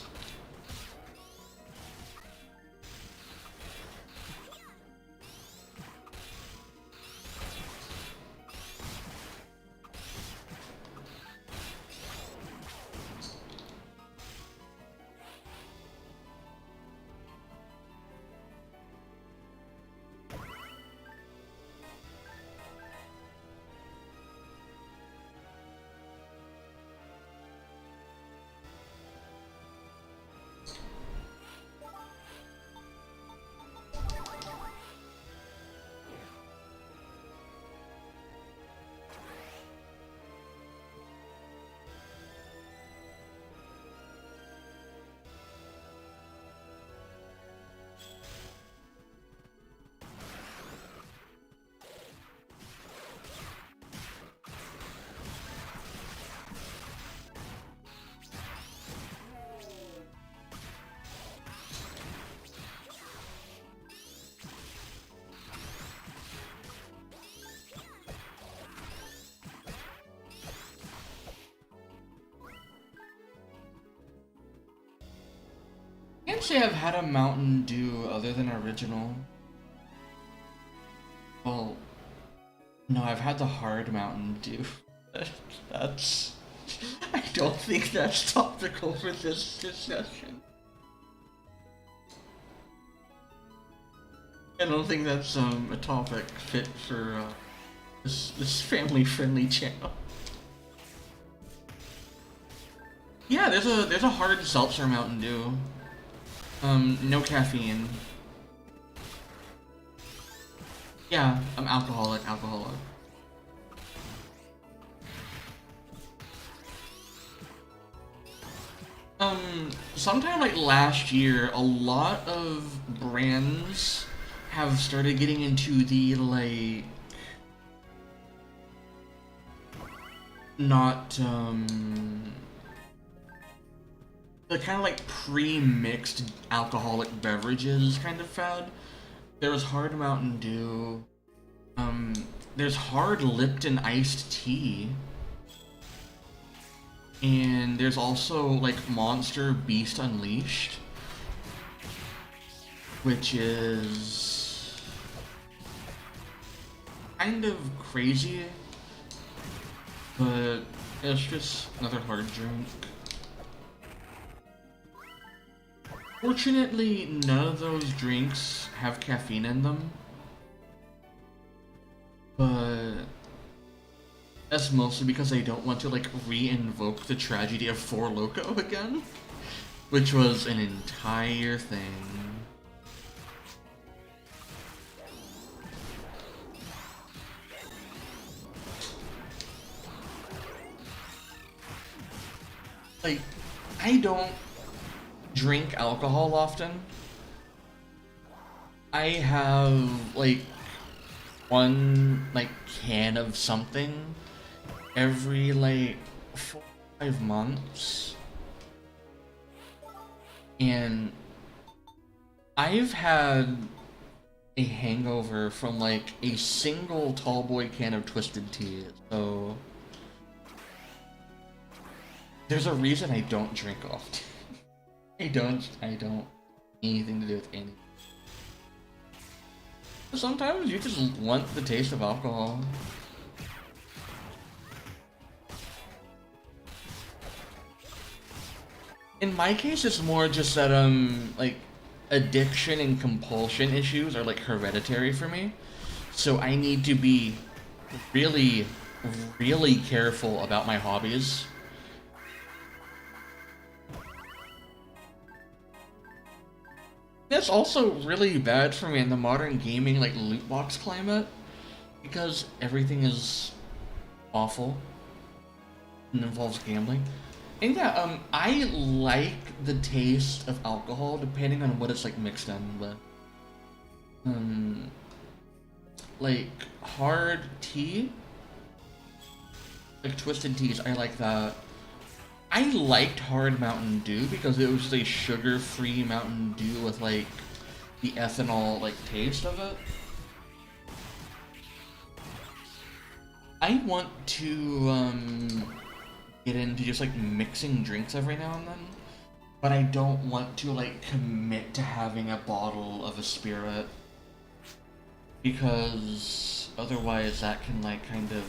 I can't say I've had a Mountain Dew other than original. Well, no, I've had the hard Mountain Dew. That's... I don't think that's topical for this discussion. I don't think that's a topic fit for this family-friendly channel. Yeah, there's a hard seltzer Mountain Dew. No caffeine. Yeah, I'm alcoholic. Sometime like last year, a lot of brands have started getting into the, like, not, the kind of like pre-mixed alcoholic beverages kind of fad. There was hard Mountain Dew. There's hard Lipton iced tea. And there's also like Monster Beast Unleashed, which is kind of crazy, but it's just another hard drink. Fortunately, none of those drinks have caffeine in them. But that's mostly because I don't want to like re-invoke the tragedy of Four Loko again, which was an entire thing. Like, I don't drink alcohol often. I have like one like can of something every like 4 or 5 months, and I've had a hangover from like a single tall boy can of twisted tea. So there's a reason I don't drink often. I don't anything to do with anything. Sometimes you just want the taste of alcohol. In my case, it's more just that like addiction and compulsion issues are like hereditary for me. So I need to be really, really careful about my hobbies. That's also really bad for me in the modern gaming like loot box climate, because everything is awful and involves gambling. And yeah, I like the taste of alcohol depending on what it's like mixed in with. Like hard tea, like twisted teas, I like that. I liked hard Mountain Dew because it was a sugar-free Mountain Dew with like the ethanol like taste of it. I want to get into just like mixing drinks every now and then, but I don't want to like commit to having a bottle of a spirit, because otherwise that can like kind of,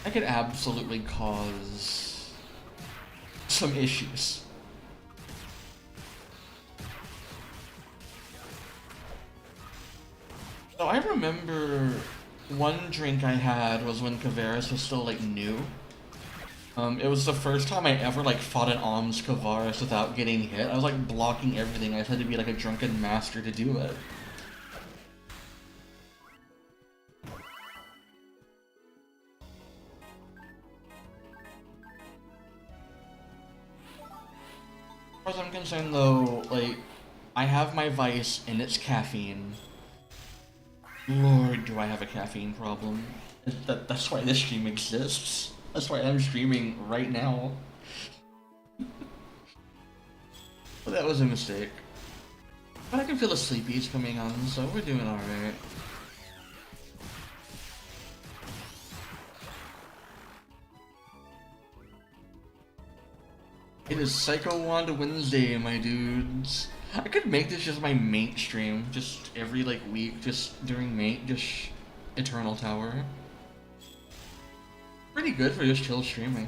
that could absolutely cause some issues. So I remember one drink I had was when Kavaris was still like new. It was the first time I ever like fought an Alms Kavaris without getting hit. I was like blocking everything. I just had to be like a drunken master to do it. As far as I'm concerned though, like, I have my vice and it's caffeine. Lord, do I have a caffeine problem. That's why this stream exists. That's why I'm streaming right now. Well, that was a mistake. But I can feel the sleepies coming on, so we're doing alright. It is Psycho Wand Wednesday, my dudes. I could make this just my mate stream, just every like week, just during mate, just Eternal Tower. Pretty good for just chill streaming.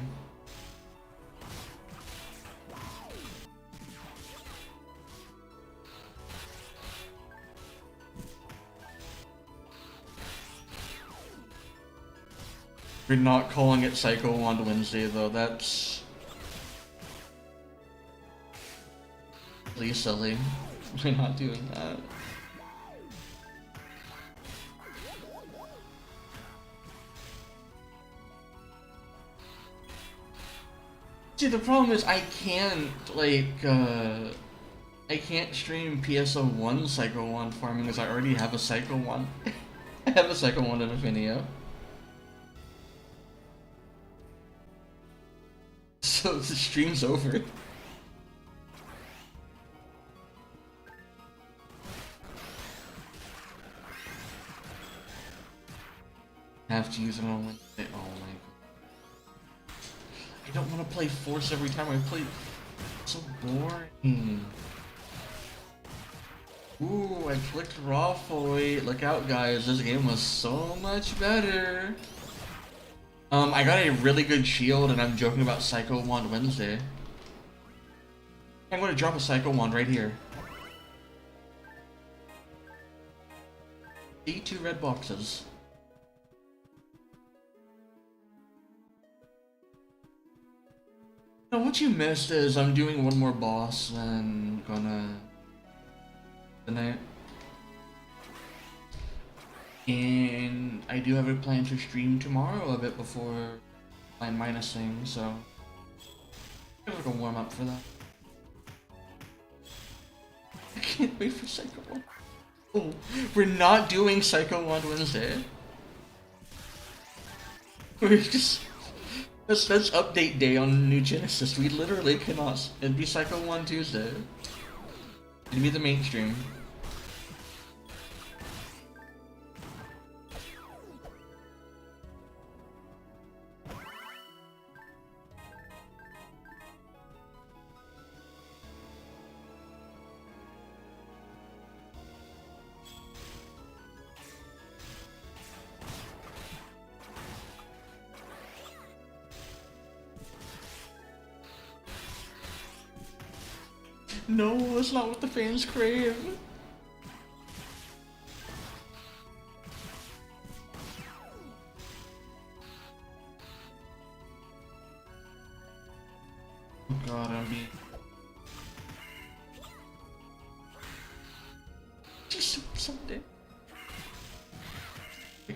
We're not calling it Psycho Wand Wednesday though, that's really silly. We're not doing that. See, the problem is I can't, like, I can't stream PSO1 Psycho Wand farming because I already have a Psycho Wand. I have a Psycho Wand in Affinio. So the stream's over. Have to use it on Wednesday. Oh my god. I don't want to play Force every time I play. It's so boring. Ooh, I clicked raw Wait, look out guys, this game was so much better. I got a really good shield and I'm joking about Psycho Wand Wednesday. I'm gonna drop a Psycho Wand right here. 2 red boxes. Now what you missed is I'm doing one more boss, then gonna tonight. And I do have a plan to stream tomorrow a bit before I'm minusing, so it's like a warm up for that. I can't wait for Psycho Wand. Oh, we're not doing Psycho Wand Wednesday. We're just that's update day on New Genesis. We literally cannot. It'd be Psycho Wand Tuesday. It'd be the mainstream. No, that's not what the fans crave. Oh god, I'm being... Just someday.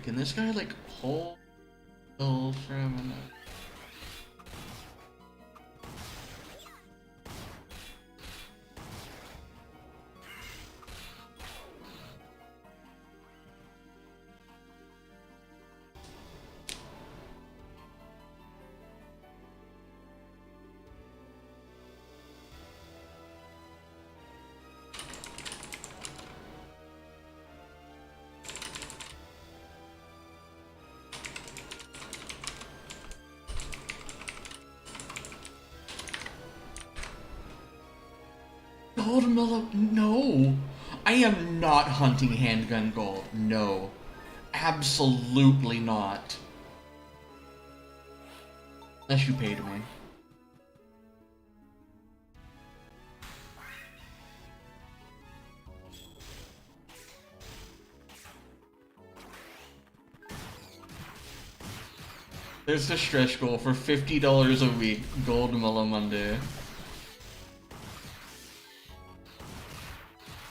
Can this guy like hold for a minute? Gold Mellow, no! I am not hunting handgun gold, no. Absolutely not. Unless you paid me. There's the stretch goal for $50 a week, Gold Mellow Monday.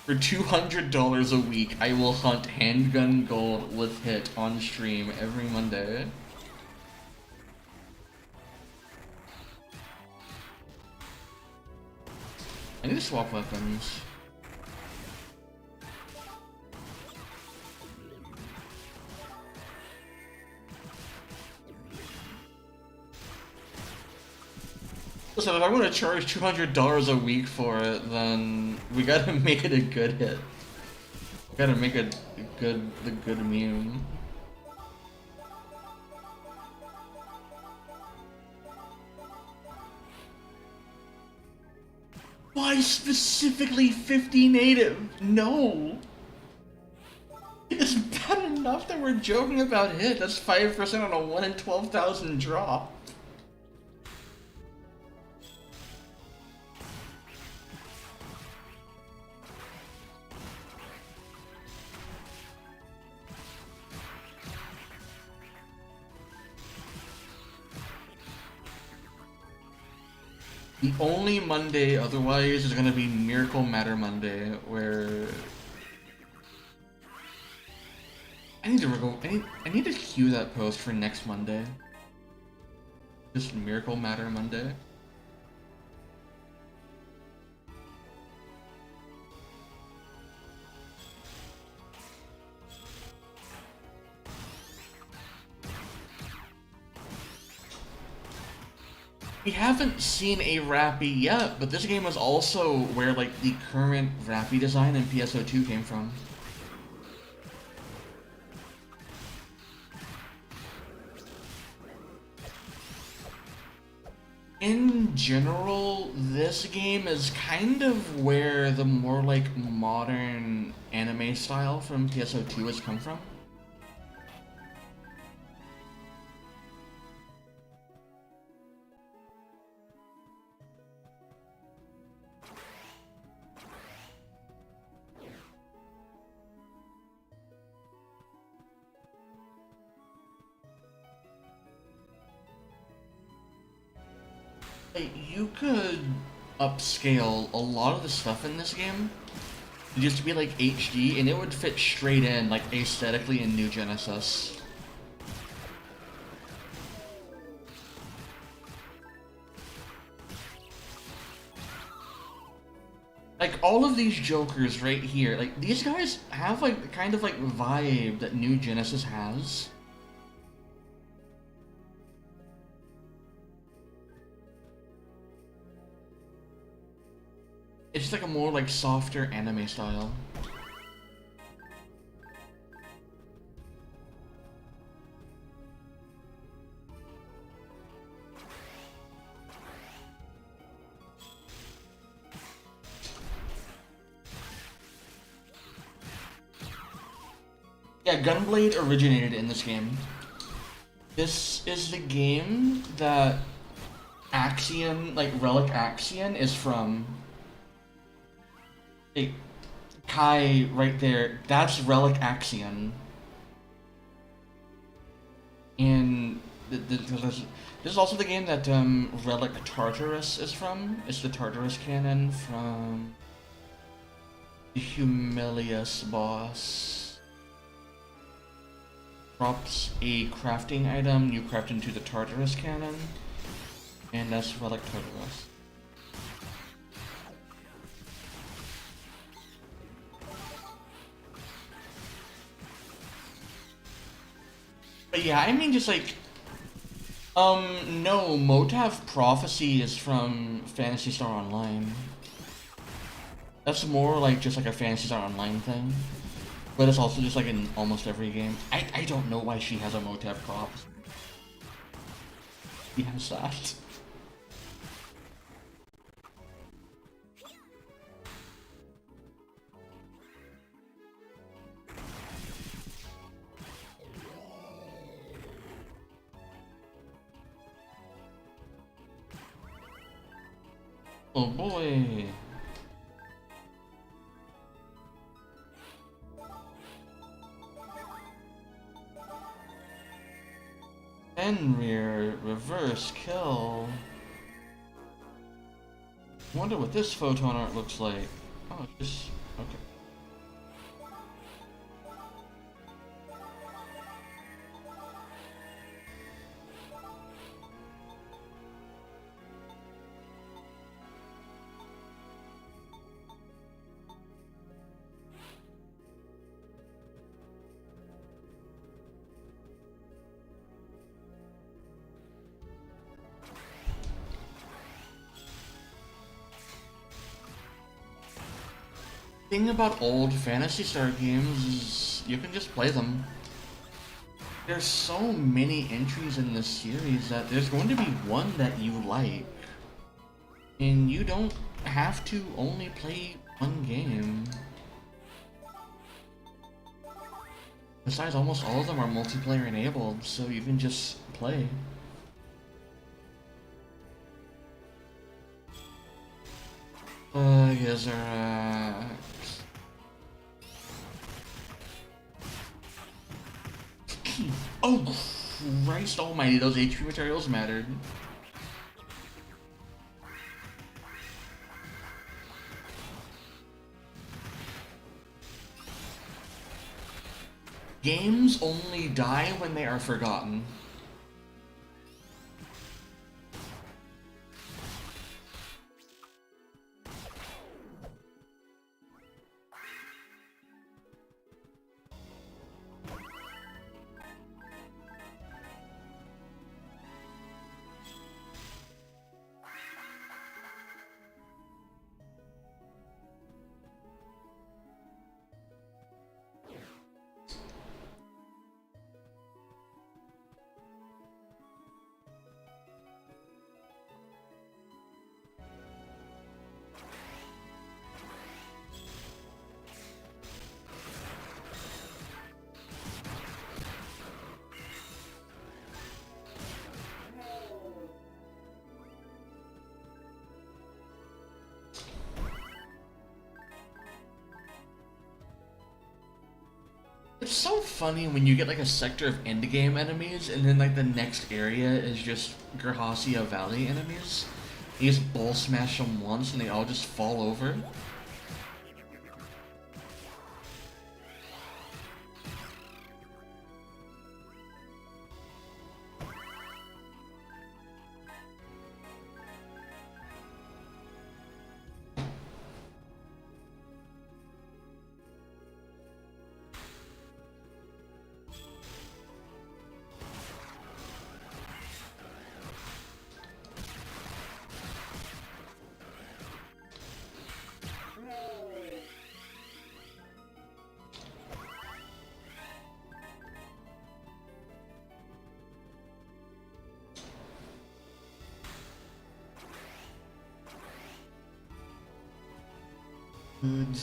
For $200 a week, I will hunt handgun gold with hit on stream every Monday. I need to swap weapons. Listen, if I'm gonna charge $200 a week for it, then we gotta make it a good hit. We gotta make it the good meme. Why specifically 50 native? No! It's bad enough that we're joking about hit. That's 5% on a 1 in 12,000 drop. The only Monday otherwise is gonna be Miracle Matter Monday, where I need to queue that post for next Monday. Just Miracle Matter Monday. We haven't seen a Rappy yet, but this game is also where like the current Rappy design in PSO2 came from. In general, this game is kind of where the more like modern anime style from PSO2 has come from. Like, you could upscale a lot of the stuff in this game just to be like HD, and it would fit straight in, like aesthetically in New Genesis. Like, all of these Jokers right here, like, these guys have, like, the kind of, like, vibe that New Genesis has. It's just, like, a more, like, softer anime style. Yeah, Gunblade originated in this game. This is the game that Axion, like Relic Axion, is from. Hey, Kai, right there, that's Relic Axion. And this is also the game that Relic Tartarus is from. It's the Tartarus canon from the Humilius boss. Drops a crafting item, you craft into the Tartarus cannon, and that's Relic Tartarus. But yeah, I mean just like, no, Motav Prophecy is from Phantasy Star Online. That's more like just like a Phantasy Star Online thing. But it's also just like in almost every game. I don't know why she has a Motab prop. She has that. Oh boy. Fenrir, reverse kill. Wonder what this photon art looks like. Oh, it's just okay. Thing about old Phantasy Star games is you can just play them. There's so many entries in this series that there's going to be one that you like. And you don't have to only play one game. Besides, almost all of them are multiplayer enabled, so you can just play. Gezerax. Oh, Christ almighty, those HP materials mattered. Games only die when they are forgotten. It's so funny when you get like a sector of endgame enemies and then like the next area is just Gerhasia Valley enemies. You just ball smash them once and they all just fall over.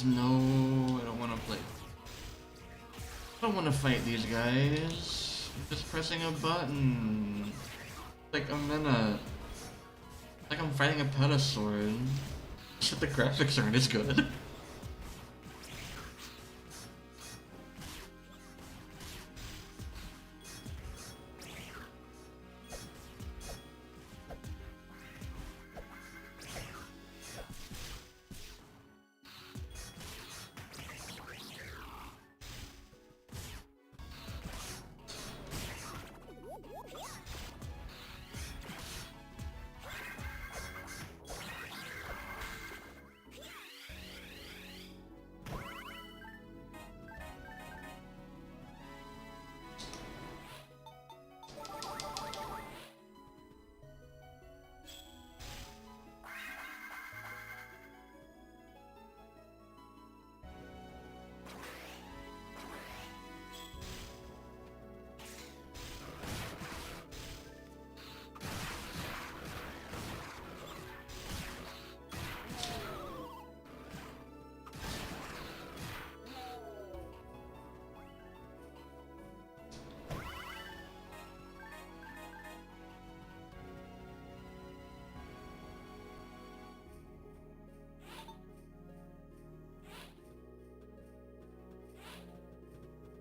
No, I don't want to play. I don't want to fight these guys. I'm just pressing a button. Like I'm in a... Like I'm fighting a pedasword. Shit, the graphics aren't as good.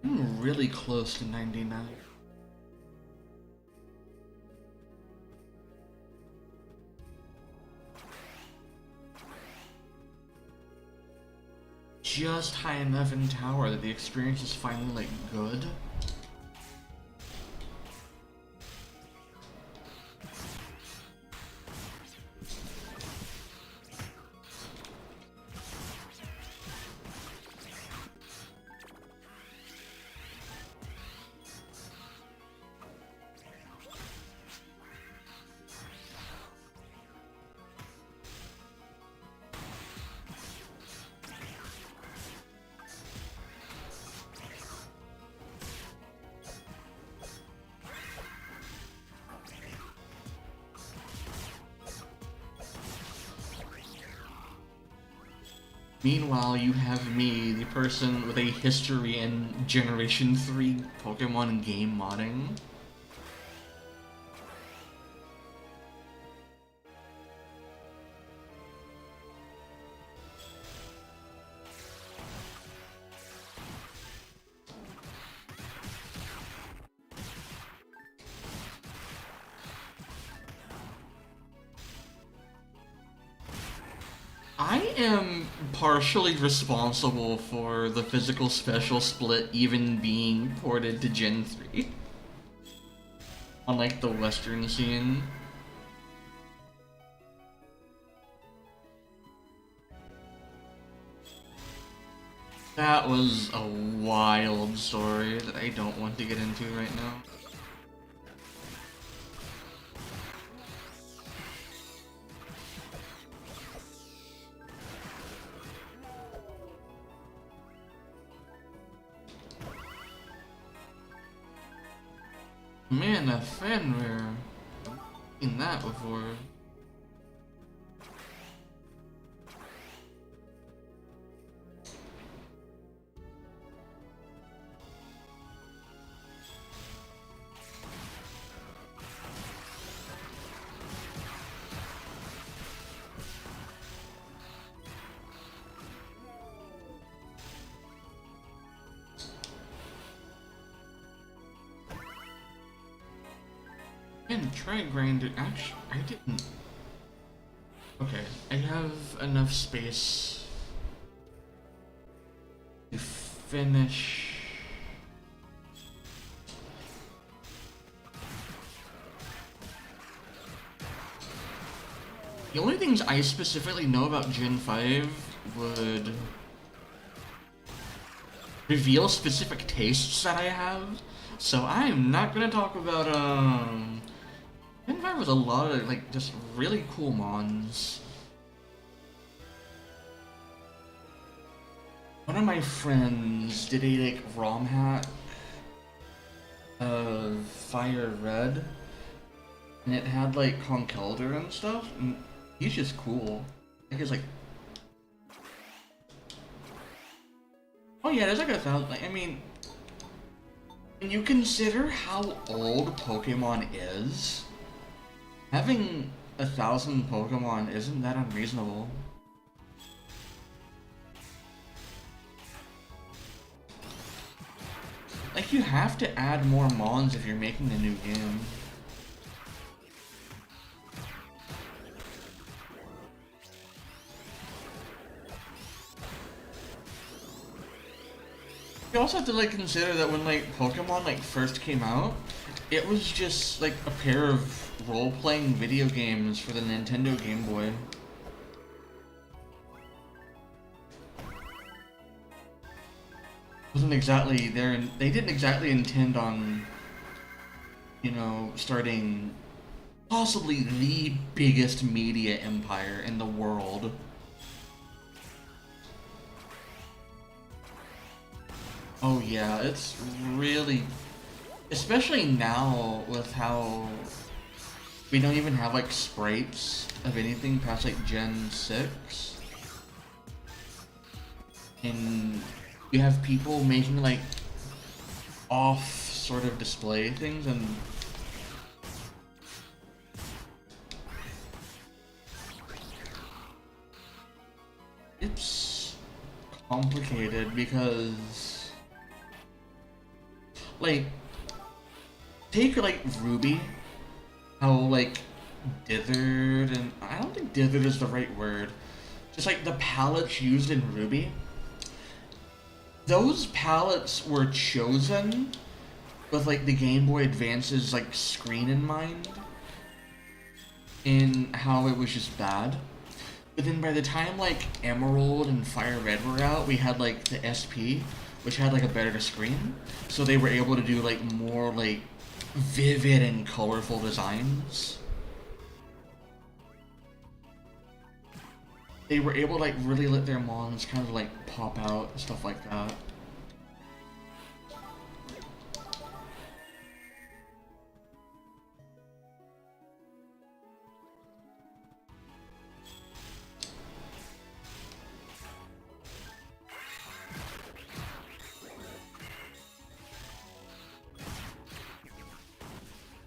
I'm really close to 99. Just high enough in tower that the experience is finally, like, good. Meanwhile, you have me, the person with a history in Generation 3 Pokemon game modding. I am partially responsible for the physical special split even being ported to Gen 3. On like the Western scene. That was a wild story that I don't want to get into right now. Man, a Fenrir. I've seen that before. And try grinder. Actually, I didn't. Okay, I have enough space to finish. The only things I specifically know about Gen 5 would reveal specific tastes that I have, so I'm not gonna talk about, Gen 5 was a lot of, like, just really cool mons. One of my friends did a, like, ROM hack of Fire Red, and it had, like, Conkeldurr and stuff, and he's just cool. I think it's like... Oh yeah, there's like 1,000, like, I mean... When you consider how old Pokemon is, having 1,000 Pokemon isn't that unreasonable. Like, you have to add more mons if you're making a new game. You also have to, like, consider that when, like, Pokemon, like, first came out, it was just, like, a pair of role-playing video games for the Nintendo Game Boy. Wasn't exactly there, and they didn't exactly intend on, you know, starting possibly the biggest media empire in the world. Oh yeah, it's really, especially now with how we don't even have like sprites of anything past like Gen 6. And you have people making like off sort of display things, and it's complicated because like, take like Ruby, how like dithered, and I don't think dithered is the right word, just like the palettes used in Ruby. Those palettes were chosen with like the Game Boy Advance's like screen in mind, and how it was just bad. But then by the time like Emerald and Fire Red were out, we had like the SP, which had like a better screen, so they were able to do like more like vivid and colorful designs. They were able to like really let their mons kind of like pop out and stuff like that.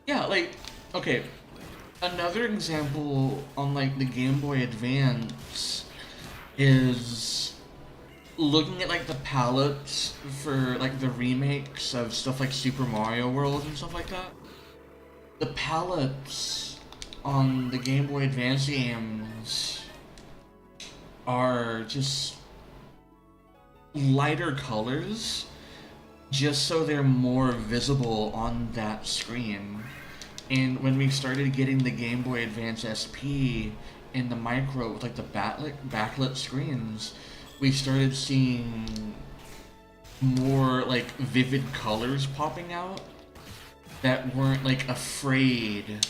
Yeah, like, okay, another example on like the Game Boy Advance is looking at like the palettes for like the remakes of stuff like Super Mario World and stuff like that. The palettes on the Game Boy Advance games are just lighter colors, just so they're more visible on that screen. And when we started getting the Game Boy Advance SP in the micro with like the backlit screens, we started seeing more like vivid colors popping out that weren't like afraid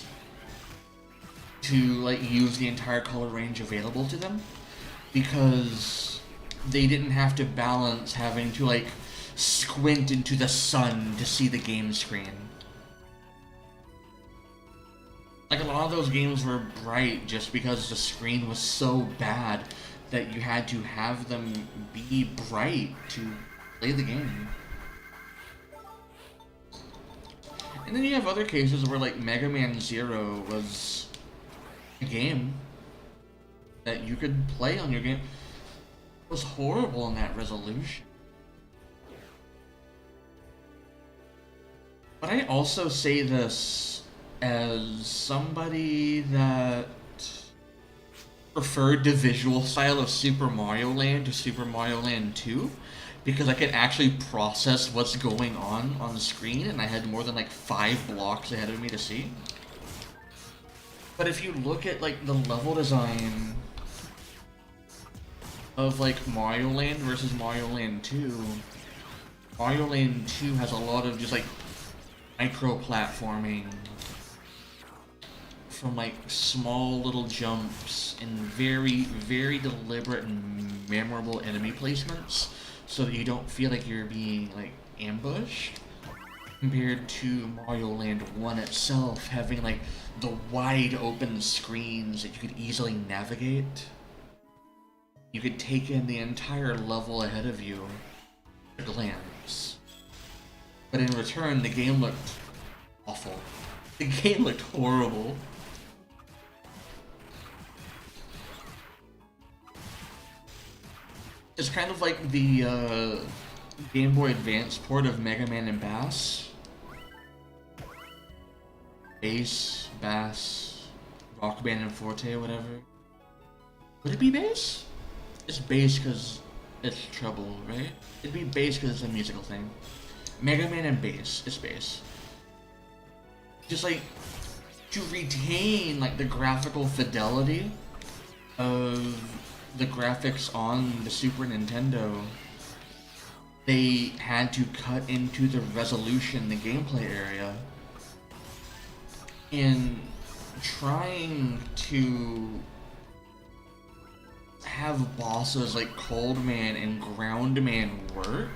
to like use the entire color range available to them, because they didn't have to balance having to like squint into the sun to see the game screen. Like, a lot of those games were bright just because the screen was so bad that you had to have them be bright to play the game. And then you have other cases where, like, Mega Man Zero was a game that you could play on your game. It was horrible in that resolution. But I also say this as somebody that preferred the visual style of Super Mario Land to Super Mario Land 2 because I could actually process what's going on the screen, and I had more than like 5 blocks ahead of me to see. But if you look at like the level design of like Mario Land versus Mario Land 2, Mario Land 2 has a lot of just like micro platforming from like small little jumps and very, very deliberate and memorable enemy placements so that you don't feel like you're being like ambushed, compared to Mario Land 1 itself having like the wide open screens that you could easily navigate. You could take in the entire level ahead of you at a glance. But in return, the game looked awful. The game looked horrible. It's kind of like the Game Boy Advance port of Mega Man and Bass. Bass, Bass, Rock Band and Forte, whatever. Would it be bass? It's bass because it's treble, right? It'd be bass because it's a musical thing. Mega Man and bass, it's bass. Just like, to retain like the graphical fidelity of the graphics on the Super Nintendo, they had to cut into the resolution, the gameplay area, in trying to have bosses like Cold Man and Ground Man work.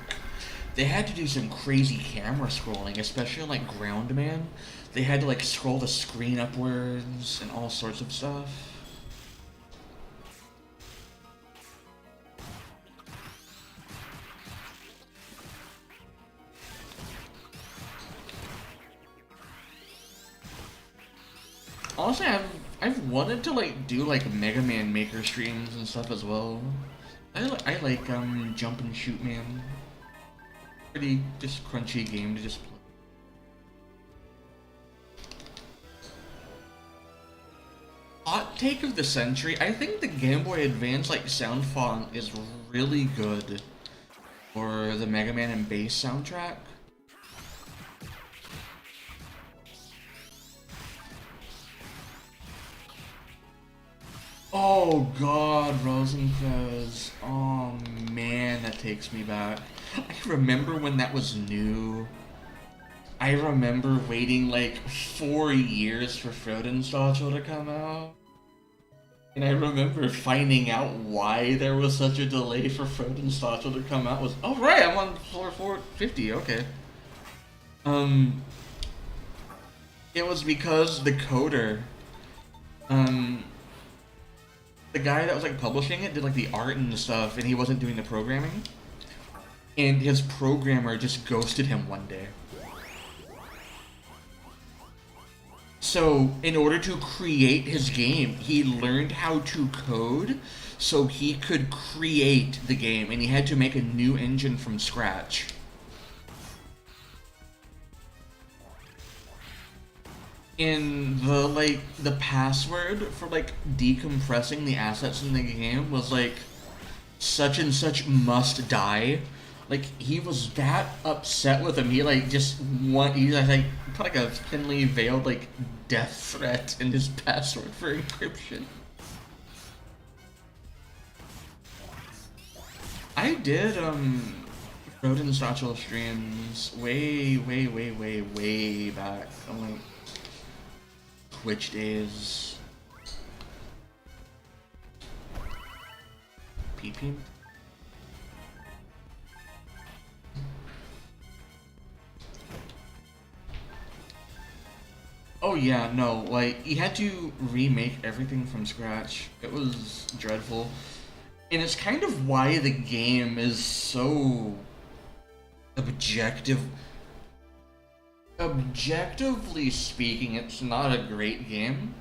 They had to do some crazy camera scrolling, especially on like Ground Man. They had to like scroll the screen upwards and all sorts of stuff. Honestly, I've wanted to like do like Mega Man Maker streams and stuff as well. I like Jump and Shoot Man. Pretty just crunchy game to just play. Hot take of the century, I think the Game Boy Advance like sound font is really good for the Mega Man and Bass soundtrack. Oh god, Rosencrest. Oh man, that takes me back. I remember when that was new. I remember waiting like 4 years for Frodenstachel to come out. And I remember finding out why there was such a delay for Frodenstachel to come out was, oh right, I'm on floor 450, okay. It was because the coder, the guy that was like publishing it did like the art and stuff, and he wasn't doing the programming. And his programmer just ghosted him one day. So, in order to create his game, he learned how to code so he could create the game, and he had to make a new engine from scratch. And the password for like decompressing the assets in the game was like such and such must die. Like he was that upset with him. He like he like put like a thinly veiled like death threat in his password for encryption. I did Frodenstachel streams way back on like Twitch days. PP. Oh yeah, no, like, he had to remake everything from scratch. It was dreadful. And it's kind of why the game is so objectively speaking, it's not a great game.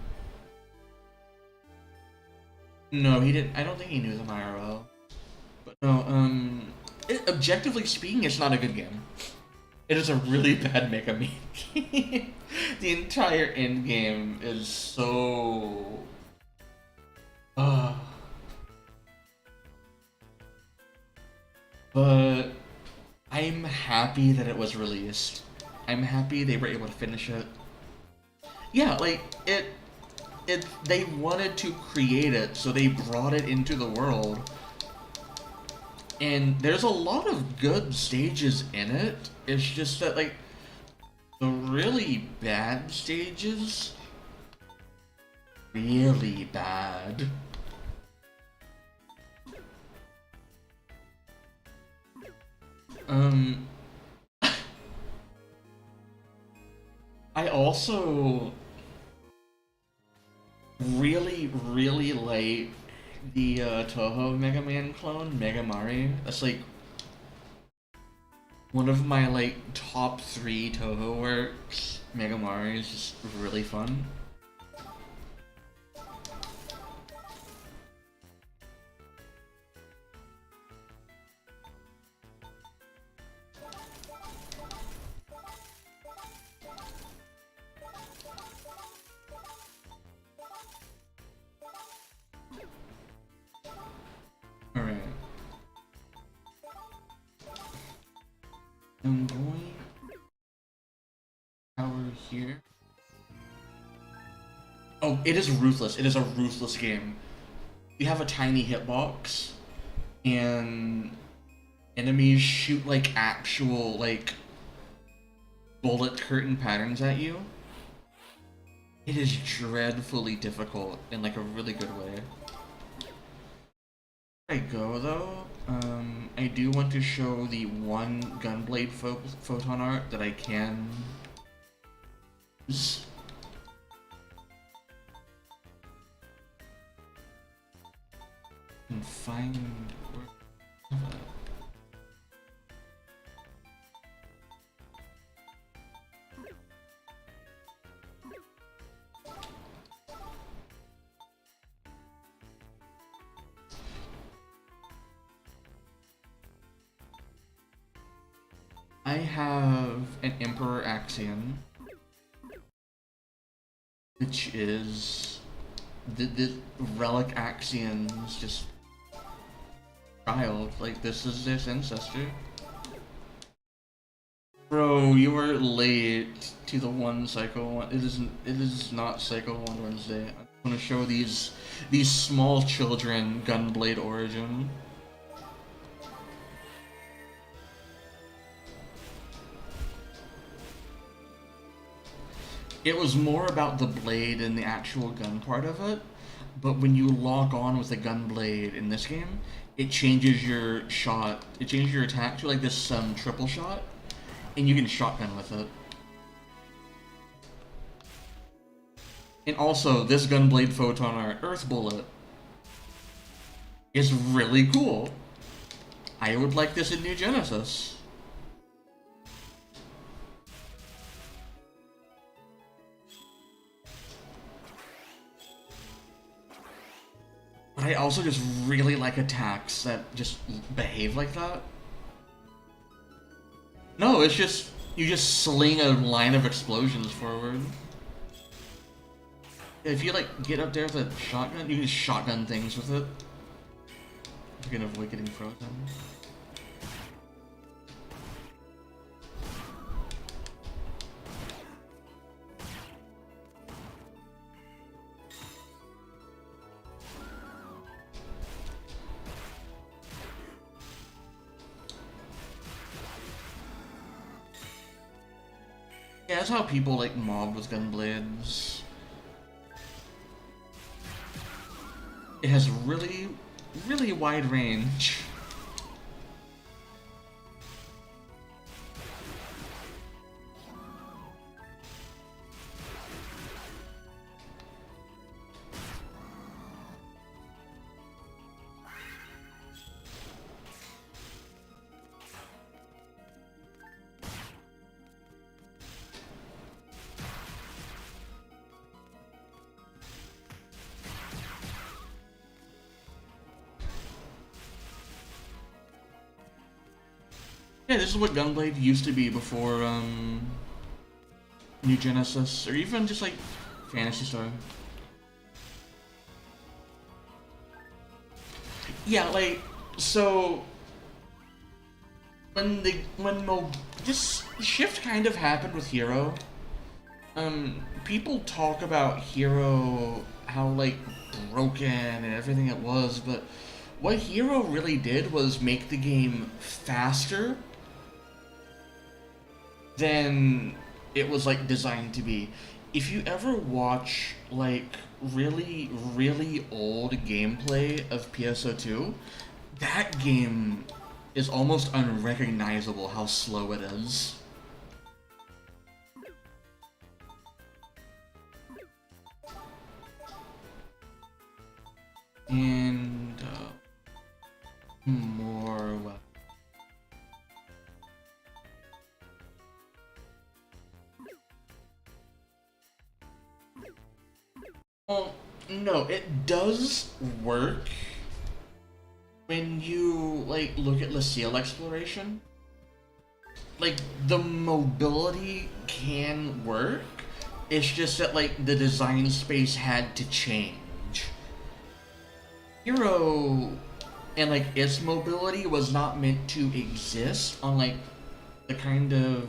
No, he didn't. I don't think he knew them IRL. But no, objectively speaking, it's not a good game. It is a really bad Mega Man game. The entire end game is so Uh, but I'm happy that it was released. I'm happy they were able to finish it. Yeah, like they wanted to create it, so they brought it into the world. And there's a lot of good stages in it. It's just that like the really bad stages, really bad. I also really like the Toho Mega Man clone, Mega Mari. That's like one of my like top 3 Toho works. Mega Mari is just really fun. Alright. I'm going power here. Oh, it is ruthless. It is a ruthless game. You have a tiny hitbox, and enemies shoot like actual like bullet curtain patterns at you. It is dreadfully difficult in like a really good way. I go though, I do want to show the one Gunblade photon art that I can use. And find where I have an Emperor Axion, which is the relic Axion's just child. Like, this is his ancestor. Bro, you were late to the one Cycle 1. It is not Cycle 1 Wednesday. I want to show these small children Gunblade origin. It was more about the blade and the actual gun part of it, but when you lock on with the gun blade in this game, it changes your shot, it changes your attack to like this triple shot, and you can shotgun with it. And also, this Gunblade Photon Art Earth Bullet is really cool. I would like this in New Genesis. But I also just really like attacks that just behave like that. No, it's just, you just sling a line of explosions forward. If you like get up there with a shotgun, you can just shotgun things with it. You can avoid getting frozen. Yeah, that's how people like mob with gunblades. It has really wide range. Yeah, this is what Gunblade used to be before, New Genesis, or even just, like, Phantasy Star. Yeah, like, so when this shift kind of happened with Hero, people talk about Hero, how like broken and everything it was, but what Hero really did was make the game faster than it was like designed to be. If you ever watch like really old gameplay of PSO2, that game is almost unrecognizable how slow it is. And more weapons. Well, no, it does work when you like look at Lucille exploration. Like the mobility can work. It's just that like the design space had to change. Hero and like its mobility was not meant to exist on like the kind of.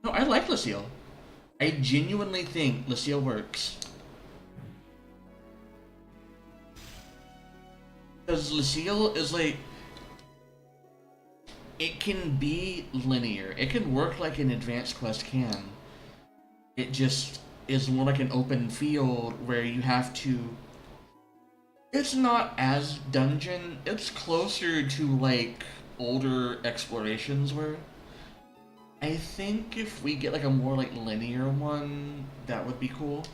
No, I like Lucille. I genuinely think Lucille works. Because Lucille is like. It can be linear. It can work like an advanced quest can. It just is more like an open field where you have to. It's not as dungeon, it's closer to like older explorations were. I think if we get like a more like linear one, that would be cool.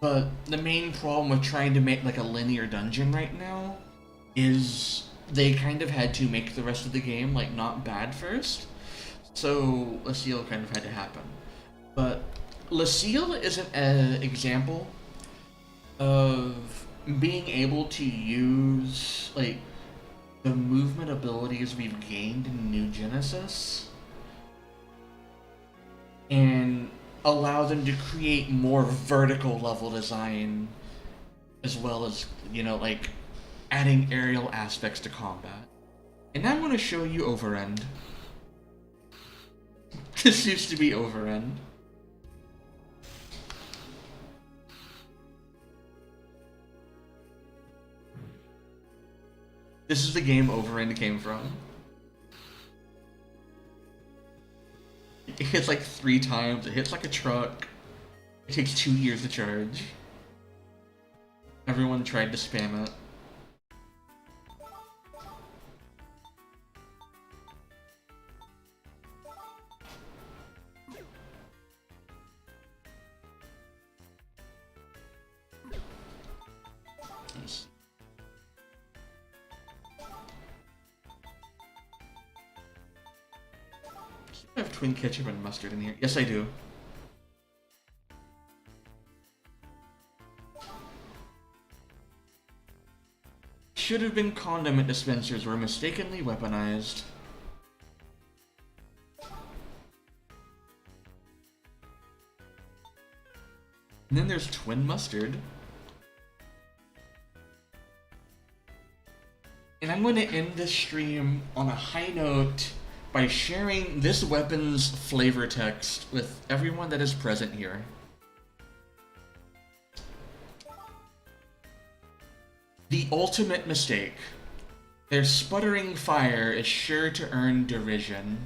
But the main problem with trying to make like a linear dungeon right now is they kind of had to make the rest of the game like not bad first. So Lucille kind of had to happen. But Lucille is an example of being able to use like the movement abilities we've gained in New Genesis and allow them to create more vertical level design as well as, you know, like adding aerial aspects to combat. And I'm going to show you Overend. This used to be Overend. This is the game Overend came from. It hits like 3 times, it hits like a truck. It takes 2 years to charge. Everyone tried to spam it. I have twin ketchup and mustard in here. Yes, I do. Should have been condiment dispensers were mistakenly weaponized. And then there's twin mustard. And I'm going to end this stream on a high note by sharing this weapon's flavor text with everyone that is present here. The ultimate mistake. Their sputtering fire is sure to earn derision.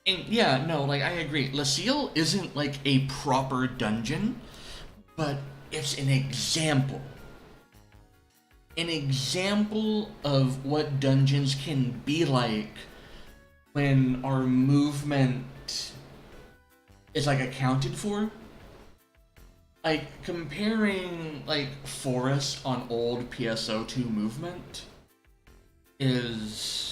And yeah, no, like I agree. Lucille isn't like a proper dungeon, but it's an example. An example of what dungeons can be like when our movement is like accounted for. Like comparing like Forest on old PSO2 movement is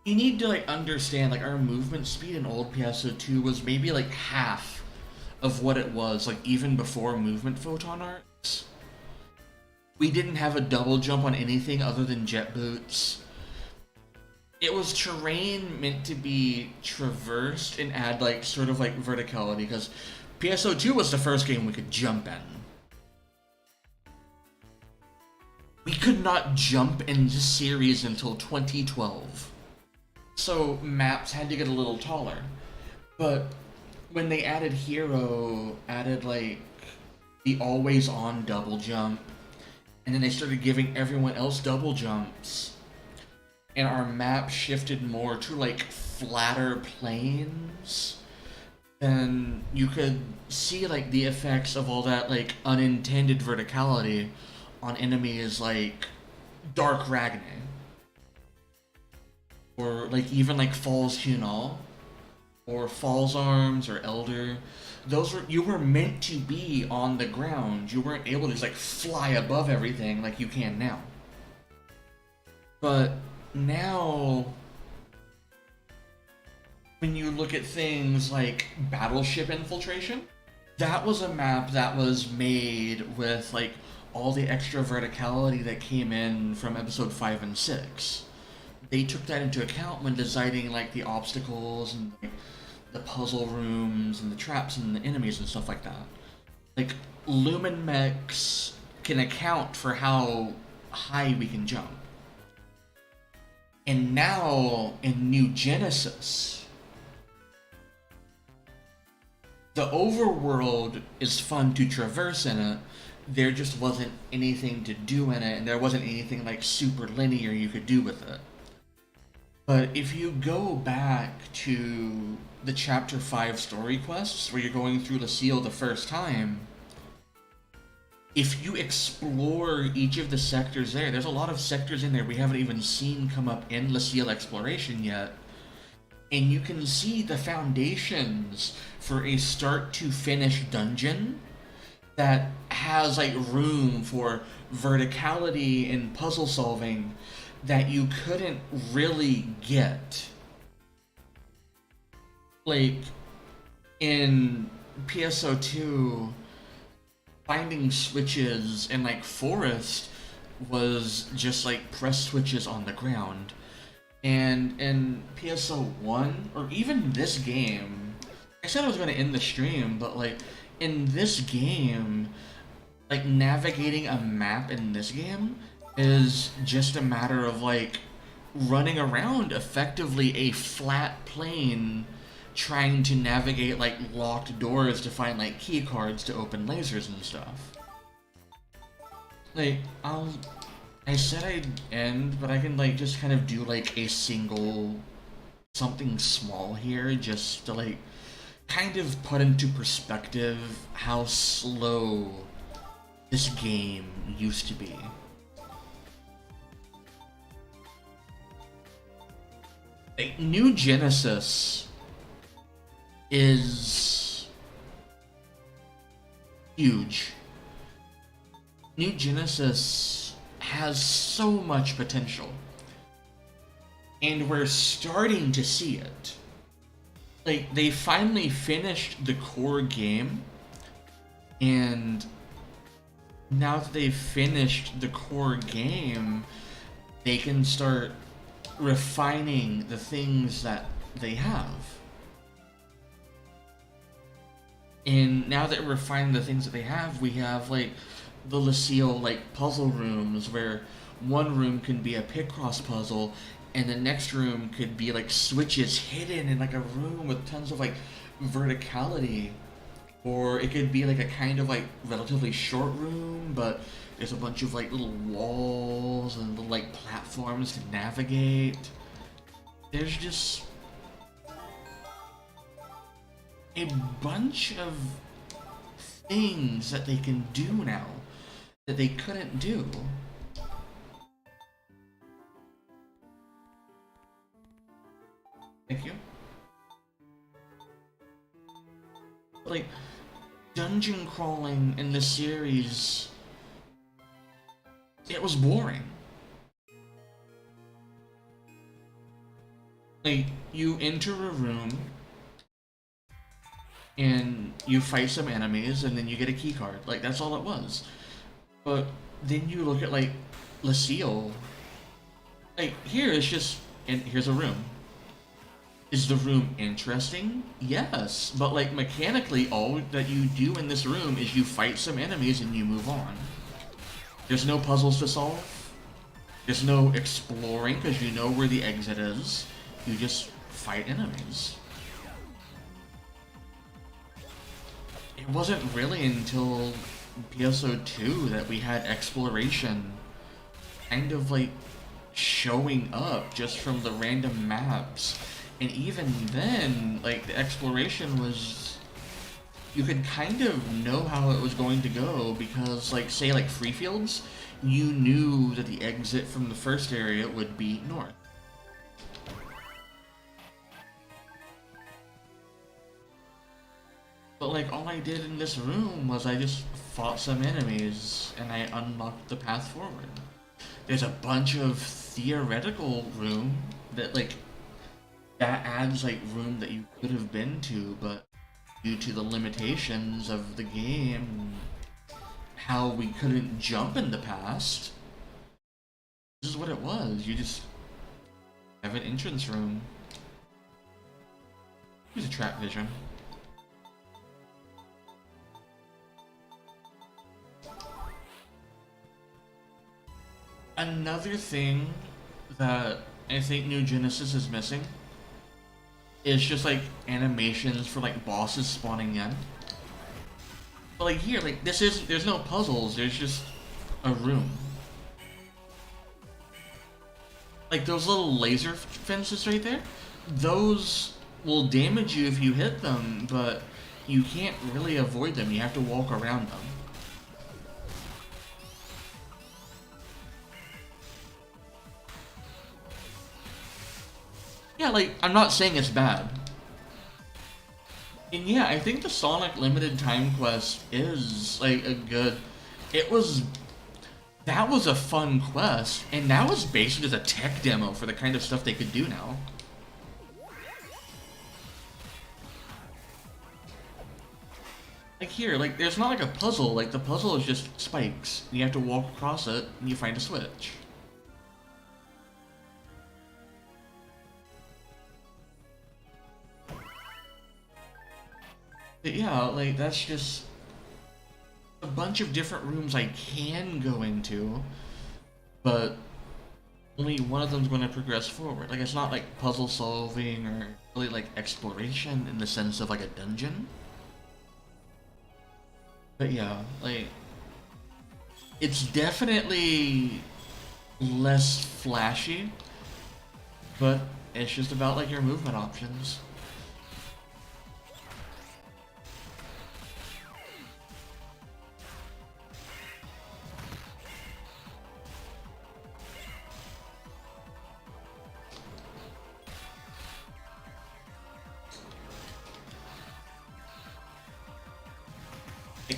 you need to like understand like our movement speed in old PSO2 was maybe like half of what it was like even before movement photon arcs. We didn't have a double jump on anything other than jet boots. It was terrain meant to be traversed and add like sort of like verticality because PSO2 was the first game we could jump in. We could not jump in this series until 2012. So maps had to get a little taller. But when they added Hero, added like the always on double jump, and then they started giving everyone else double jumps, and our map shifted more to like flatter planes, then you could see like the effects of all that like unintended verticality on enemies like Dark Ragnar. Or like even like Falls Hunal. Or Falls Arms or Elder. Those were you were meant to be on the ground. You weren't able to just like fly above everything like you can now. But now when you look at things like Battleship Infiltration, that was a map that was made with like all the extra verticality that came in from episode 5 and 6. They took that into account when designing like the obstacles and like, the puzzle rooms and the traps and the enemies and stuff like that. Like Lumen Mechs can account for how high we can jump. And now in New Genesis, the overworld is fun to traverse in it. There just wasn't anything to do in it, and there wasn't anything like super linear you could do with it. But if you go back to the Chapter 5 story quests, where you're going through Lucille the first time, if you explore each of the sectors there's a lot of sectors in there we haven't even seen come up in Lucille Exploration yet. And you can see the foundations for a start to finish dungeon that has like room for verticality and puzzle solving that you couldn't really get like in PSO2. Finding switches in like Forest was just like press switches on the ground. And in PSO1, or even this game, I said I was going to end the stream, but like in this game, like navigating a map in this game is just a matter of like running around effectively a flat plane trying to navigate like locked doors to find like key cards to open lasers and stuff. Like I said I'd end, but I can like just kind of do like a single something small here just to like kind of put into perspective how slow this game used to be. Like, New Genesis is huge. New Genesis has so much potential. And we're starting to see it. Like, they finally finished the core game, and now that they've finished the core game, they can start refining the things that they have. And now that we're refining the things that they have, we have like the Lucille like puzzle rooms where one room can be a Picross puzzle and the next room could be like switches hidden in like a room with tons of like verticality. Or it could be like a kind of like relatively short room, but there's a bunch of like little walls and little like platforms to navigate. There's just a bunch of things that they can do now that they couldn't do. Thank you. Like, dungeon crawling in the series, it was boring. Like, you enter a room, and you fight some enemies, and then you get a key card. Like, that's all it was. But then you look at like Lucille. Like here it's just, and here's a room. Is the room interesting? Yes, but like mechanically, all that you do in this room is you fight some enemies and you move on. There's no puzzles to solve. There's no exploring because you know where the exit is. You just fight enemies. It wasn't really until PSO 2 that we had exploration kind of like showing up just from the random maps. And even then, like, the exploration was... You could kind of know how it was going to go because, like, say, like, free fields, you knew that the exit from the first area would be north. But, like, all I did in this room was I just fought some enemies and I unlocked the path forward. There's a bunch of theoretical room that, like, that adds like room that you could have been to, but due to the limitations of the game, how we couldn't jump in the past, this is what it was. You just have an entrance room. Use a trap vision. Another thing that I think New Genesis is missing is just like animations for like bosses spawning in. But like here, like there's no puzzles, there's just a room. Like those little laser fences right there, those will damage you if you hit them, but you can't really avoid them, you have to walk around them. Yeah, like, I'm not saying it's bad. And yeah, I think the Sonic Limited Time Quest is, like, a good... That was a fun quest, and that was basically just a tech demo for the kind of stuff they could do now. Like here, like, there's not like a puzzle, like, the puzzle is just spikes. You have to walk across it, and you find a switch. But yeah, like, that's just a bunch of different rooms I can go into, but only one of them's going to progress forward. Like, it's not like puzzle solving or really like exploration in the sense of like a dungeon. But yeah, like, it's definitely less flashy, but it's just about like your movement options.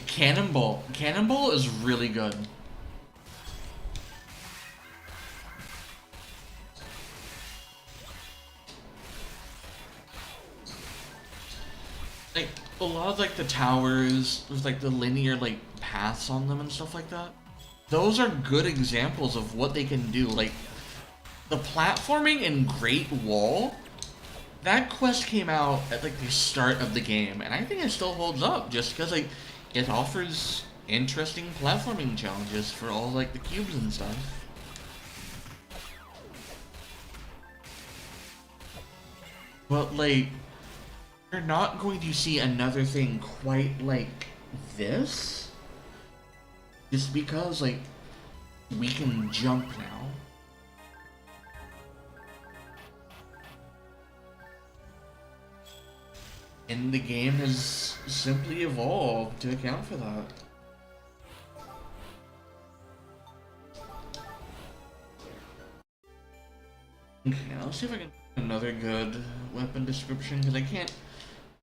Cannonball. Cannonball is really good. Like, a lot of like the towers, there's like the linear like paths on them and stuff like that. Those are good examples of what they can do. Like, the platforming in Great Wall, that quest came out at like the start of the game, and I think it still holds up just because like it offers interesting platforming challenges for all like the cubes and stuff. But like, you're not going to see another thing quite like this, just because like we can jump now. And the game has simply evolved to account for that. Okay, let's see if I can find another good weapon description, because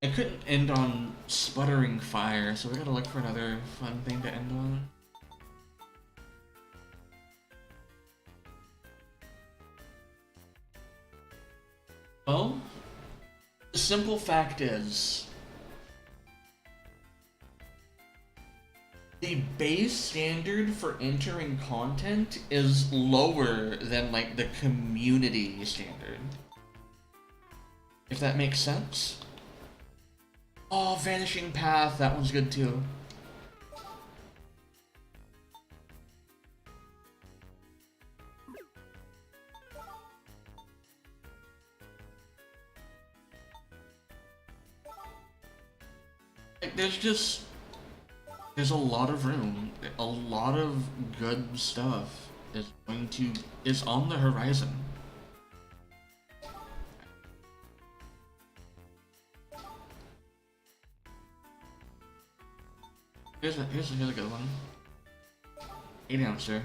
I couldn't end on sputtering fire, so we gotta look for another fun thing to end on. Well, the simple fact is, the base standard for entering content is lower than like the community standard. If that makes sense. Oh, Vanishing Path, that one's good too. Like, there's a lot of room. A lot of good stuff is on the horizon. Here's a good one. 8 ouncer.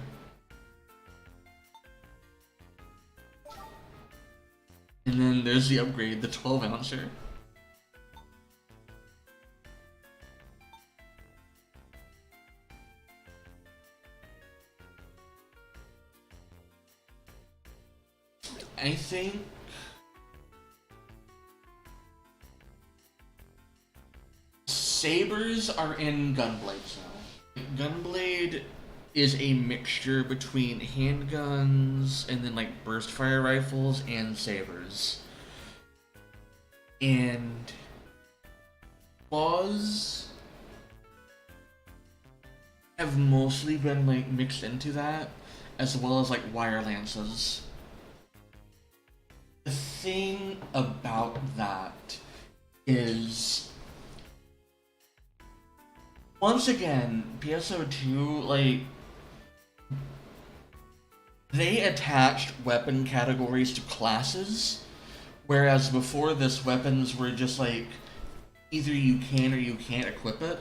And then there's the upgrade, the 12 ouncer. I think sabers are in Gunblades now. Gunblade is a mixture between handguns and then like burst fire rifles and sabers. And claws have mostly been like mixed into that, as well as like wire lances. The thing about that is, once again, PSO2, like, they attached weapon categories to classes, whereas before this, weapons were just like, either you can or you can't equip it.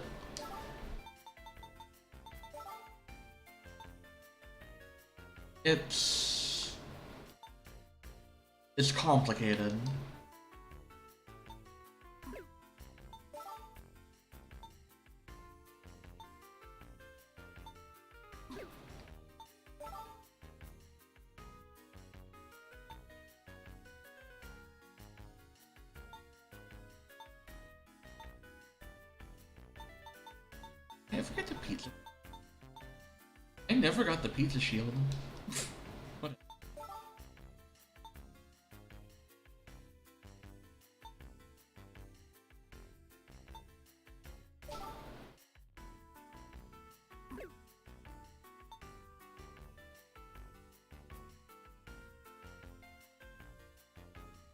It's complicated. I forget the pizza. I never got the pizza shield. What?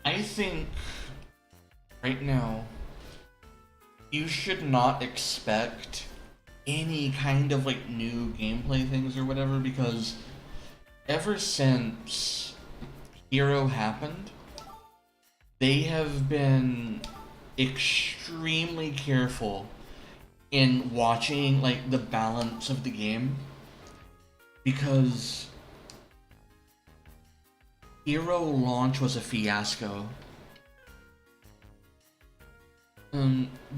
I think right now you should not expect any kind of like new gameplay things or whatever, because ever since Hero happened, they have been extremely careful in watching like the balance of the game, because Hero launch was a fiasco.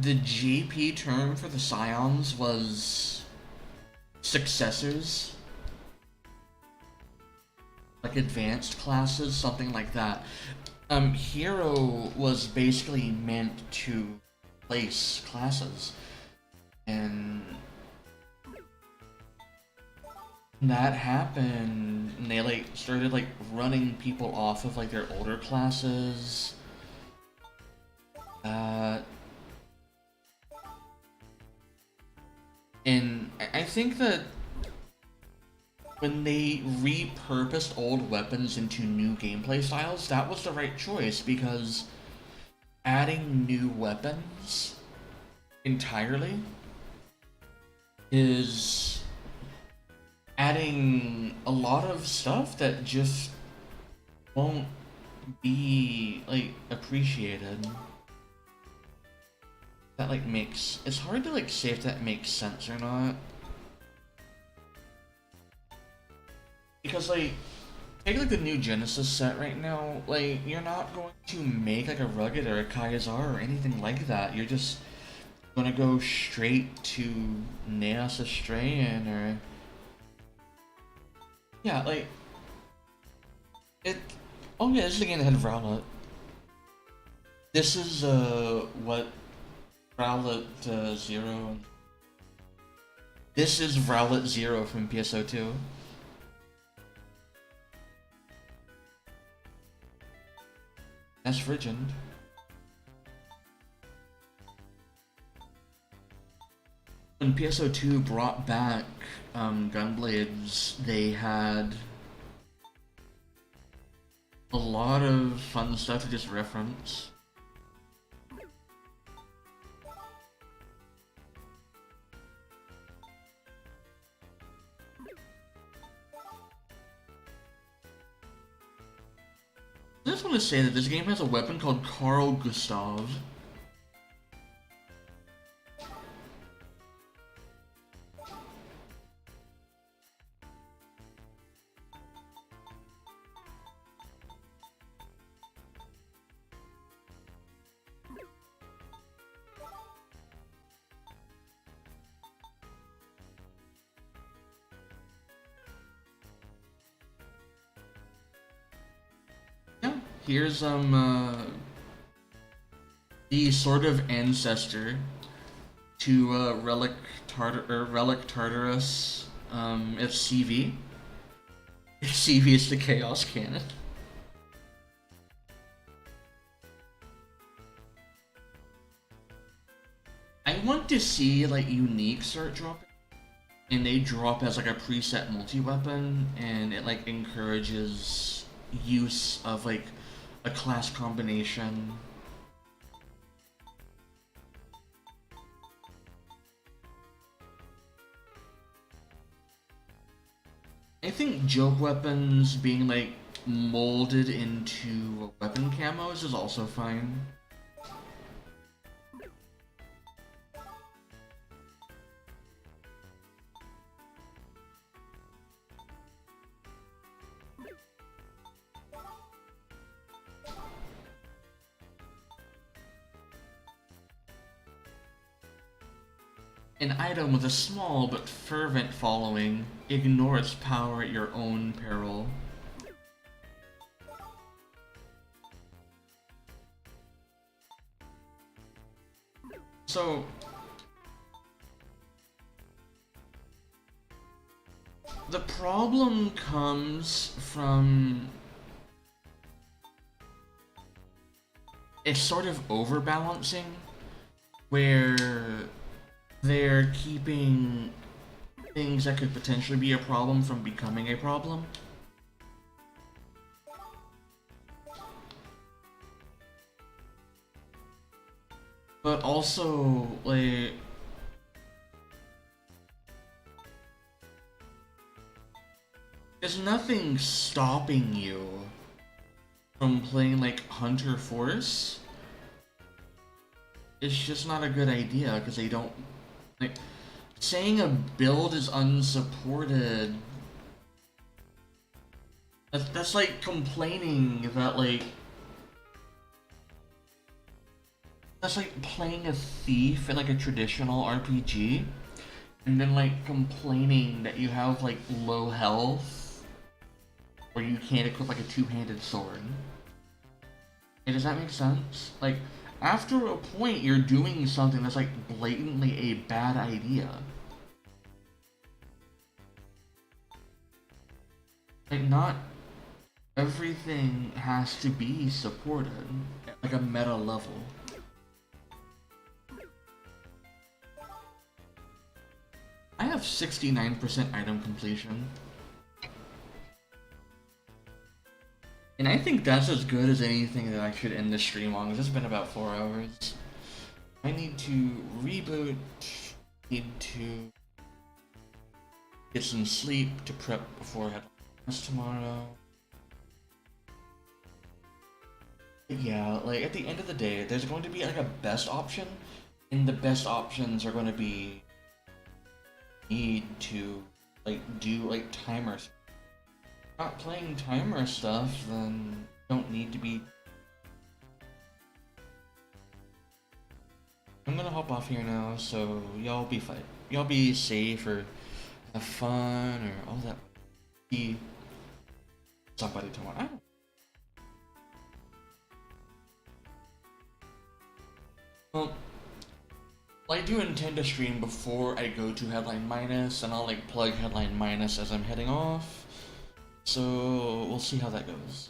The GP term for the Scions was successors, like advanced classes, something like that. Hero was basically meant to place classes, and that happened, and they like started like running people off of like their older classes. And I think that when they repurposed old weapons into new gameplay styles, that was the right choice, because adding new weapons entirely is adding a lot of stuff that just won't be like appreciated. That like makes, it's hard to like say if that makes sense or not, because like take like the new Genesis set right now, like you're not going to make like a Rugged or a Kai'Zar or anything like that. You're just gonna go straight to Neos Astraean, or yeah, like it. Oh yeah, this is the game that had Rowlet. This is what Rowlet 0. This is Rowlet Zero from PSO2. That's Frigid. When PSO2 brought back Gunblades, they had a lot of fun stuff to just reference. I just want to say that this game has a weapon called Carl Gustav. Here's the sort of ancestor to Relic Tartarus. It's CV. CV is the Chaos Cannon. I want to see like unique start dropping, and they drop as like a preset multi-weapon, and it like encourages use of like a class combination. I think joke weapons being like molded into weapon camos is also fine. An item with a small but fervent following, ignore its power at your own peril. So, the problem comes from a sort of overbalancing where they're keeping things that could potentially be a problem from becoming a problem. But also, like, there's nothing stopping you from playing like Hunter Force. It's just not a good idea because they don't. Like, saying a build is unsupported. That's like complaining that like. That's like playing a thief in like a traditional RPG, and then like complaining that you have like low health, or you can't equip like a two-handed sword. Hey, does that make sense? Like, after a point, you're doing something that's like blatantly a bad idea. Like, not everything has to be supported at like a meta level. I have 69% item completion. And I think that's as good as anything that I should end the stream on, because it's been about 4 hours. I need to reboot, need to get some sleep to prep before I head class tomorrow. But yeah, like at the end of the day, there's going to be like a best option, and the best options are going to be need to like do like timers. Not playing timer stuff, then don't need to be. I'm gonna hop off here now, so y'all be fine. Y'all be safe or have fun or all that. Be somebody tomorrow. I don't. Well, Well, I do intend to stream before I go to Headline Minus, and I'll like plug Headline Minus as I'm heading off. So we'll see how that goes.